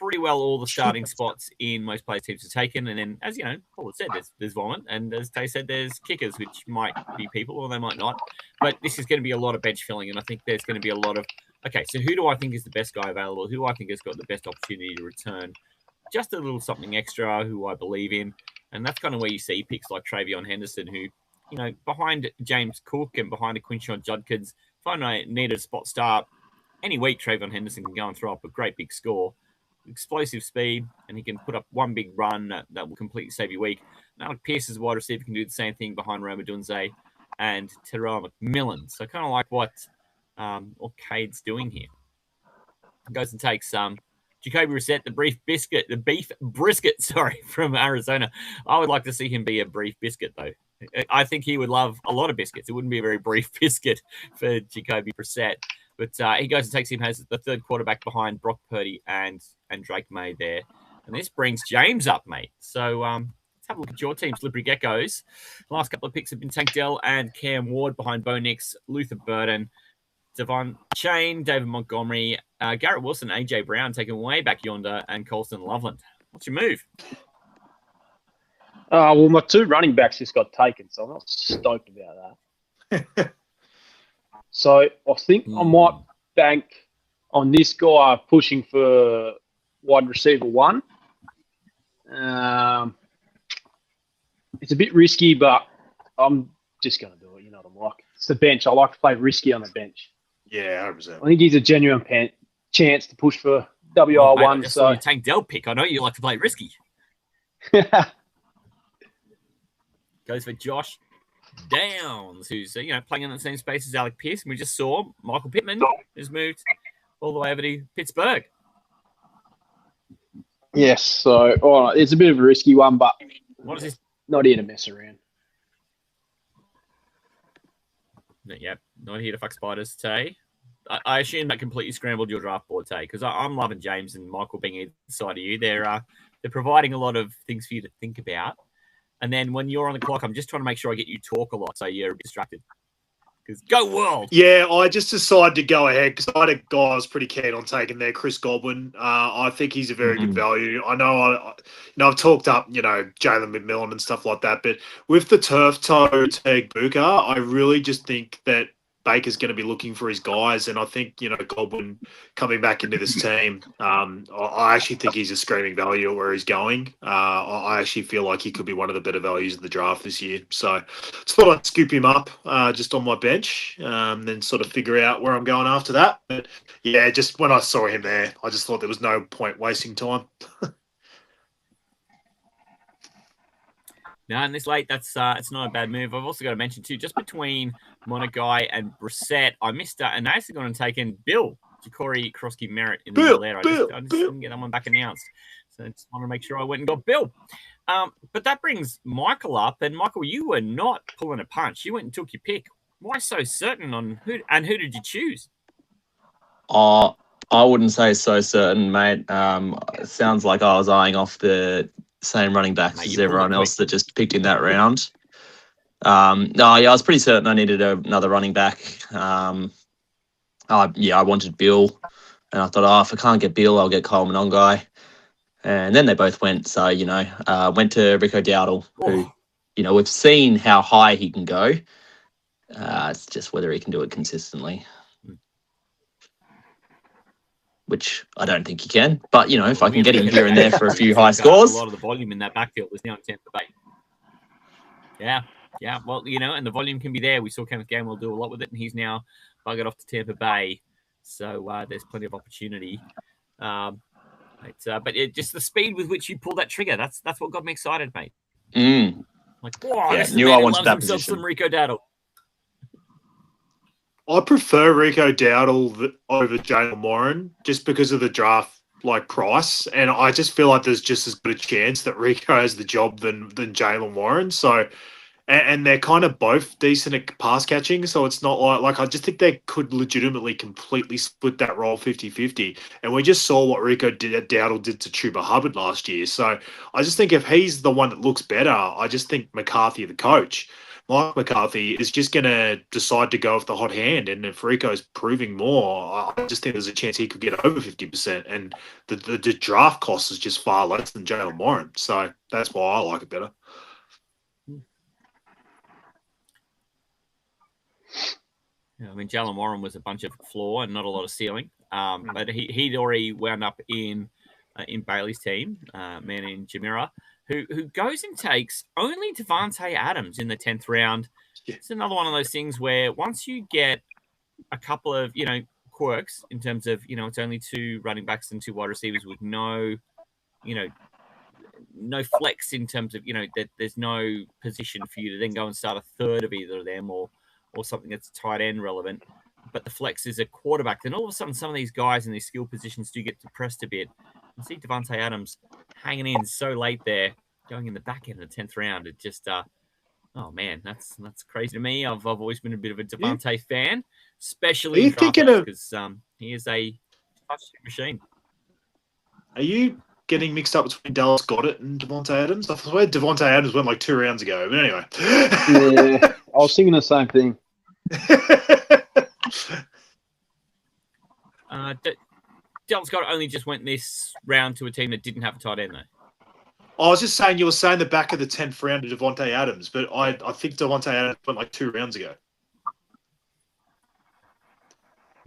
pretty well all the starting spots in most players' teams are taken. And then, as Paul had said, there's vomit. And as Tay said, there's kickers, which might be people or they might not. But this is going to be a lot of bench filling. And I think there's going to be a lot of, okay, so who do I think is the best guy available? Who do I think has got the best opportunity to return? Just a little something extra, who I believe in. And that's kind of where you see picks like Travion Henderson, who, behind James Cook and behind a Quinshon Judkins, if I needed a spot start, any week Travion Henderson can go and throw up a great big score. Explosive speed, and he can put up one big run that will completely save your week. Now, Alec Pierce as a wide receiver can do the same thing behind Roma Dunze and Terrell McMillan. So kind of like what Cade's doing here. Goes and takes Jacoby Brissett, the beef brisket, from Arizona. I would like to see him be a brief biscuit, though. I think he would love a lot of biscuits. It wouldn't be a very brief biscuit for Jacoby Brissett. But he goes and takes him as the third quarterback behind Brock Purdy and Drake May there. And this brings James up, mate. So let's have a look at your team, Slippery Geckos. The last couple of picks have been Tank Dell and Cam Ward behind Bo Nix, Luther Burden, Devon Chain, David Montgomery, Garrett Wilson, AJ Brown taken way back yonder, and Colston Loveland. What's your move? Well, my 2 running backs just got taken, so I'm not stoked about that. So I think I might bank on this guy pushing for wide receiver 1. It's a bit risky, but I'm just going to do it. You know what I'm like. It's the bench. I like to play risky on the bench. Yeah, 100%. I think he's a genuine chance to push for WR1. Oh, mate, I just saw your Tank Dell pick. I know you like to play risky. Goes for Josh Downs, who's playing in the same space as Alec Pierce. And we just saw Michael Pittman has moved all the way over to Pittsburgh. Yes, so it's a bit of a risky one, but what is this? Not here to mess around. Yep, not here to fuck spiders, Tay. I assume that completely scrambled your draft board, Tay, because I'm loving James and Michael being either side of you. They're providing a lot of things for you to think about. And then when you're on the clock, I'm just trying to make sure I get you talk a lot so you're a bit distracted. Because go World! Yeah, I just decided to go ahead because I had a guy I was pretty keen on taking there, Chris Godwin. I think he's a very good value. I know I've talked up, Jalen McMillan and stuff like that, but with the turf toe Tegbuka, I really just think that Baker's going to be looking for his guys, and I think Godwin coming back into this team. I actually think he's a screaming value at where he's going. I actually feel like he could be one of the better values of the draft this year. So, just thought I'd scoop him up just on my bench, then sort of figure out where I'm going after that. But yeah, just when I saw him there, I just thought there was no point wasting time. No, and this late, it's not a bad move. I've also got to mention too, just between Monagai and Brissett, I missed and they actually gone and taken Bill Ja'Cory Krosky Merritt in the middle there. I just didn't get that one back announced, so I just want to make sure I went and got Bill. But that brings Michael up, and Michael, you were not pulling a punch. You went and took your pick. Why so certain on who did you choose? I wouldn't say so certain, mate. It sounds like I was eyeing off the same running backs as everyone else that just picked in that round. I was pretty certain I needed another running back. I wanted Bill, and I thought, if I can't get Bill, I'll get Coleman on guy. And then they both went. So went to Rico Dowdle, who we've seen how high he can go. It's just whether he can do it consistently, which I don't think he can. But, if I can get him here and there for a few high scores. A lot of the volume in that backfield is now in Tampa Bay. Yeah. Well, and the volume can be there. We saw Kenneth Gainwell do a lot with it, and he's now buggered off to Tampa Bay. So there's plenty of opportunity. But just the speed with which you pull that trigger, that's what got me excited, mate. Like, wow, knew I wanted that position. Some Rico Dowdle. I prefer Rico Dowdle over Jalen Warren just because of the draft price, and I just feel like there's just as good a chance that Rico has the job than Jalen Warren. So, and they're kind of both decent at pass catching, so it's not like I just think they could legitimately completely split that role 50-50. And we just saw what Rico Dowdle did to Chuba Hubbard last year. So I just think if he's the one that looks better, I just think McCarthy, the coach, Mike McCarthy, is just going to decide to go with the hot hand. And if Rico's proving more, I just think there's a chance he could get over 50%. And the draft cost is just far less than Jalen Warren. So that's why I like it better. Yeah, I mean, Jalen Warren was a bunch of floor and not a lot of ceiling. But he'd already wound up in Bailey's team, man in Jamira, who goes and takes only Devontae Adams in the 10th round. Yeah. It's another one of those things where once you get a couple of, quirks in terms of, it's only 2 running backs and 2 wide receivers with no flex in terms of, that there's no position for you to then go and start a third of either of them or something that's tight end relevant. But the flex is a quarterback. Then all of a sudden, some of these guys in these skill positions do get depressed a bit. You see Devontae Adams hanging in so late there, going in the back end of the 10th round. It just, oh man, that's crazy to me. I've always been a bit of a Devontae fan, especially because he is a touchdown machine. Are you getting mixed up between Dallas Goedert and Devontae Adams? I swear Devontae Adams went 2 rounds ago. But anyway, yeah, I was thinking the same thing. Dallas Goedert only just went this round to a team that didn't have a tight end, though. I was just saying you were saying the back of the 10th round to Devontae Adams, but I think Devontae Adams went like 2 rounds ago.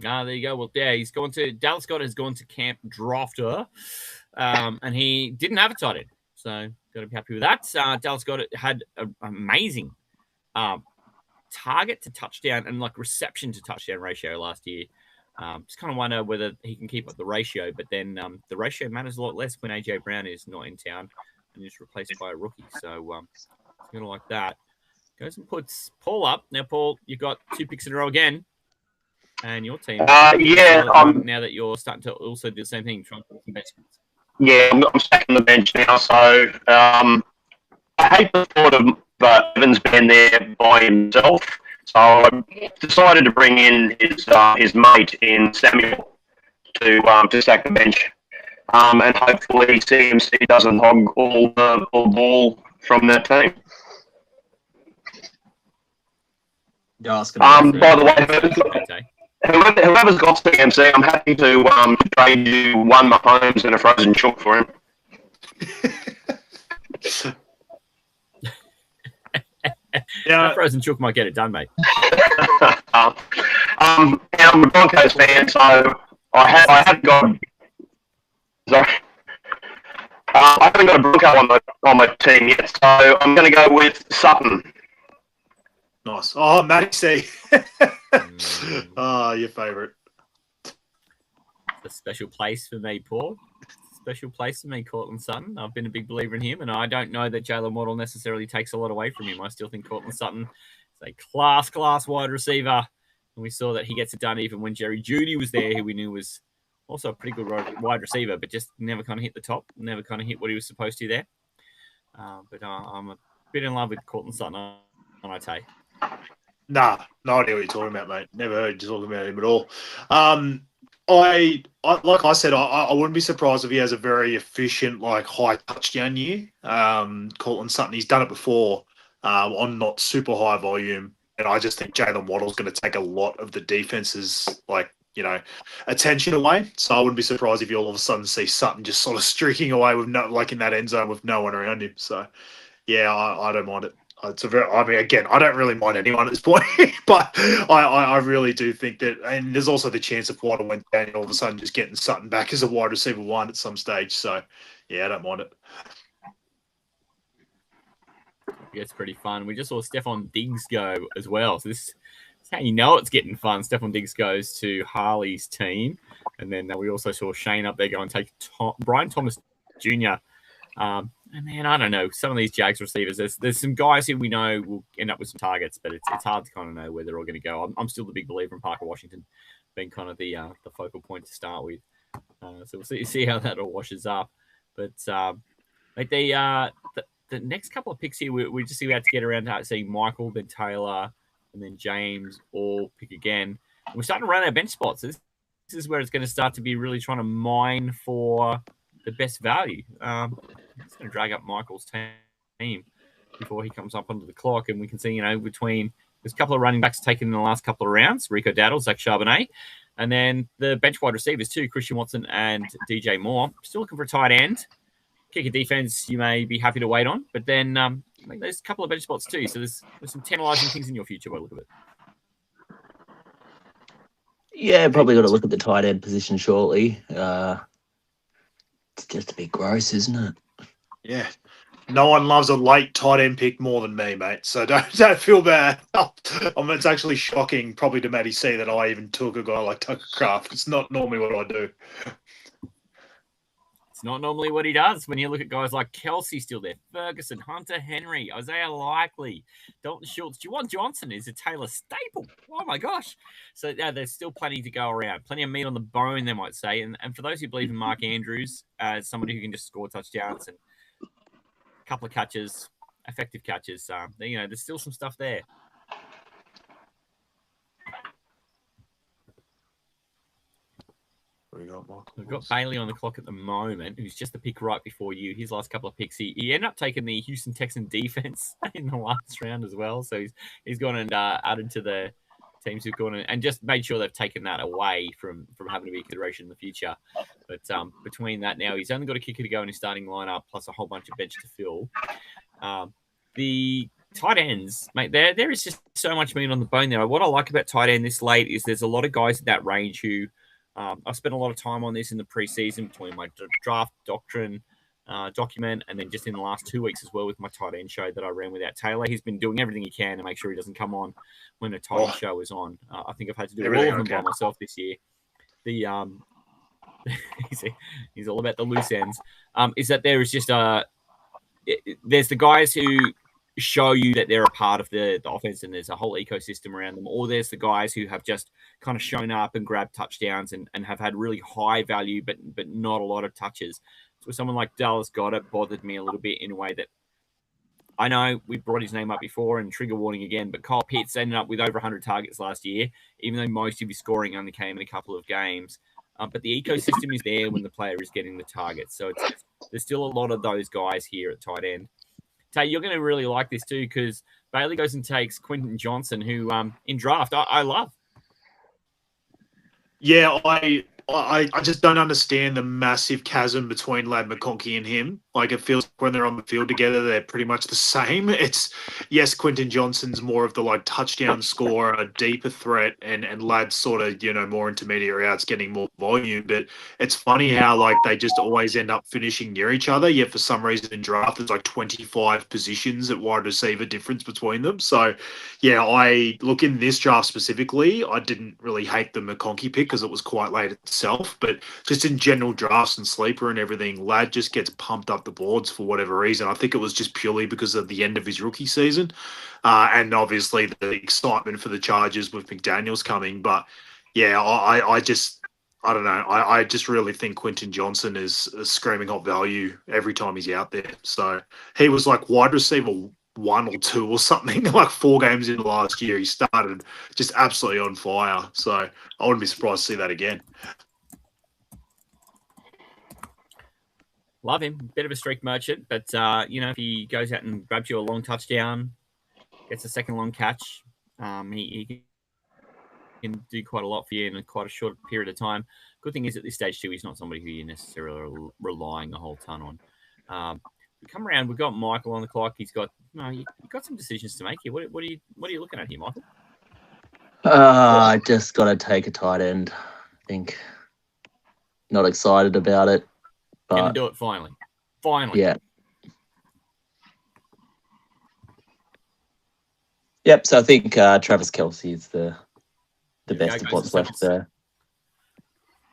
There you go. Well, yeah, he's gone to Dallas Scott has gone to Camp Drafter, and he didn't have a tight end, so got to be happy with that. Dallas Scott had an amazing target to touchdown and like reception to touchdown ratio last year. Just kind of wonder whether he can keep up the ratio, but then the ratio matters a lot less when AJ Brown is not in town and is replaced by a rookie. So it's going to like that. Goes and puts Paul up. Now, Paul, you've got 2 picks in a row again. And your team. Yeah. Now that you're starting to also do the same thing, trying to put some bench. Yeah, I'm stacking the bench now. So I hate the thought of Evans being there by himself. So I decided to bring in his mate in Samuel to stack the bench. And hopefully CMC doesn't hog all the ball from that team. By the way, whoever's got CMC, I'm happy to trade you one Mahomes and a frozen chook for him. Yeah, frozen chook might get it done, mate. I'm a Broncos fan, so I haven't got. Sorry. I haven't got a Bronco on my team yet, so I'm going to go with Sutton. Nice. Oh, Matty C. Oh, your favourite. A special place for me, Paul. Special place for me, Courtland Sutton. I've been a big believer in him, and I don't know that Jalen Waddle necessarily takes a lot away from him. I still think Courtland Sutton is a class wide receiver, and we saw that he gets it done even when Jerry Jeudy was there, who we knew was also a pretty good wide receiver, but just never kind of hit the top, never kind of hit what he was supposed to there. But I'm a bit in love with Courtland Sutton, I tell you. Nah, no idea what you're talking about, mate. Never heard you talking about him at all. I like I said, I wouldn't be surprised if he has a very efficient, like high touchdown year. Courtland Sutton, he's done it before on not super high volume, and I just think Jalen Waddle's going to take a lot of the defense's attention away. So I wouldn't be surprised if you all of a sudden see Sutton just sort of streaking away with in that end zone with no one around him. So yeah, I don't mind it. Again, I don't really mind anyone at this point, but I really do think that, and there's also the chance if Waddle went down, all of a sudden just getting Sutton back as a wide receiver 1 at some stage. So, yeah, I don't mind it. Yeah, it's pretty fun. We just saw Stephon Diggs go as well. So this is how you know it's getting fun. Stephon Diggs goes to Harley's team, and then we also saw Shane up there go and take Brian Thomas Jr. And then I don't know, some of these Jags receivers, there's some guys who we know will end up with some targets, but it's hard to kind of know where they're all going to go. I'm still the big believer in Parker Washington being kind of the focal point to start with. So we'll see how that all washes up. But the next couple of picks here, we just about to get around to seeing Michael, then Taylor, and then James all pick again. And we're starting to run our bench spots. This is where it's going to start to be really trying to mine for the best value. I'm just going to drag up Michael's team before he comes up onto the clock, and we can see, between there's a couple of running backs taken in the last couple of rounds, Rico Dowdle, Zach Charbonnet, and then the bench wide receivers too, Christian Watson and DJ Moore. Still looking for a tight end. Kicker defense you may be happy to wait on, but then there's a couple of bench spots too, so there's some tantalizing things in your future by the look of it. Yeah, probably got to look at the tight end position shortly. It's just a bit gross, isn't it? Yeah. No one loves a late tight end pick more than me, mate. So don't feel bad. It's actually shocking, probably to Matty C, that I even took a guy like Tucker Kraft. It's not normally what I do. It's not normally what he does. When you look at guys like Kelsey still there, Ferguson, Hunter Henry, Isaiah Likely, Dalton Schultz, Juwan Johnson is a Taylor staple. Oh my gosh. So there's still plenty to go around. Plenty of meat on the bone, they might say. And for those who believe in Mark Andrews as somebody who can just score touchdowns and a couple of catches, effective catches, there's still some stuff there. We've got Bailey on the clock at the moment, who's just the pick right before you. His last couple of picks, he ended up taking the Houston Texan defense in the last round as well. So he's gone and added to the teams who've gone and just made sure they've taken that away from having to be a consideration in the future. But between that now, he's only got a kicker to go in his starting lineup, plus a whole bunch of bench to fill. The tight ends, mate, there is just so much meat on the bone there. What I like about tight end this late is there's a lot of guys in that range who I've spent a lot of time on this in the preseason between my draft document and then just in the last 2 weeks as well with my tight end show that I ran without Taylor. He's been doing everything he can to make sure he doesn't come on when the tight end show is on. I think I've had to do all of them by myself this year. The he's all about the loose ends. Is that there is just there's the guys who show you that they're a part of the offense and there's a whole ecosystem around them, or there's the guys who have just kind of shown up and grabbed touchdowns and have had really high value but not a lot of touches. So someone like Dallas Goedert bothered me a little bit in a way that I know we brought his name up before and trigger warning again, but Kyle Pitts ended up with over 100 targets last year, even though most of his scoring only came in a couple of games. But the ecosystem is there when the player is getting the targets. So there's still a lot of those guys here at tight end. Tay, you're going to really like this too because Bailey goes and takes Quentin Johnson, who in draft I love. Yeah, I just don't understand the massive chasm between Lad McConkey and him. Like, it feels like when they're on the field together, they're pretty much the same. It's, yes, Quentin Johnson's more of the, like, touchdown scorer, a deeper threat, and Lad's sort of, more intermediary outs, getting more volume. But it's funny how, like, they just always end up finishing near each other, yet for some reason in draft, there's, like, 25 positions at wide receiver difference between them. So, yeah, I look in this draft specifically, I didn't really hate the McConkey pick because it was quite late itself, but just in general drafts and sleeper and everything, Lad just gets pumped up the boards for whatever reason. I think it was just purely because of the end of his rookie season, and obviously the excitement for the Chargers with McDaniels coming. But yeah, I don't know. I just really think Quentin Johnson is a screaming hot value every time he's out there. So he was like wide receiver 1 or 2 or something, like 4 games into last year. He started just absolutely on fire. So I wouldn't be surprised to see that again. Love him. Bit of a streak merchant, but, if he goes out and grabs you a long touchdown, gets a second long catch, he can do quite a lot for you in quite a short period of time. Good thing is at this stage, too, he's not somebody who you're necessarily relying a whole ton on. We come around, we've got Michael on the clock. He's got you've got some decisions to make here. What are you looking at here, Michael? I just got to take a tight end. I think not excited about it. Can do it finally. Yeah. Yep. So I think Travis Kelce is the best of what's left there.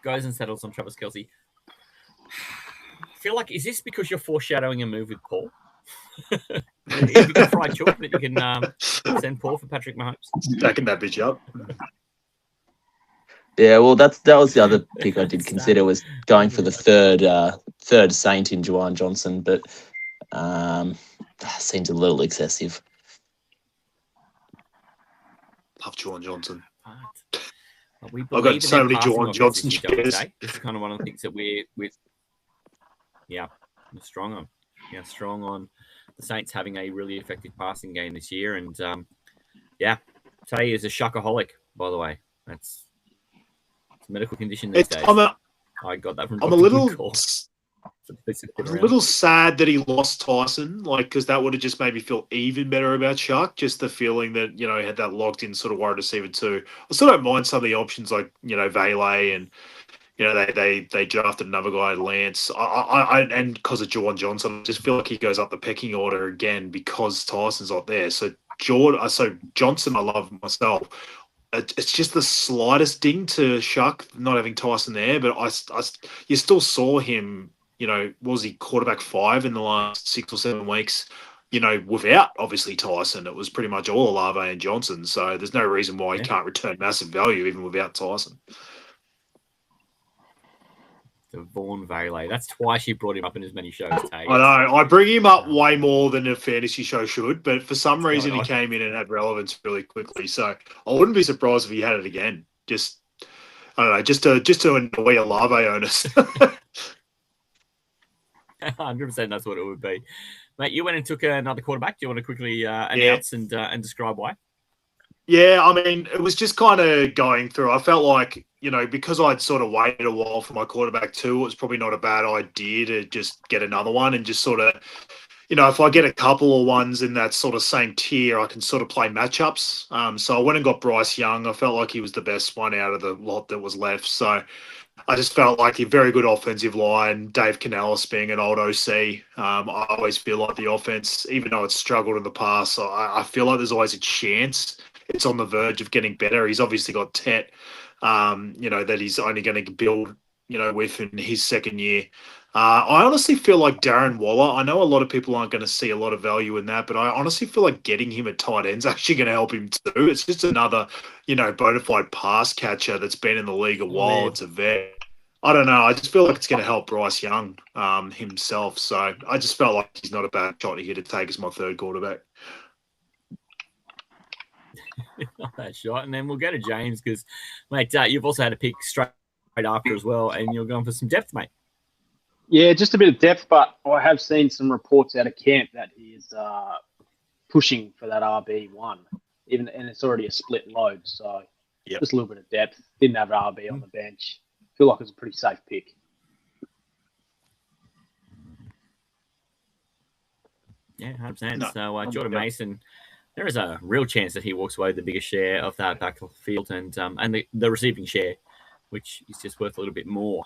Goes and settles on Travis Kelce. I feel like, is this because you're foreshadowing a move with Paul? If you can fry chalk that you can send Paul for Patrick Mahomes. Backing that bitch up. Yeah, well, that was the other pick I did consider, was going for the third Saint in Juwan Johnson, but seems a little excessive. Love Juwan Johnson. I've got so many Juwan Johnson shares. This is kind of one of the things that we're strong on. Yeah, strong on the Saints having a really effective passing game this year, and Tay is a shuckaholic, by the way. It's a medical condition these days. I got that from I'm a little sad that he lost Tyson, because that would have just made me feel even better about Shark. Just the feeling that, he had that locked in sort of wide receiver too. I still don't mind some of the options like, Vele and, they drafted another guy, Lance. And because of Juwan Johnson, I just feel like he goes up the pecking order again because Tyson's not there. So Johnson, I love myself. It's just the slightest ding to Shuck not having Tyson there, but you still saw him. Was he quarterback 5 in the last 6 or 7 weeks? Without obviously Tyson, it was pretty much all Olave and Johnson. So there's no reason why he can't return massive value even without Tyson. Vaughn Vele. That's twice you brought him up in as many shows, Tay. I know. I bring him up way more than a fantasy show should, but for some reason he came in and had relevance really quickly. So I wouldn't be surprised if he had it again. Just to annoy Olave owners. 100% that's what it would be. Mate, you went and took another quarterback. Do you want to quickly announce and describe why? Yeah, I mean, it was just kind of going through. I felt like, because I'd sort of waited a while for my quarterback too, it was probably not a bad idea to just get another one and just sort of, if I get a couple of ones in that sort of same tier, I can sort of play matchups. So I went and got Bryce Young. I felt like he was the best one out of the lot that was left. So I just felt like a very good offensive line. Dave Canellis being an old OC. I always feel like the offense, even though it's struggled in the past, I feel like there's always a chance it's on the verge of getting better. He's obviously got Tet, that he's only going to build, with in his second year. I honestly feel like Darren Waller, I know a lot of people aren't going to see a lot of value in that, but I honestly feel like getting him at tight end is actually going to help him too. It's just another, bona fide pass catcher that's been in the league a while. It's a vet. I don't know. I just feel like it's going to help Bryce Young himself. So I just felt like he's not a bad shot here to take as my third quarterback. Not that shot. And then we'll go to James because, mate, you've also had a pick straight after as well, and you're going for some depth, mate. Yeah, just a bit of depth, but I have seen some reports out of camp that he is pushing for that RB1, and it's already a split load, so just a little bit of depth. Didn't have an RB on the bench. Feel like it's a pretty safe pick. Yeah, 100%. No, so Jordan Mason, there is a real chance that he walks away with the biggest share of that backfield and the receiving share, which is just worth a little bit more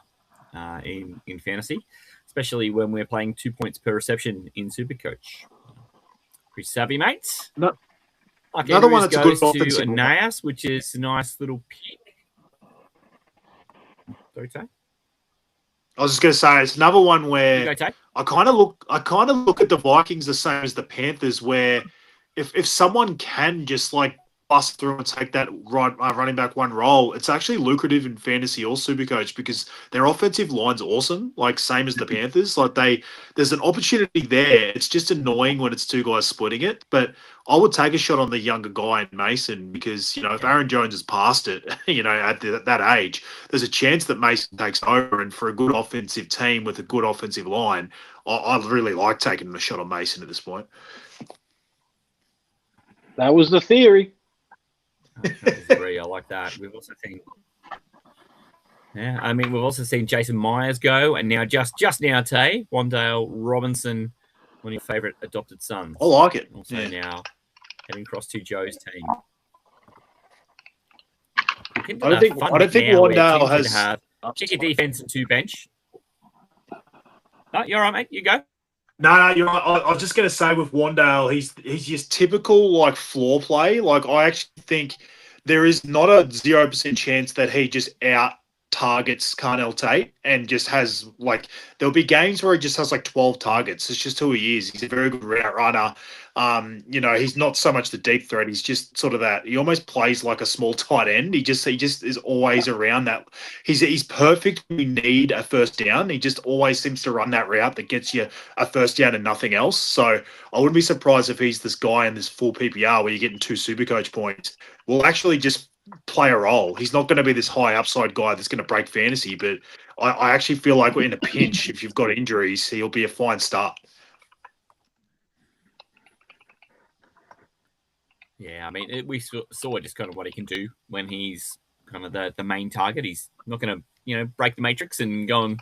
in fantasy, especially when we're playing 2 points per reception in Supercoach. Pretty savvy, mates. No. Okay, another one that's a good offensive to Aeneas, which is a nice little pick. Sorry, Tay? I was just going to say it's another one where Tay? I kind of look at the Vikings the same as the Panthers, where if someone can just like bust through and take that running back one role, it's actually lucrative in fantasy or Supercoach because their offensive line's awesome, like same as the Panthers. Like there's an opportunity there. It's just annoying when it's two guys splitting it, but I would take a shot on the younger guy in Mason because, if Aaron Jones has passed it, at that age, there's a chance that Mason takes over. And for a good offensive team with a good offensive line, I really like taking a shot on Mason at this point. That was the theory. I disagree. I like that. We've also seen, we've also seen Jason Myers go, and now just now, Tay Wan'Dale Robinson, one of your favourite adopted sons. I like it. Also now heading across to Joe's team. I don't think Wan'Dale has check your defense and 2 bench. No, you're all right, mate. You go. No, you're right. I was just going to say with Wan'Dale, he's just typical like floor play. Like I actually think there is not a 0% chance that he just out targets Carnell Tate and just has like there'll be games where he just has like 12 targets. It's just who he is. He's a very good route runner. He's not so much the deep threat. He's just sort of that. He almost plays like a small tight end. He just is always around that. He's perfect when you need a first down. He just always seems to run that route that gets you a first down and nothing else. So I wouldn't be surprised if he's this guy in this full PPR where you're getting 2 Supercoach points. We'll actually just play a role. He's not going to be this high upside guy that's going to break fantasy, but I actually feel like we're in a pinch. If you've got injuries, he'll be a fine start. Yeah, we saw just kind of what he can do when he's kind of the main target. He's not going to, break the matrix and go and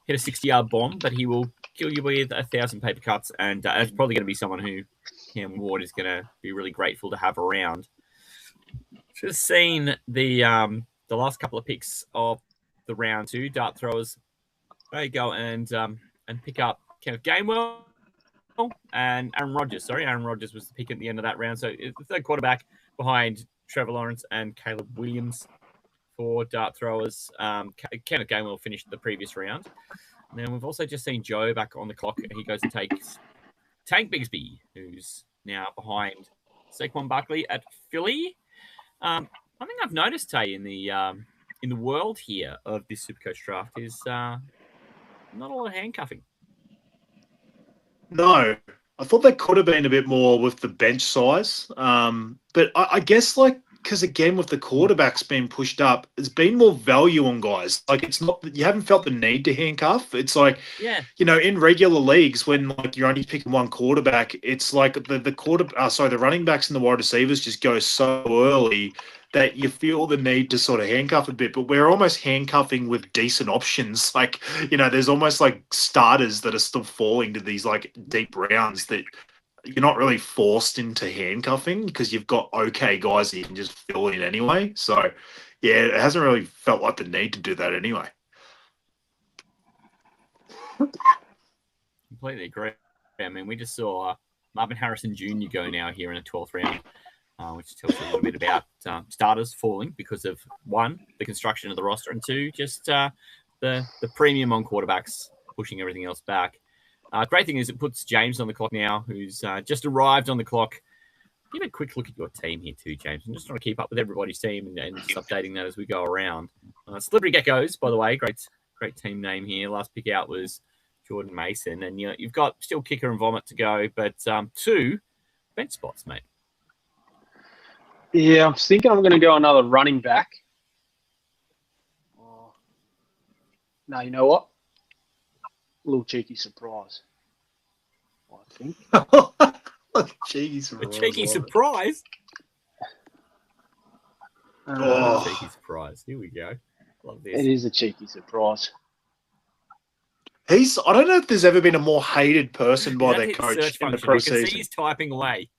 hit a 60-yard bomb, but he will kill you with 1,000 paper cuts, and that's probably going to be someone who Cam Ward is going to be really grateful to have around. Just seen the last couple of picks of the round 2 dart throwers. There you go and pick up Kenneth Gainwell and Aaron Rodgers. Sorry, Aaron Rodgers was the pick at the end of that round. So it's the third quarterback behind Trevor Lawrence and Caleb Williams for dart throwers. Kenneth Gainwell finished the previous round. And then we've also just seen Joe back on the clock. He goes and takes Tank Bigsby, who's now behind Saquon Barkley at Philly. One thing I've noticed, Tay, in the world here of this Supercoach draft is not a lot of handcuffing. No, I thought there could have been a bit more with the bench size. But I guess like because again, with the quarterbacks being pushed up, there's been more value on guys. Like it's not that you haven't felt the need to handcuff. It's like, Yeah. in regular leagues when like you're only picking one quarterback, it's like the running backs and the wide receivers just go so early that you feel the need to sort of handcuff a bit. But we're almost handcuffing with decent options. Like, there's almost like starters that are still falling to these like deep rounds that you're not really forced into handcuffing because you've got okay guys that you can just fill in anyway. So, yeah, it hasn't really felt like the need to do that anyway. Completely agree. I mean, we just saw Marvin Harrison Jr. go now here in the 12th round, which tells you a little bit about starters falling because of, one, the construction of the roster, and two, just the premium on quarterbacks pushing everything else back. Great thing is it puts James on the clock now, who's just arrived on the clock. Give a quick look at your team here too, James. I'm just trying to keep up with everybody's team and just updating that as we go around. Slippery Geckos, by the way, great team name here. Last pick out was Jordan Mason, and you've got still kicker and vomit to go, but 2 bench spots, mate. Yeah, I'm thinking I'm going to go another running back. No, you know what? A little cheeky surprise, I think. cheeky surprise. A cheeky surprise? Cheeky surprise. Here we go. Love this. It is a cheeky surprise. I don't know if there's ever been a more hated person by their coach in the preseason. You can see preseason. he's typing away.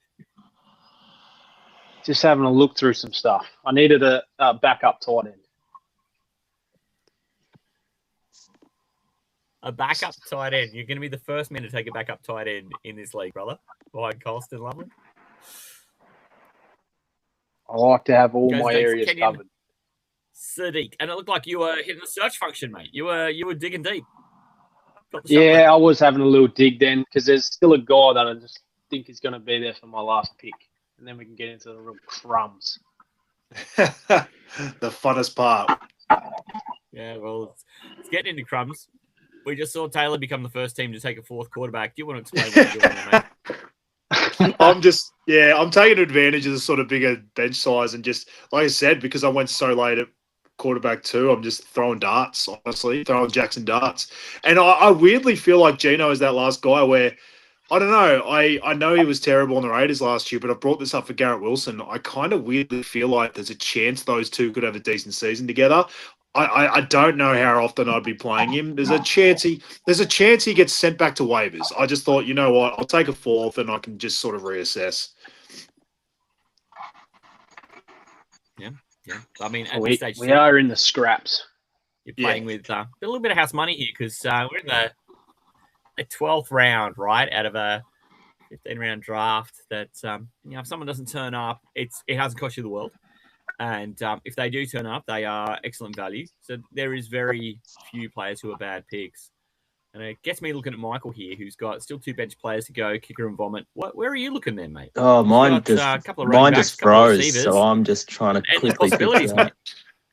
Just having a look through some stuff. I needed a backup tight end. A backup tight end. You're going to be the first man to take a backup tight end in this league, brother. Behind Colston Lovely. I like to have all Goes my next, areas Kenyon covered. Sadiq. And it looked like you were hitting the search function, mate. You were digging deep. Yeah, I was having a little dig then because there's still a guy that I just think is going to be there for my last pick. And then we can get into the real crumbs. The funnest part. Yeah, well, it's getting into crumbs. We just saw Taylor become the first team to take a 4th quarterback. Do you want to explain what you're doing there, mate? I'm taking advantage of the sort of bigger bench size and just, like I said, because I went so late at quarterback 2, I'm just throwing darts, honestly, throwing Jackson darts. And I weirdly feel like Gino is that last guy where, I don't know, I know he was terrible on the Raiders last year, but I brought this up for Garrett Wilson. I kind of weirdly feel like there's a chance those two could have a decent season together. I don't know how often I'd be playing him. There's a chance he gets sent back to waivers. I just thought, you know what, I'll take a 4th and I can just sort of reassess. Yeah. I mean, at this stage, we are in the scraps. You're playing with a little bit of house money here because we're in the 12th round, right, out of a 15-round draft. That if someone doesn't turn up, it hasn't cost you the world. And if they do turn up, they are excellent value. So there is very few players who are bad picks. And it gets me looking at Michael here, who's got still 2 bench players to go, kicker and vomit. Where are you looking there, mate? Oh, mine just froze. So I'm just trying to quickly possibilities, mate.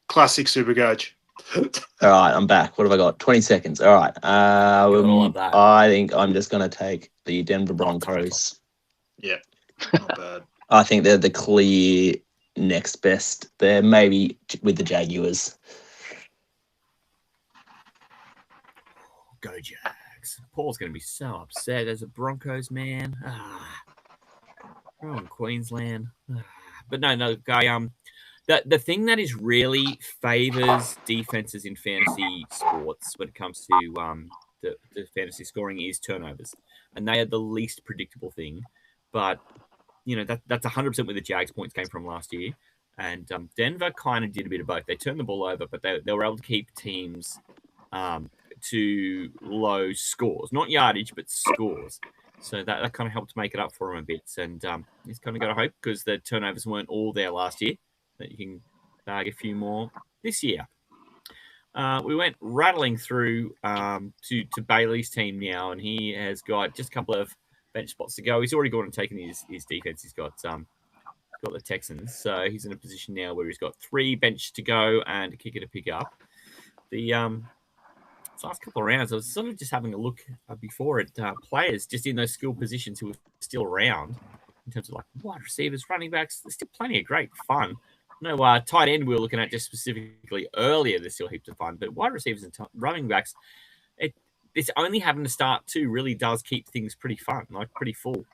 Classic Supercoach. All right, I'm back. What have I got? 20 seconds. All right. I think I'm just going to take the Denver Broncos. Yeah, not bad. I think they're the clear next best there, maybe with the Jaguars. Go Jags. Paul's going to be so upset as a Broncos man. We're in Queensland. But no, guy. The thing that is really favors defenses in fantasy sports when it comes to the fantasy scoring is turnovers, and they are the least predictable thing. But that's 100% where the Jags points came from last year, and Denver kind of did a bit of both. They turned the ball over, but they were able to keep teams to low scores, not yardage, but scores. So that kind of helped make it up for him a bit, and he's kind of got to hope because the turnovers weren't all there last year that you can bag a few more this year. We went rattling through to Bailey's team now, and he has got just a couple of bench spots to go. He's already gone and taken his defense. He's got the Texans, so he's in a position now where he's got 3 bench to go and a kicker to pick up. The last couple of rounds, I was sort of just having a look before at players just in those skill positions who are still around in terms of like wide receivers, running backs. There's still plenty of great fun No, tight end we were looking at just specifically earlier. There's still heaps of fun, but wide receivers and running backs, it's only having to start 2 really does keep things pretty fun, like pretty full,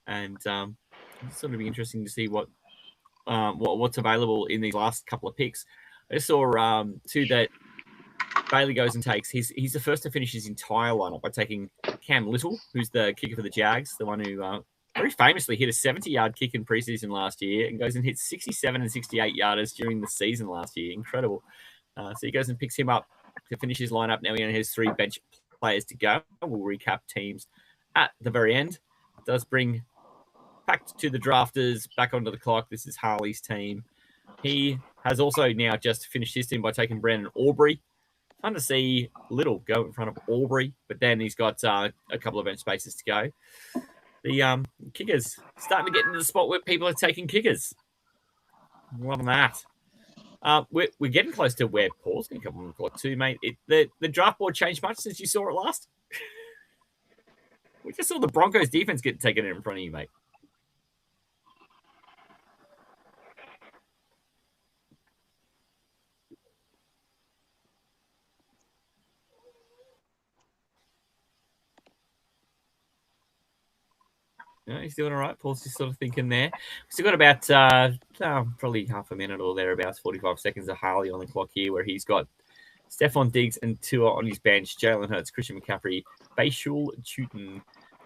and it's sort of be interesting to see what's available in these last couple of picks. I just saw 2 that Bailey goes and takes. He's the first to finish his entire lineup by taking Cam Little, who's the kicker for the Jags, the one who very famously hit a 70-yard kick in preseason last year and goes and hits 67 and 68-yarders during the season last year. Incredible. So he goes and picks him up to finish his lineup. Now he only has 3 bench players to go. We'll recap teams at the very end. It does bring back to the drafters, back onto the clock. This is Harley's team. He has also now just finished his team by taking Brandon Aubrey. Fun to see Little go in front of Aubrey, but then he's got a couple of bench spaces to go. The kickers starting to get into the spot where people are taking kickers. Loving that. We're getting close to where Paul's going to come on the clock too, mate. The draft board changed much since you saw it last? We just saw the Broncos defense get taken in front of you, mate. No, he's doing all right. Paul's just sort of thinking there. We've still got about probably half a minute or thereabouts, 45 seconds of Harley on the clock here, where he's got Stephon Diggs and Tua on his bench, Jalen Hurts, Christian McCaffrey, Bashul Chutin,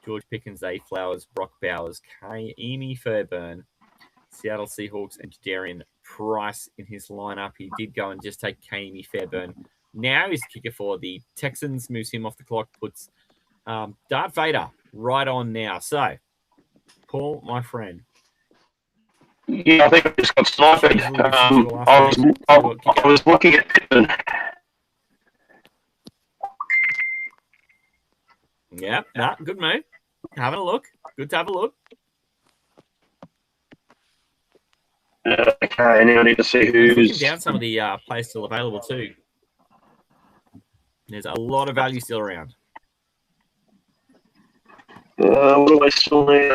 George Pickens, Zay Flowers, Brock Bowers, Amy Fairburn, Seattle Seahawks, and Darian Price in his lineup. He did go and just take Amy Fairburn. Now he's kicker for the Texans, moves him off the clock, puts Darth Vader right on now. So, Paul, my friend. Yeah, I think I just got sniped. I was looking at Pittman. Yeah, good move. Having a look. Good to have a look. Okay, now I need to see who's looking down some of the players still available too. There's a lot of value still around. What do I still need? I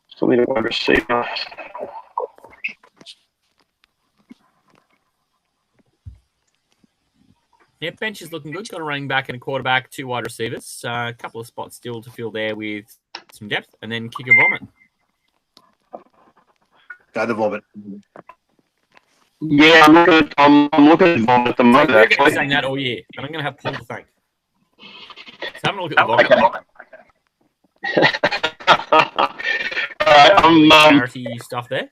still need a wide receiver. Yeah, bench is looking good. Got a running back and a quarterback, 2 wide receivers. A couple of spots still to fill there with some depth, and then kick a vomit. Go the vomit. Yeah, I'm looking at vomit at the moment. We're going to be saying that all year, and I'm going to have Paul to thank. So having a look at the vomit. Charity stuff there.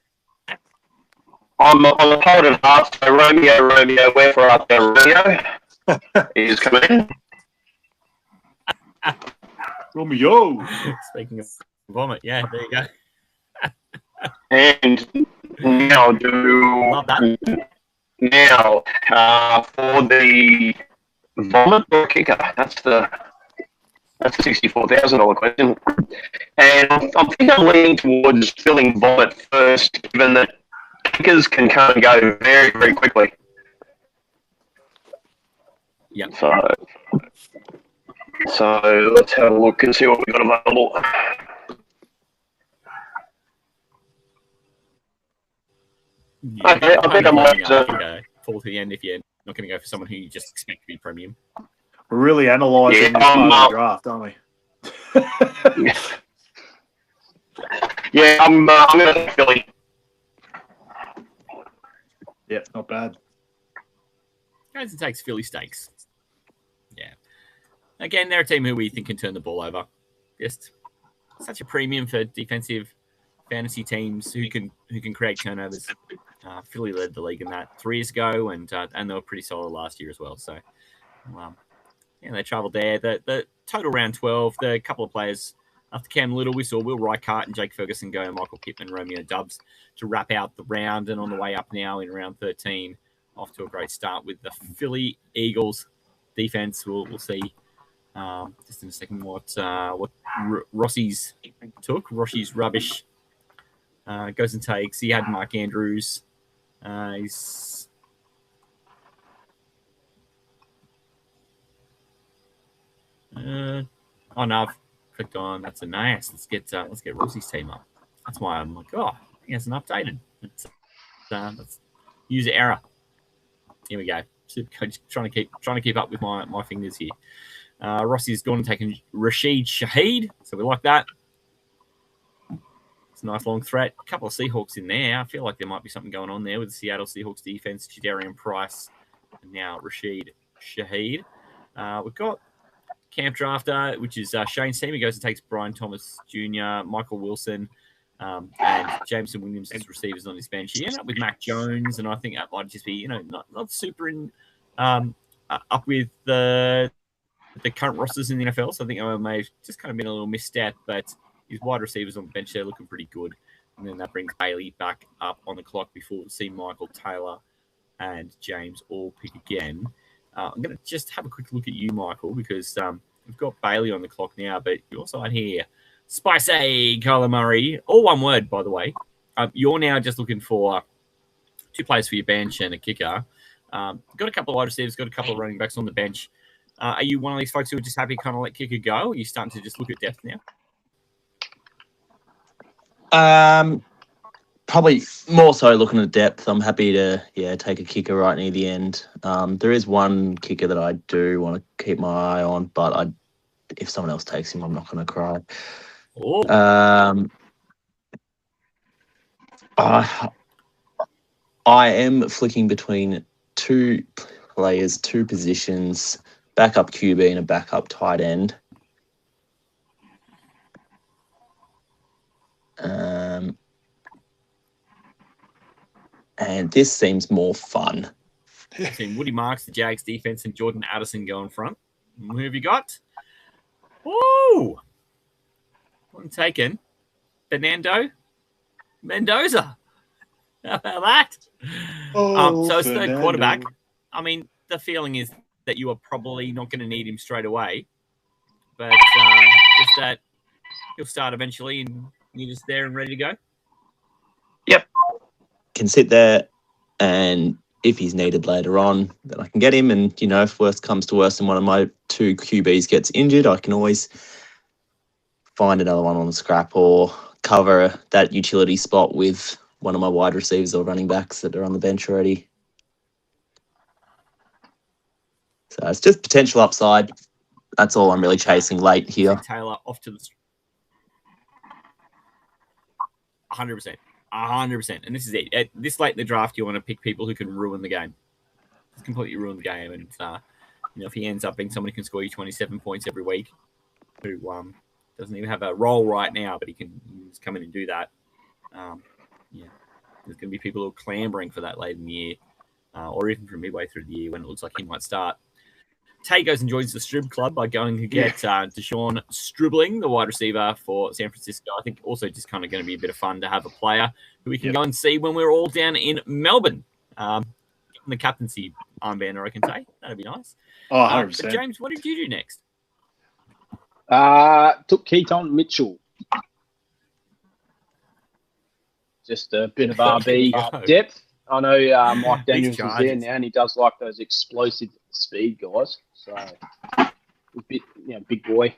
I'm a poet of heart, so Romeo, wherefore art thou, Romeo? He's coming in. Romeo. Speaking of vomit, yeah, there you go. And now Love that. Now for the vomit or kicker, that's the $64,000 question. And I think I'm leaning towards filling vomit first, given that kickers can come and go very, very quickly. Yeah. So let's have a look and see what we've got available. Yeah, Okay, I think I might fall to the end if you're not going to go for someone who you just expect to be premium. We're really analysing this part of the draft, aren't we? Yeah, I'm going to Philly. Yeah, not bad. Goes and takes Philly Stakes. Yeah. Again, they're a team who we think can turn the ball over. Just such a premium for defensive fantasy teams who can create turnovers. Philly led the league in that 3 years ago, and they were pretty solid last year as well. So, they travelled there. The total round 12, the couple of players after Cam Little, we saw Will Reichardt and Jake Ferguson go, Michael Pittman, Romeo Dubs to wrap out the round, and on the way up now in round 13, off to a great start with the Philly Eagles defense. We'll see just in a second what Rossi's took. Rossi's rubbish goes and takes. He had Mark Andrews. He's oh no, I've clicked on. That's a nice. Let's get Rossi's team up. That's why I'm like, oh, it hasn't updated. That's user error. Here we go. Supercoach trying to keep up with my fingers here. Rossi's gone and taken Rashid Shaheed, so we like that. It's a nice long threat. A couple of Seahawks in there. I feel like there might be something going on there with the Seattle Seahawks defense. Jadarian Price and now Rashid Shaheed. We've got Camp Drafter, which is Shane Seamer goes and takes Brian Thomas Jr., Michael Wilson, and Jameson Williams as receivers on his bench. He ended up with Mac Jones, and I think that might just be, not super in up with the current rosters in the NFL. So I think I may have just kind of been a little misstep, but his wide receivers on the bench there looking pretty good. And then that brings Bailey back up on the clock before we see Michael Taylor and James all pick again. I'm going to just have a quick look at you, Michael, because we've got Bailey on the clock now, but your side here, Spicy Kyler Murray, all one word, by the way. You're now just looking for 2 players for your bench and a kicker. Got a couple of wide receivers, got a couple of running backs on the bench. Are you one of these folks who are just happy to kind of let kicker go? Or are you starting to just look at depth now? Probably more so looking at depth. I'm happy to take a kicker right near the end. There is one kicker that I do want to keep my eye on, but if someone else takes him, I'm not going to cry. Oh. I am flicking between 2 players, 2 positions, backup QB and a backup tight end. And this seems more fun. I've seen Woody Marks, the Jags defense, and Jordan Addison go in front. Who have you got? Woo! One taken. Fernando Mendoza. How about that? So it's third quarterback. I mean, the feeling is that you are probably not going to need him straight away, but just that he'll start eventually, and you're just there and ready to go. Yep. Can sit there, and if he's needed later on, then I can get him. And, if worst comes to worst and one of my 2 QBs gets injured, I can always find another one on the scrap or cover that utility spot with one of my wide receivers or running backs that are on the bench already. So it's just potential upside. That's all I'm really chasing late here. Taylor off to the 100%. 100%. And this is it. At this late in the draft, you want to pick people who can ruin the game. Just completely ruin the game. And if he ends up being someone who can score you 27 points every week, who doesn't even have a role right now, but he can just come in and do that. There's going to be people who are clambering for that late in the year, or even from midway through the year when it looks like he might start. Tay goes and joins the Strib Club by going to get Deshaun Stribling, the wide receiver for San Francisco. I think also just kind of going to be a bit of fun to have a player who we can go and see when we're all down in Melbourne. The captaincy armband, I can say. That'd be nice. Oh, 100%. But James, what did you do next? Took Keaton Mitchell. Just a bit of RB depth. I know Mike Daniels is there now, and he does like those explosive speed guys. So, a bit, big boy.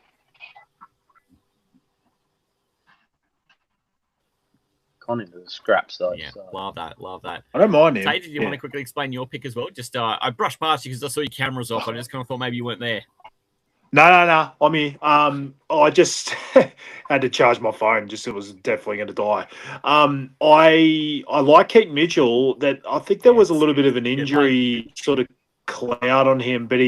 Gone into the scraps, though. Yeah, so. Love that. I don't mind him. Tay, did you want to quickly explain your pick as well? Just I brushed past you because I saw your cameras off. I just kind of thought maybe you weren't there. No. I mean, I just had to charge my phone. Just it was definitely going to die. I like Keaton Mitchell. That I think there was a little bit of an injury sort of cloud on him, but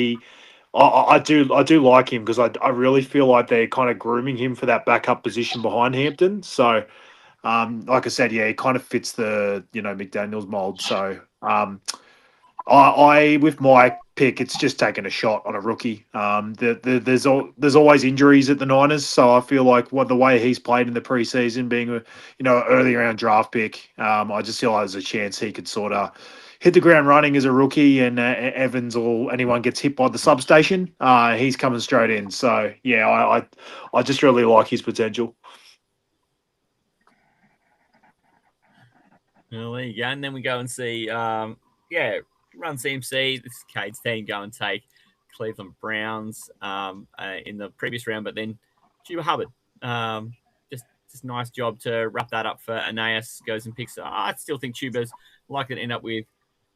I do like him because I really feel like they're kind of grooming him for that backup position behind Hampton. So, like I said, he kind of fits the McDaniels mold. So, I with my pick, it's just taking a shot on a rookie. There's always injuries at the Niners, so I feel like the way he's played in the preseason, being a early round draft pick, I just feel like there's a chance he could sort of hit the ground running as a rookie. And Evans or anyone gets hit by the substation, he's coming straight in. So yeah, I just really like his potential. Well, there you go. And then we go and see, Run CMC. This is Cade's team. Go and take Cleveland Browns in the previous round, but then Chuba Hubbard. Just just a nice job to wrap that up for Aeneas. Goes and picks. I still think Tuba's likely to end up with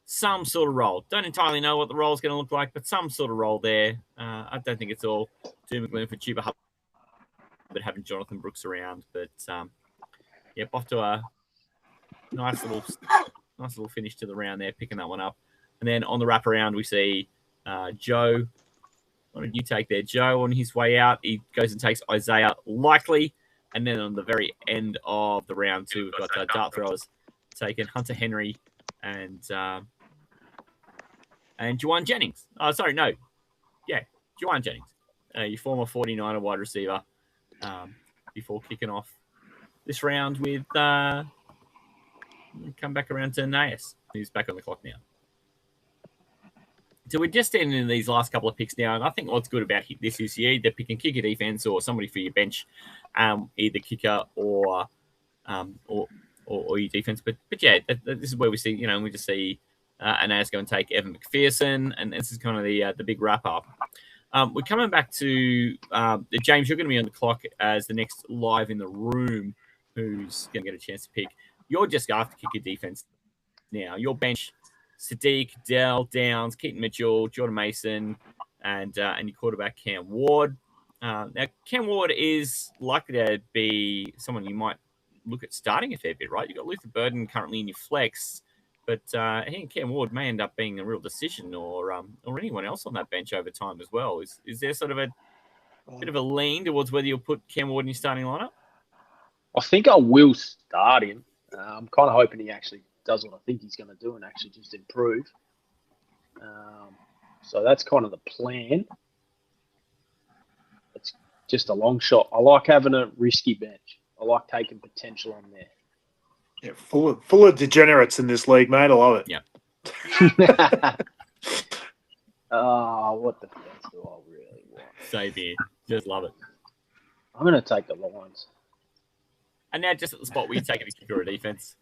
some sort of role. Don't entirely know what the role is going to look like, but some sort of role there. I don't think it's all doom and gloom for Tuba Hubbard, but having Jonathan Brooks around. But off to a nice little finish to the round there, picking that one up. And then on the wraparound, we see Joe. What did you take there? Joe, on his way out, he goes and takes Isaiah Likely. And then on the very end of the round 2, we've got dart throwers taking Hunter Henry and Juwan Jennings. Juwan Jennings, your former 49er wide receiver, before kicking off this round with come back around to Aeneas, who's back on the clock now. So we're just into these last couple of picks now, and I think what's good about this is you either pick and kicker defense or somebody for your bench, either kicker or your defense. But yeah, this is where we see, we just see Aeneas go and take Evan McPherson, and this is kind of the big wrap up. We're coming back to James. You're going to be on the clock as the next live in the room, who's going to get a chance to pick. You're just after kicker defense now. Your bench: Sadiq, Dell, Downs, Keaton Mitchell, Jordan Mason, and your quarterback Cam Ward. Now, Cam Ward is likely to be someone you might look at starting a fair bit, right? You've got Luther Burden currently in your flex, but I think Cam Ward may end up being a real decision, or anyone else on that bench over time as well. Is there sort of a bit of a lean towards whether you'll put Cam Ward in your starting lineup? I think I will start him. I'm kind of hoping he actually does what I think he's going to do and actually just improve. So that's kind of the plan. It's just a long shot. I like having a risky bench. I like taking potential on there. Yeah, full of degenerates in this league, mate. I love it. Yeah. What defense do I really want? Same here. Just love it. I'm going to take the Lions. And now just at the spot where you take a kicker or a defense.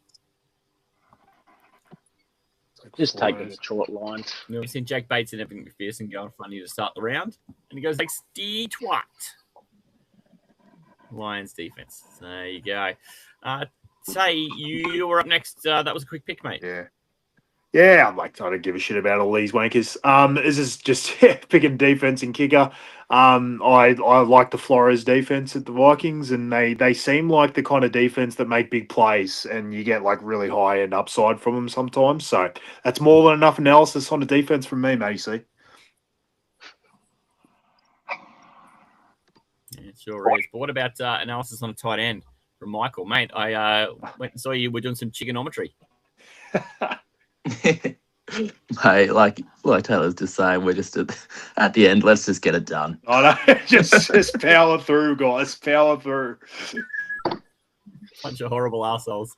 Just take the Detroit Lions. We've seen Jack Bates and Evan McPherson go in front of you to start the round. And he goes, takes Detroit. Lions defense. There you go. Say you were up next. That was a quick pick, mate. Yeah, I'm like, I don't give a shit about all these wankers. This is just picking defense and kicker. I like the Flores defense at the Vikings, and they seem like the kind of defense that make big plays, and you get like really high end upside from them sometimes. So that's more than enough analysis on the defense from me, Macy. Yeah, it sure is. But what about analysis on a tight end from Michael, mate? I went and saw you were doing some chickenometry. Mate, like Taylor's just saying, we're just at the end. Let's just get it done. I know, just power through, guys. Power through. Bunch of horrible assholes.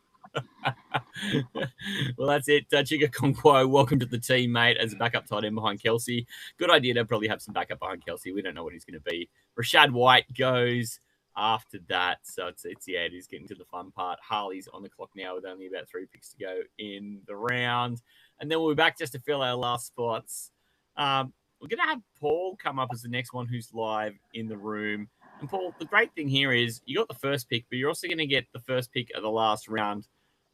Well, that's it. Chika Okonkwo, welcome to the team, mate, as a backup tight end behind Kelsey. Good idea to probably have some backup behind Kelsey. We don't know what he's going to be. Rashad White goes after that. So it's he's getting to the fun part. Harley's on the clock now with only about 3 picks to go in the round. And then we'll be back just to fill our last spots. We're going to have Paul come up as the next one who's live in the room. And Paul, the great thing here is you got the first pick, but you're also going to get the first pick of the last round.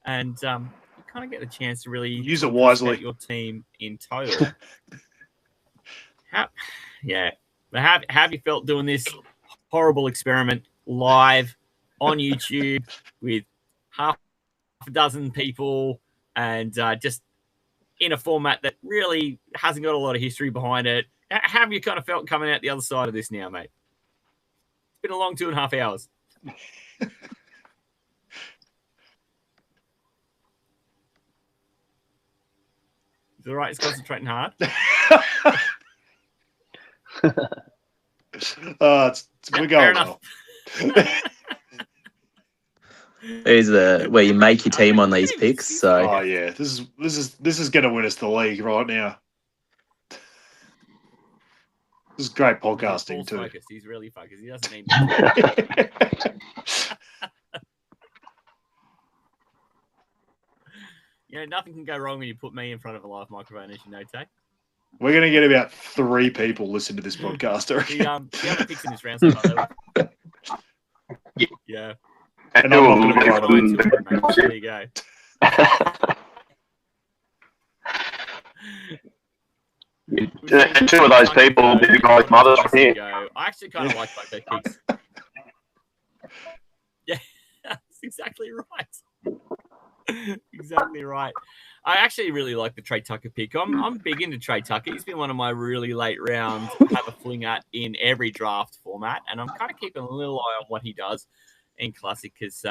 And you kind of get the chance to really use it wisely. Your team in total. How have you felt doing this horrible experiment live on YouTube with half a dozen people and just in a format that really hasn't got a lot of history behind it? How have you kind of felt coming out the other side of this now, mate? It's been a long 2.5 hours. Is it all right? It's concentrating hard. We're going well. These are where you make your team on these picks. So oh yeah, this is going to win us the league right now. This is great podcasting too. Focused. He's really focused. He doesn't need. Nothing can go wrong when you put me in front of a live microphone, as you know, Tay. We're going to get about 3 people listen to this podcast. The other picks in this round so far, yeah. And I'm not two going of to them. cry. There you go. And two of those people will be the guys' mothers from here. I actually kind of like both those picks. Yeah, that's exactly right. Exactly right. I actually really like the Trey Tucker pick. I'm big into Trey Tucker. He's been one of my really late rounds have a fling at in every draft format, and I'm kind of keeping a little eye on what he does in Classic because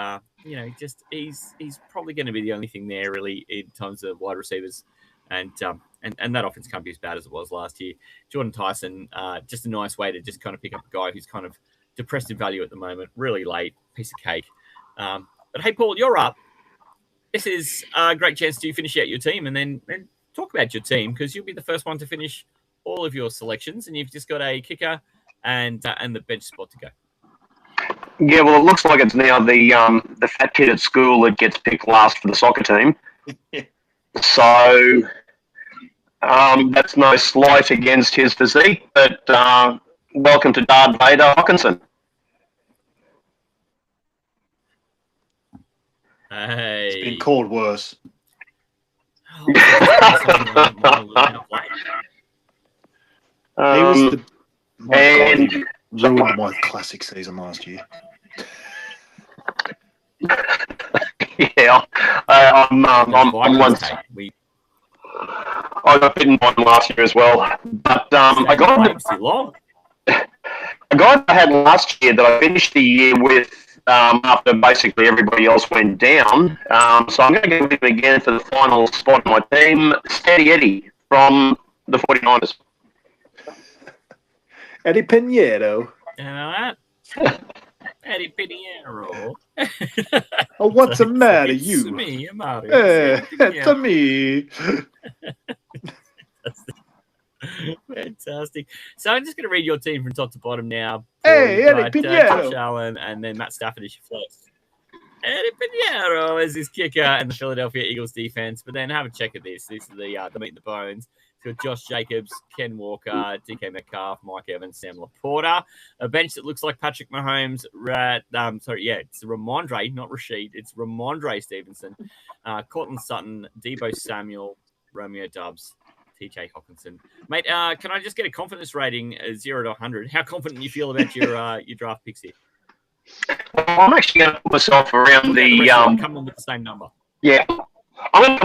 just he's probably going to be the only thing there really in terms of wide receivers, and that offense can't be as bad as it was last year. Jordan Tyson, just a nice way to just kind of pick up a guy who's kind of depressed in value at the moment, really late, piece of cake. But hey, Paul, you're up. This is a great chance to finish out your team and then talk about your team because you'll be the first one to finish all of your selections, and you've just got a kicker and the bench spot to go. Yeah, well, it looks like it's now the fat kid at school that gets picked last for the soccer team. So that's no slight against his physique, but welcome to Darth Vader Hawkinson. Hey. It's been called worse. He was the and he ruined my Classic season last year. yeah, I'm once. I got bitten by him last year as well, but I got too long. A guy I had last year that I finished the year with after basically everybody else went down. So I'm going to go with him again for the final spot on my team, Steady Eddie from the 49ers. Eddie Pinheiro. You know that? Eddie Pinheiro. Oh, what's the matter, It's you? me, Mario. It's me. Fantastic. So I'm just going to read your team from top to bottom now. Hey, You've Eddie got, Pinheiro. Josh Allen and then Matt Stafford as your flex. Eddie Pinheiro as his kicker and the Philadelphia Eagles defense. But then have a check at this. This is the meat and the bones. It's got Josh Jacobs, Ken Walker, DK Metcalf, Mike Evans, Sam Laporta. A bench that looks like Patrick Mahomes. It's Ramondre, not Rashid. It's Ramondre Stevenson, Cortland Sutton, Deebo Samuel, Romeo Doubs, TJ Hawkinson. Mate, can I just get a confidence rating 0 to 100? How confident you feel about your draft picks here? I'm actually going to put myself around the come on with the same number. Yeah. I'm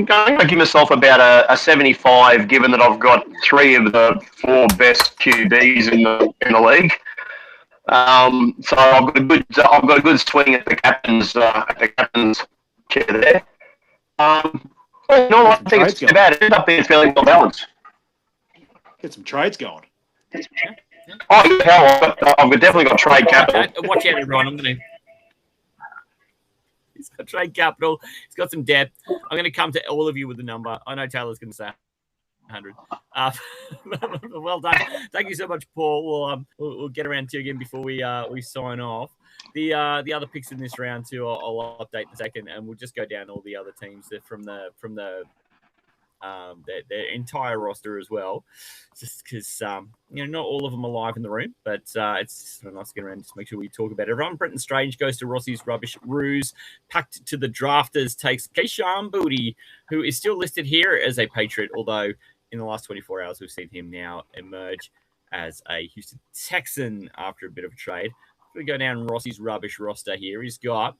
going to give myself about a 75, given that I've got 3 of the 4 best QBs in the league. So I've got a good swing at the captain's chair there. I think it's too bad. It ended up being fairly well balanced. Get some trades going. Oh, hell, I've definitely got trade capital. Watch out, everyone. He's got trade capital. He's got some depth. I'm going to come to all of you with a number. I know Taylor's going to say 100. Well done. Thank you so much, Paul. We'll get around to you again before we sign off. The other picks in this round too, I'll update in a second, and we'll just go down all the other teams that from their entire roster as well, just because not all of them are live in the room, but it's nice to get around, just make sure we talk about everyone. Brenton Strange goes to Rossi's Rubbish Ruse. Packed to the drafters takes Kayshon Boutte, who is still listed here as a Patriot, although in the last 24 hours we've seen him now emerge as a Houston Texan after a bit of a trade. We go down Rossi's Rubbish roster here. He's got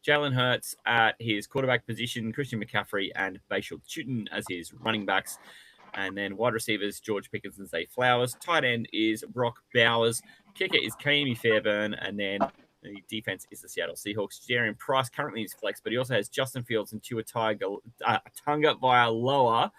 Jalen Hurts at his quarterback position, Christian McCaffrey and Bashal Tutin as his running backs. And then wide receivers, George Pickens and Zay Flowers. Tight end is Brock Bowers. Kicker is Kami Fairburn. And then the defense is the Seattle Seahawks. Jarian Price currently is flex, but he also has Justin Fields and Tua Tagovailoa.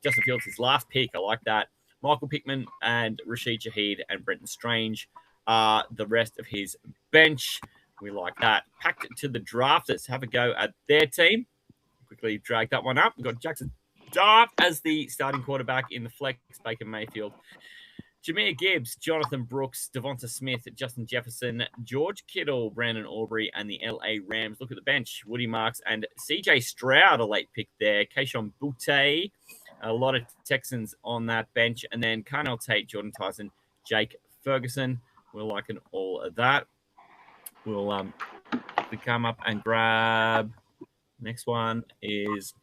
Justin Fields, his last pick. I like that. Michael Pittman and Rashid Shaheed and Brenton Strange are the rest of his bench. We like that. Packed to the draft. Let's have a go at their team. Quickly drag that one up. We've got Jackson Dart as the starting quarterback in the flex. Baker Mayfield, Jahmyr Gibbs, Jonathan Brooks, Devonta Smith, Justin Jefferson, George Kittle, Brandon Aubrey, and the LA Rams. Look at the bench. Woody Marks and CJ Stroud, a late pick there. Kayshon Boutte, a lot of Texans on that bench. And then Carnell Tate, Jordan Tyson, Jake Ferguson. We're liking all of that. We'll We come up and grab. Next one is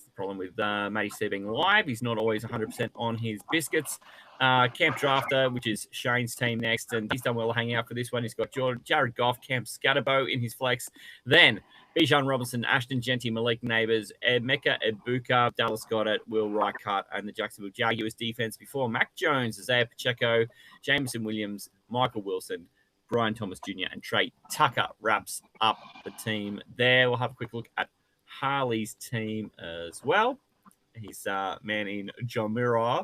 the problem with Matty C being live. He's not always 100% on his biscuits. Camp Drafter, which is Shane's team next, and he's done well hanging out for this one. He's got Jared Goff, Camp Scatterbo in his flex. Then Bijan Robinson, Ashton Genty, Malik Neighbours, Emeka Ibuka, Dallas Goddard, Will Reichart, and the Jacksonville Jaguars defense before Mac Jones, Isaiah Pacheco, Jameson Williams, Michael Wilson, Brian Thomas Jr., and Trey Tucker wraps up the team there. We'll have a quick look at Harley's team as well. He's man in John Mirror.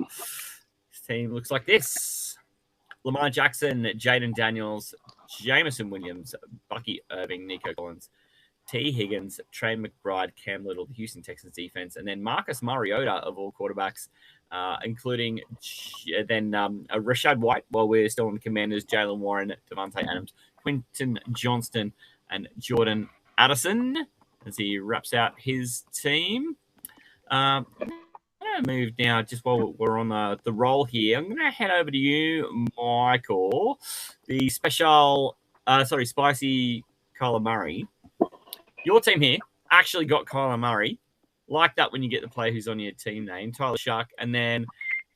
His team looks like this. Lamar Jackson, Jaden Daniels, Jameson Williams, Bucky Irving, Nico Collins, T. Higgins, Trey McBride, Cam Little, the Houston Texans defense, and then Marcus Mariota of all quarterbacks, including then Rashad White, while we're still on the Commanders, Jalen Warren, Devontae Adams, Quinton Johnston, and Jordan Addison as he wraps out his team. I'm going to move now, just while we're on the roll here. I'm going to head over to you, Michael, the spicy Kyler Murray. Your team here actually got Kyler Murray. Like that when you get the player who's on your team name. Tyler Shuck, and then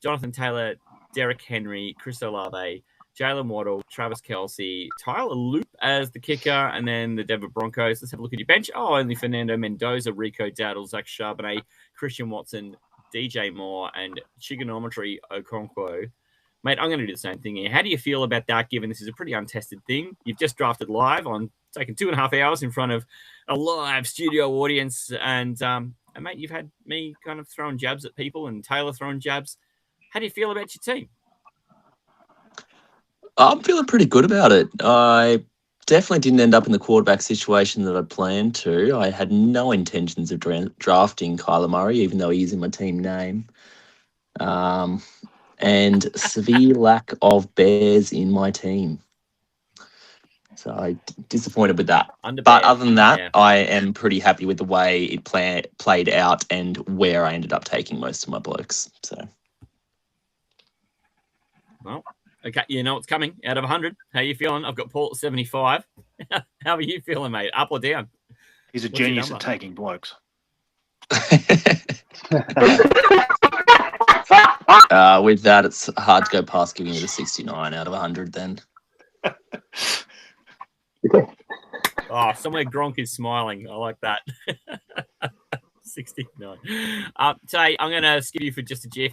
Jonathan Taylor, Derek Henry, Chris Olave, Jalen Waddle, Travis Kelce, Tyler Loop as the kicker, and then the Denver Broncos. Let's have a look at your bench. Oh, only Fernando Mendoza, Rico Dowdle, Zach Charbonnet, Christian Watson, DJ Moore, and Chigonometry Okonkwo. Mate, I'm going to do the same thing here. How do you feel about that, given this is a pretty untested thing? You've just drafted live on taking 2.5 hours in front of a live studio audience. And mate, you've had me kind of throwing jabs at people and Taylor throwing jabs. How do you feel about your team? I'm feeling pretty good about it. I definitely didn't end up in the quarterback situation that I planned to. I had no intentions of drafting Kyler Murray, even though he is in my team name. And severe lack of bears in my team. So I'm disappointed with that. But other than that, yeah, I am pretty happy with the way it played out and where I ended up taking most of my blokes. So, well, okay, you know what's coming out of 100. How you feeling? I've got Paul at 75. How are you feeling, mate? Up or down? He's a genius at taking blokes. With that, it's hard to go past giving it a 69 out of 100 then. Oh, somewhere Gronk is smiling. I like that. 69. Tay, I'm going to skip you for just a jiff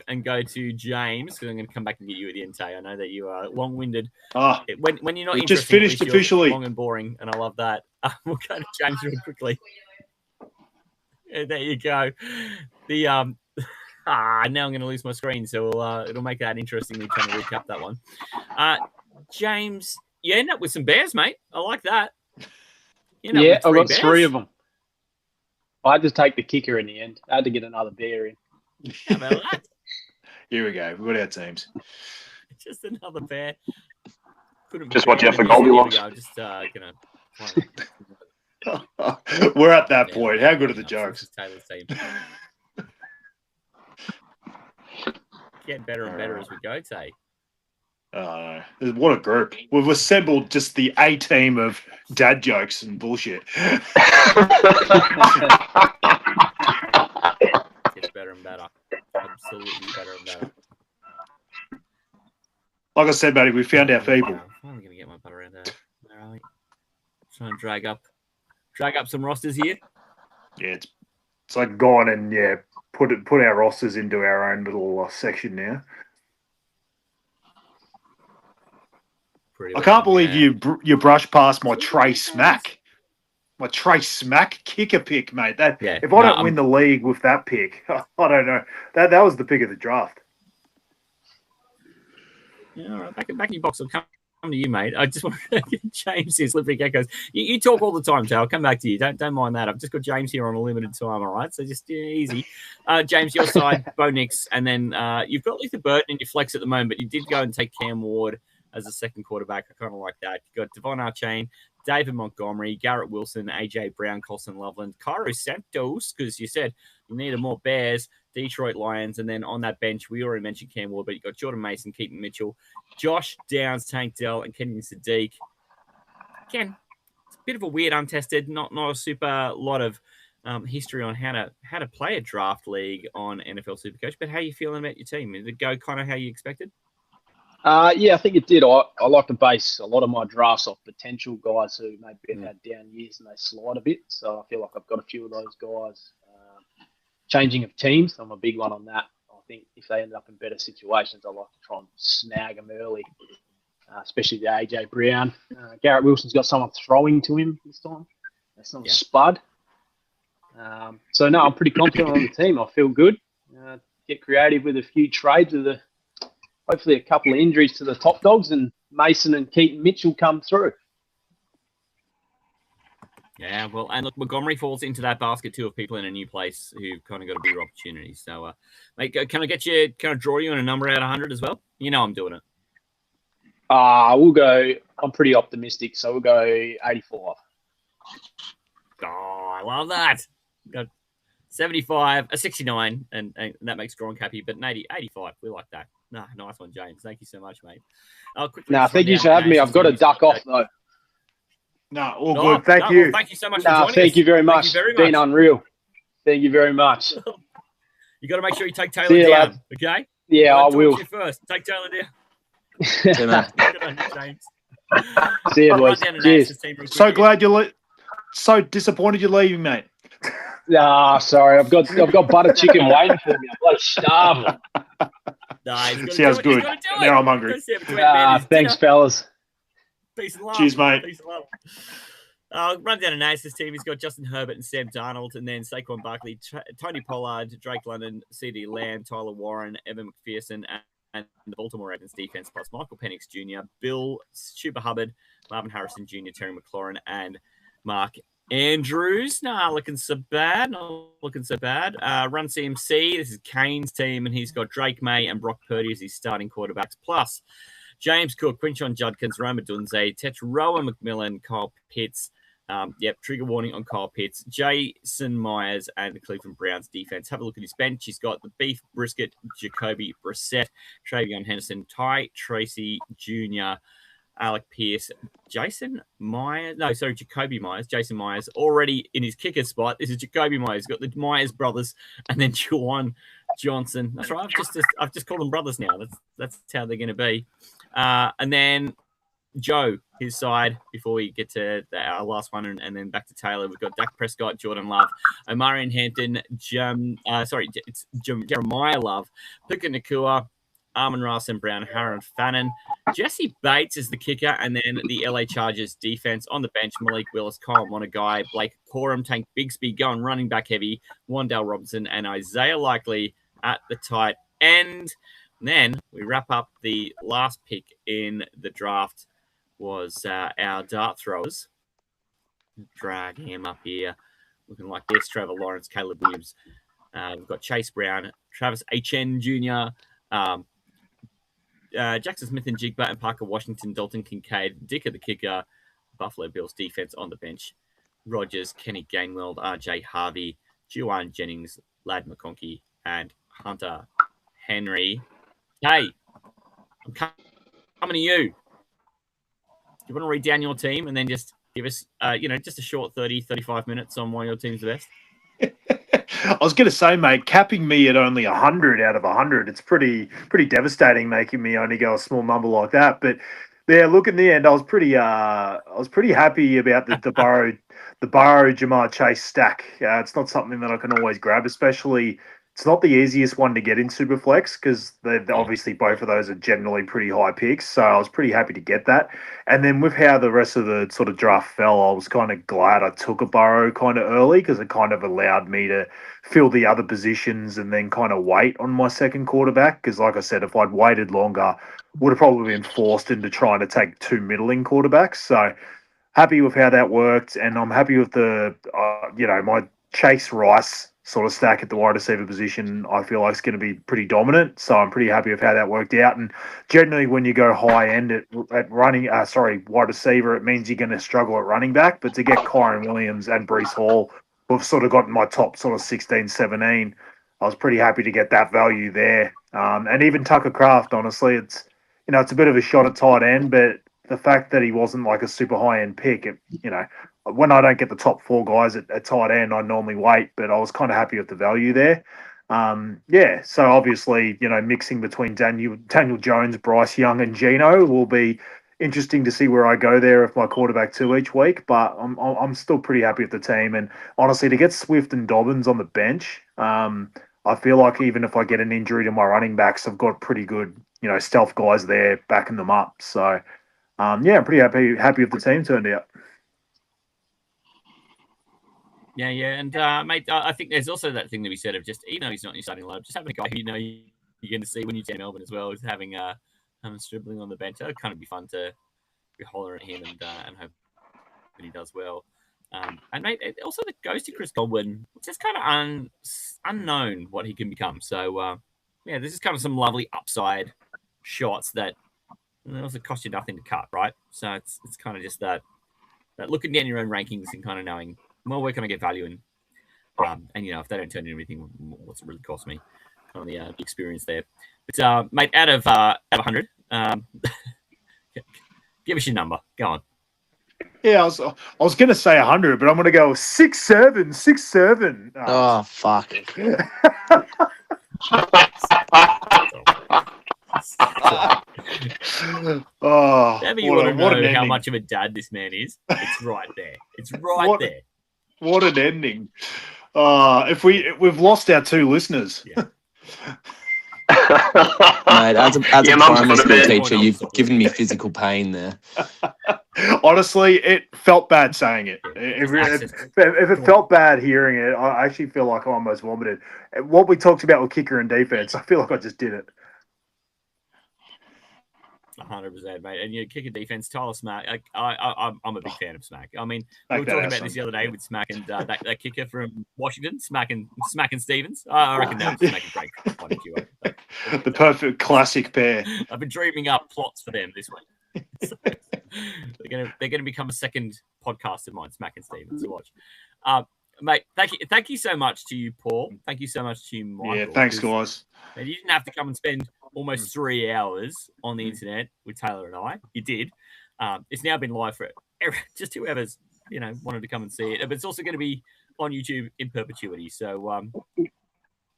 and go to James, because I'm going to come back and get you at the end, Tay. I know that you are long-winded. When you're not interested, just finished officially. Long and boring, and I love that. We'll go to James real quickly. Yeah, there you go. The now I'm going to lose my screen, so it'll make that interesting. Me trying to recap that one. James, you end up with some bears, mate. I like that. Yeah, I got 3 of them. I had to take the kicker in the end. I had to get another bear in. How about that? Here we go. We've got our teams. Just another bear. Just watch out for Goldilocks. I'm just gonna. We're at that point. How good are the jokes? Taylor's team. Getting better and better as we go, Tay. Oh, no. What a group. We've assembled just the A team of dad jokes and bullshit. Gets better and better. Absolutely better and better. Like I said, buddy, we found our people. I'm finally going to get my butt around there. All right. Trying to drag up some rosters here. Yeah, it's like gone and put our rosters into our own little section now. I can't believe you brushed past my Trey Smack. My Trey Smack kicker pick, mate. If I don't win the league with that pick, I don't know. That was the pick of the draft. Yeah, all right. Back in your box. I'll come to you, mate. I just want to get James here, Slippery Geckos. You talk all the time, so I'll come back to you. Don't mind that. I've just got James here on a limited time, all right? So just easy. James, your side, Bo Nix, and then you've got Luther Burton in your flex at the moment, but you did go and take Cam Ward as a second quarterback. I kind of like that. You got Devon Archain, David Montgomery, Garrett Wilson, AJ Brown, Colson Loveland, Cairo Santos, because you said you needed more Bears, Detroit Lions, and then on that bench, we already mentioned Cam Ward, but you got Jordan Mason, Keaton Mitchell, Josh Downs, Tank Dell, and Kenyon Sadiq. Again, it's a bit of a weird, untested, not a super lot of history on how to play a draft league on NFL Supercoach. But how are you feeling about your team? Did it go kind of how you expected? Yeah, I think it did. I like to base a lot of my drafts off potential guys who maybe have had down years and they slide a bit. So I feel like I've got a few of those guys. Changing of teams, I'm a big one on that. I think if they end up in better situations, I like to try and snag them early, especially the AJ Brown. Garrett Wilson's got someone throwing to him this time. That's not a spud. So, no, I'm pretty confident on the team. I feel good. Get creative with a few trades with hopefully a couple of injuries to the top dogs, and Mason and Keaton Mitchell come through. Yeah, well, and look, Montgomery falls into that basket too of people in a new place who've kind of got a bigger opportunity. So, mate, can I draw you on a number out of 100 as well? You know I'm doing it. We'll go, I'm pretty optimistic, so we'll go 85. Oh, I love that. Got 75, a 69, and that makes Gronk happy, but an 85, we like that. No, nice one, James. Thank you so much, mate. Thank you for having me. I've got to duck off, though. No, all good. Thank you. Well, thank you so much for joining us. Thank you very much. Been unreal. Thank you very much. You got to make sure you take Taylor down, okay? Yeah, I will. You first. Take Taylor down. See you, man. Good on you, James. See you, boys. Cheers. So glad so disappointed you're leaving, mate. Sorry. I've got butter chicken waiting for me. I'm like starving. Sounds good. Now I'm hungry. Thanks, fellas. Peace and love. Cheers, mate. Peace and love. Run down Anas's team. He's got Justin Herbert and Sam Darnold, and then Saquon Barkley, Tony Pollard, Drake London, CD Lamb, Tyler Warren, Evan McPherson, and the Baltimore Ravens defense, plus Michael Penix Jr., Bill Chuba Hubbard, Marvin Harrison Jr., Terry McLaurin, and Mark Andrews. Not looking so bad. Run CMC. This is Kane's team, and he's got Drake May and Brock Purdy as his starting quarterbacks, plus James Cook, Quinshon Judkins, Roma Dunze, Tetroa McMillan, Kyle Pitts. Trigger warning on Kyle Pitts, Jason Myers, and the Cleveland Browns defense. Have a look at his bench. He's got the Beef Brisket, Jacoby Brissett, Travion Henderson, Ty Tracy Jr., Alec Pierce, Jacoby Myers, Jason Myers, already in his kicker spot. This is Jacoby Myers. He's got the Myers brothers, and then Juwan Johnson. That's right. I've just called them brothers now. That's how they're going to be. And then Joe, his side, before we get to our last one, and then back to Taylor. We've got Dak Prescott, Jordan Love, Omarion Hampton, it's Jeremiah Love, Puka Nakua, Amon-Ra St. Brown, Harold Fannin. Jesse Bates is the kicker, and then the LA Chargers defense on the bench, Malik Willis, Kyle Monagai, Blake Corum, Tank Bigsby going running back heavy, Wandale Robinson, and Isaiah Likely at the tight end. And then we wrap up the last pick in the draft was our dart throwers. Drag him up here. Looking like this, Trevor Lawrence, Caleb Williams. We've got Chase Brown, Travis Etienne Jr., Jackson Smith and Jigba, and Parker Washington, Dalton Kincaid, Dick at the kicker, Buffalo Bills defense on the bench, Rogers, Kenny Gainwell, RJ Harvey, Juwan Jennings, Lad McConkey, and Hunter Henry. Hey, I'm coming to you. Do you want to read down your team and then just give us, just a short 30, 35 minutes on why your team's the best? I was going to say, mate, capping me at only 100 out of 100, it's pretty devastating making me only go a small number like that. But yeah, look, in the end, I was pretty happy about the Burrow Jamar Chase stack. It's not something that I can always grab, especially. It's not the easiest one to get in Superflex because they're obviously both of those are generally pretty high picks. So I was pretty happy to get that. And then with how the rest of the sort of draft fell, I was kind of glad I took a Burrow kind of early because it kind of allowed me to fill the other positions and then kind of wait on my second quarterback. Because like I said, if I'd waited longer, would have probably been forced into trying to take two middling quarterbacks. So happy with how that worked. And I'm happy with the, my Chase Rice sort of stack at the wide receiver position, I feel like it's going to be pretty dominant. So I'm pretty happy with how that worked out. And generally, when you go high end at running, wide receiver, it means you're going to struggle at running back. But to get Kyron Williams and Breece Hall, who've sort of got my top sort of 16, 17, I was pretty happy to get that value there. And even Tucker Kraft, honestly, it's a bit of a shot at tight end, but the fact that he wasn't like a super high end pick, when I don't get the top 4 guys at tight end, I normally wait, but I was kind of happy with the value there. So obviously, mixing between Daniel Jones, Bryce Young, and Geno will be interesting to see where I go there with my quarterback 2 each week, but I'm still pretty happy with the team. And honestly, to get Swift and Dobbins on the bench, I feel like even if I get an injury to my running backs, I've got pretty good, stealth guys there backing them up. So, I'm pretty happy with the team turned out. Yeah, and mate, I think there's also that thing that we said of just, even though he's not in your starting lineup, just having a guy who you're going to see when you get Melbourne as well, is having Stribling on the bench. That would kind of be fun to be hollering at him and hope that he does well. And mate, also that goes to Chris Godwin. It's just kind of unknown what he can become. So this is kind of some lovely upside shots that also cost you nothing to cut, right? So it's kind of just that looking down your own rankings and kind of knowing, well, where can I get value in? And if they don't turn into anything, what's it really cost me? Kind of the experience there. But mate, out of 100, give us your number. Go on. Yeah, I was going to say 100, but I'm going to go 6'7", 6'7". Oh, fuck. Whatever you want to know how much of a dad this man is, it's right there. It's right there. What an ending. If we've lost our 2 listeners. Yeah. Mate, as a primary school teacher, you've given me physical pain there. Honestly, it felt bad saying it. If it felt bad hearing it, I actually feel like I almost vomited. What we talked about with kicker and defense, I feel like I just did it. 100%, mate. And kicker defense, Tyler Smack. I'm a big fan of Smack. I mean, we were talking about this the other day with Smack and that kicker from Washington, Smack and Stevens. I reckon that would make a great one. The perfect classic pair. I've been dreaming up plots for them this week. So, they're gonna become a second podcast of mine, Smack and Stevens, to watch. Mate, thank you so much to you, Paul. Thank you so much to you, Michael. Yeah, thanks, guys. And you didn't have to come and spend almost 3 hours on the internet with Taylor and I. You did. It's now been live for just whoever's wanted to come and see it. But it's also going to be on YouTube in perpetuity. So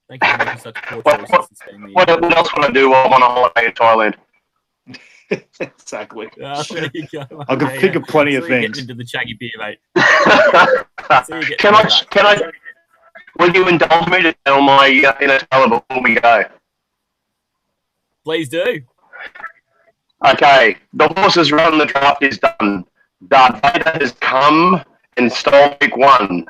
thank you for making such poor choices. What else would I do while I'm on a holiday in Thailand? Exactly. There you go. I can think of plenty of things. Into the Chaggy beer, mate. Can I? Will you indulge me to tell my inner Taylor before we go? Please do. Okay, the horses run, the draft is done. Darth Vader has come and stole pick 1.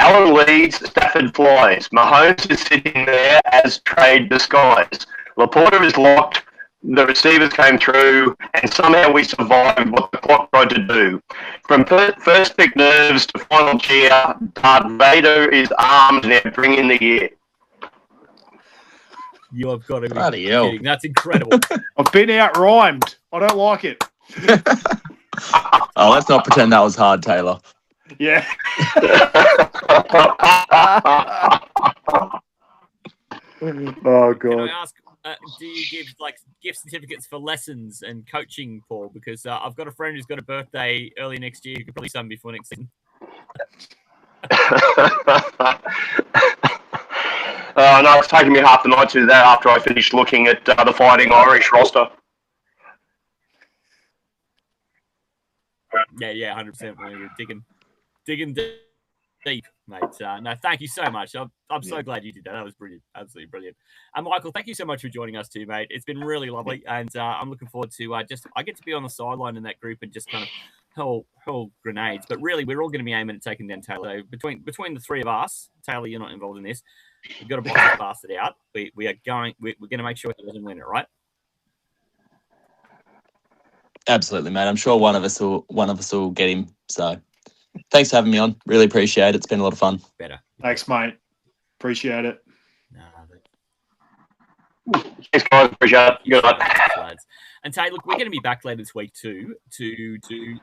Allen leads, Stafford flies. Mahomes is sitting there as trade disguise. Laporta is locked, the receivers came through, and somehow we survived what the clock tried to do. From first pick nerves to final cheer, Darth Vader is armed now bringing the year. You have got to be hell. kidding. That's incredible. I've been out rhymed. I don't like it. Oh, let's not pretend that was hard, Taylor. Yeah. Oh, God. Can I ask, do you give gift certificates for lessons and coaching, Paul? Because I've got a friend who's got a birthday early next year. You could probably some before next season. No, it's taken me half the night to do that after I finished looking at the Fighting Irish roster. Yeah, 100%. We're digging deep, mate. No, thank you so much. I'm so glad you did that. That was brilliant. Absolutely brilliant. And Michael, thank you so much for joining us too, mate. It's been really lovely, and I'm looking forward to I get to be on the sideline in that group and just kind of hurl grenades. But really, we're all going to be aiming at taking down Taylor. So between the 3 of us, Taylor, you're not involved in this. We've got to blast it out. We're going to make sure he doesn't win it, right? Absolutely, mate. I'm sure one of us will get him. So, thanks for having me on. Really appreciate it. It's been a lot of fun. Better. Thanks, mate. Appreciate it. Thanks, guys. Appreciate it. Good night. Lads. And Tay, look, we're going to be back later this week too to do.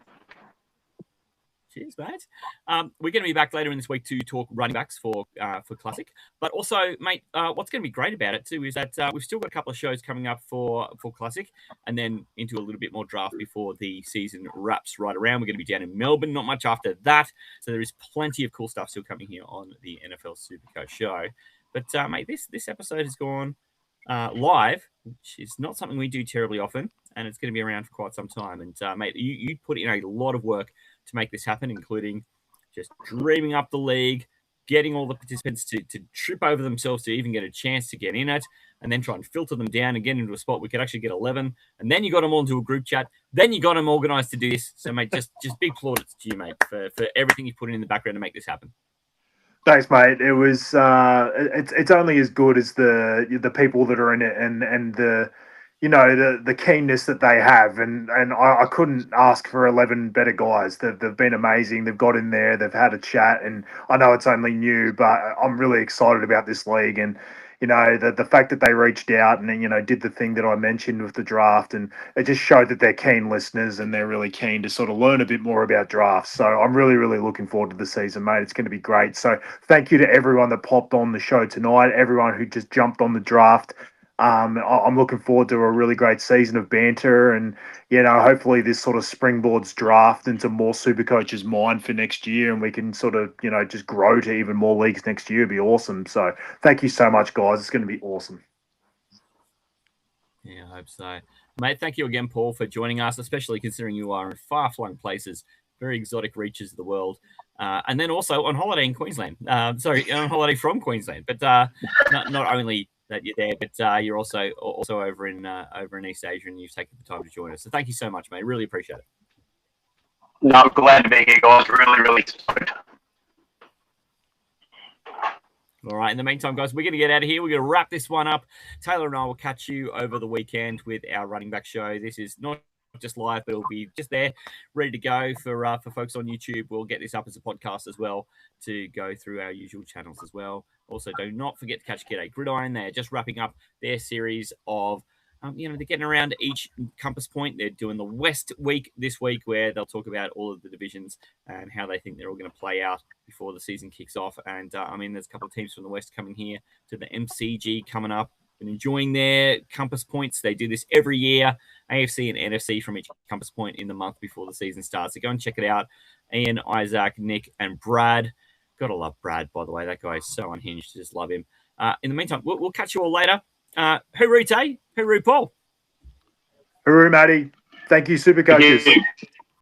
Cheers, mate. We're going to be back later in this week to talk running backs for Classic. But also, mate, what's going to be great about it too is that we've still got a couple of shows coming up for Classic, and then into a little bit more draft before the season wraps right around. We're going to be down in Melbourne, not much after that. So there is plenty of cool stuff still coming here on the NFL Supercoach show. But mate, this episode has gone live, which is not something we do terribly often, and it's going to be around for quite some time. And mate, you put in a lot of work to make this happen, including just dreaming up the league, getting all the participants to trip over themselves to even get a chance to get in it, and then try and filter them down and get into a spot we could actually get 11. And then you got them all into a group chat. Then you got them organized to do this. So, mate, just big plaudits to you, mate, for everything you've put in the background to make this happen. Thanks, mate. It was it's only as good as the people that are in it and the the keenness that they have, and I couldn't ask for 11 better guys. They've been amazing. They've got in there. They've had a chat, and I know it's only new, but I'm really excited about this league. And the fact that they reached out and did the thing that I mentioned with the draft, and it just showed that they're keen listeners and they're really keen to sort of learn a bit more about drafts. So I'm really, really looking forward to the season, mate. It's going to be great. So thank you to everyone that popped on the show tonight, everyone who just jumped on the draft. I'm looking forward to a really great season of banter, and hopefully this sort of springboards draft into more Supercoach's mind for next year, and we can sort of just grow to even more leagues next year. It'd be awesome. So thank you so much, guys. It's going to be awesome. Yeah, I hope so, mate. Thank you again, Paul, for joining us, especially considering you are in far-flung places, very exotic reaches of the world. And then also on holiday in Queensland. On holiday from Queensland, but not only that you're there, but you're also over in East Asia, and you've taken the time to join us. So thank you so much, mate. Really appreciate it. No, I'm glad to be here, guys. Really, really stoked. All right. In the meantime, guys, we're going to get out of here. We're going to wrap this one up. Taylor and I will catch you over the weekend with our running back show. This is not just live, but it'll be just there, ready to go for folks on YouTube. We'll get this up as a podcast as well to go through our usual channels as well. Also, do not forget to catch G'day Gridiron. They're just wrapping up their series of, they're getting around each compass point. They're doing the West week this week, where they'll talk about all of the divisions and how they think they're all going to play out before the season kicks off. And there's a couple of teams from the West coming here to the MCG coming up and enjoying their compass points. They do this every year, AFC and NFC from each compass point in the month before the season starts. So go and check it out. Ian, Isaac, Nick, and Brad. Gotta love Brad, by the way. That guy is so unhinged. Just love him. In the meantime, we'll catch you all later. Hooroo, Tay. Hooroo, Paul. Hooroo, Matty. Thank you, Supercoaches.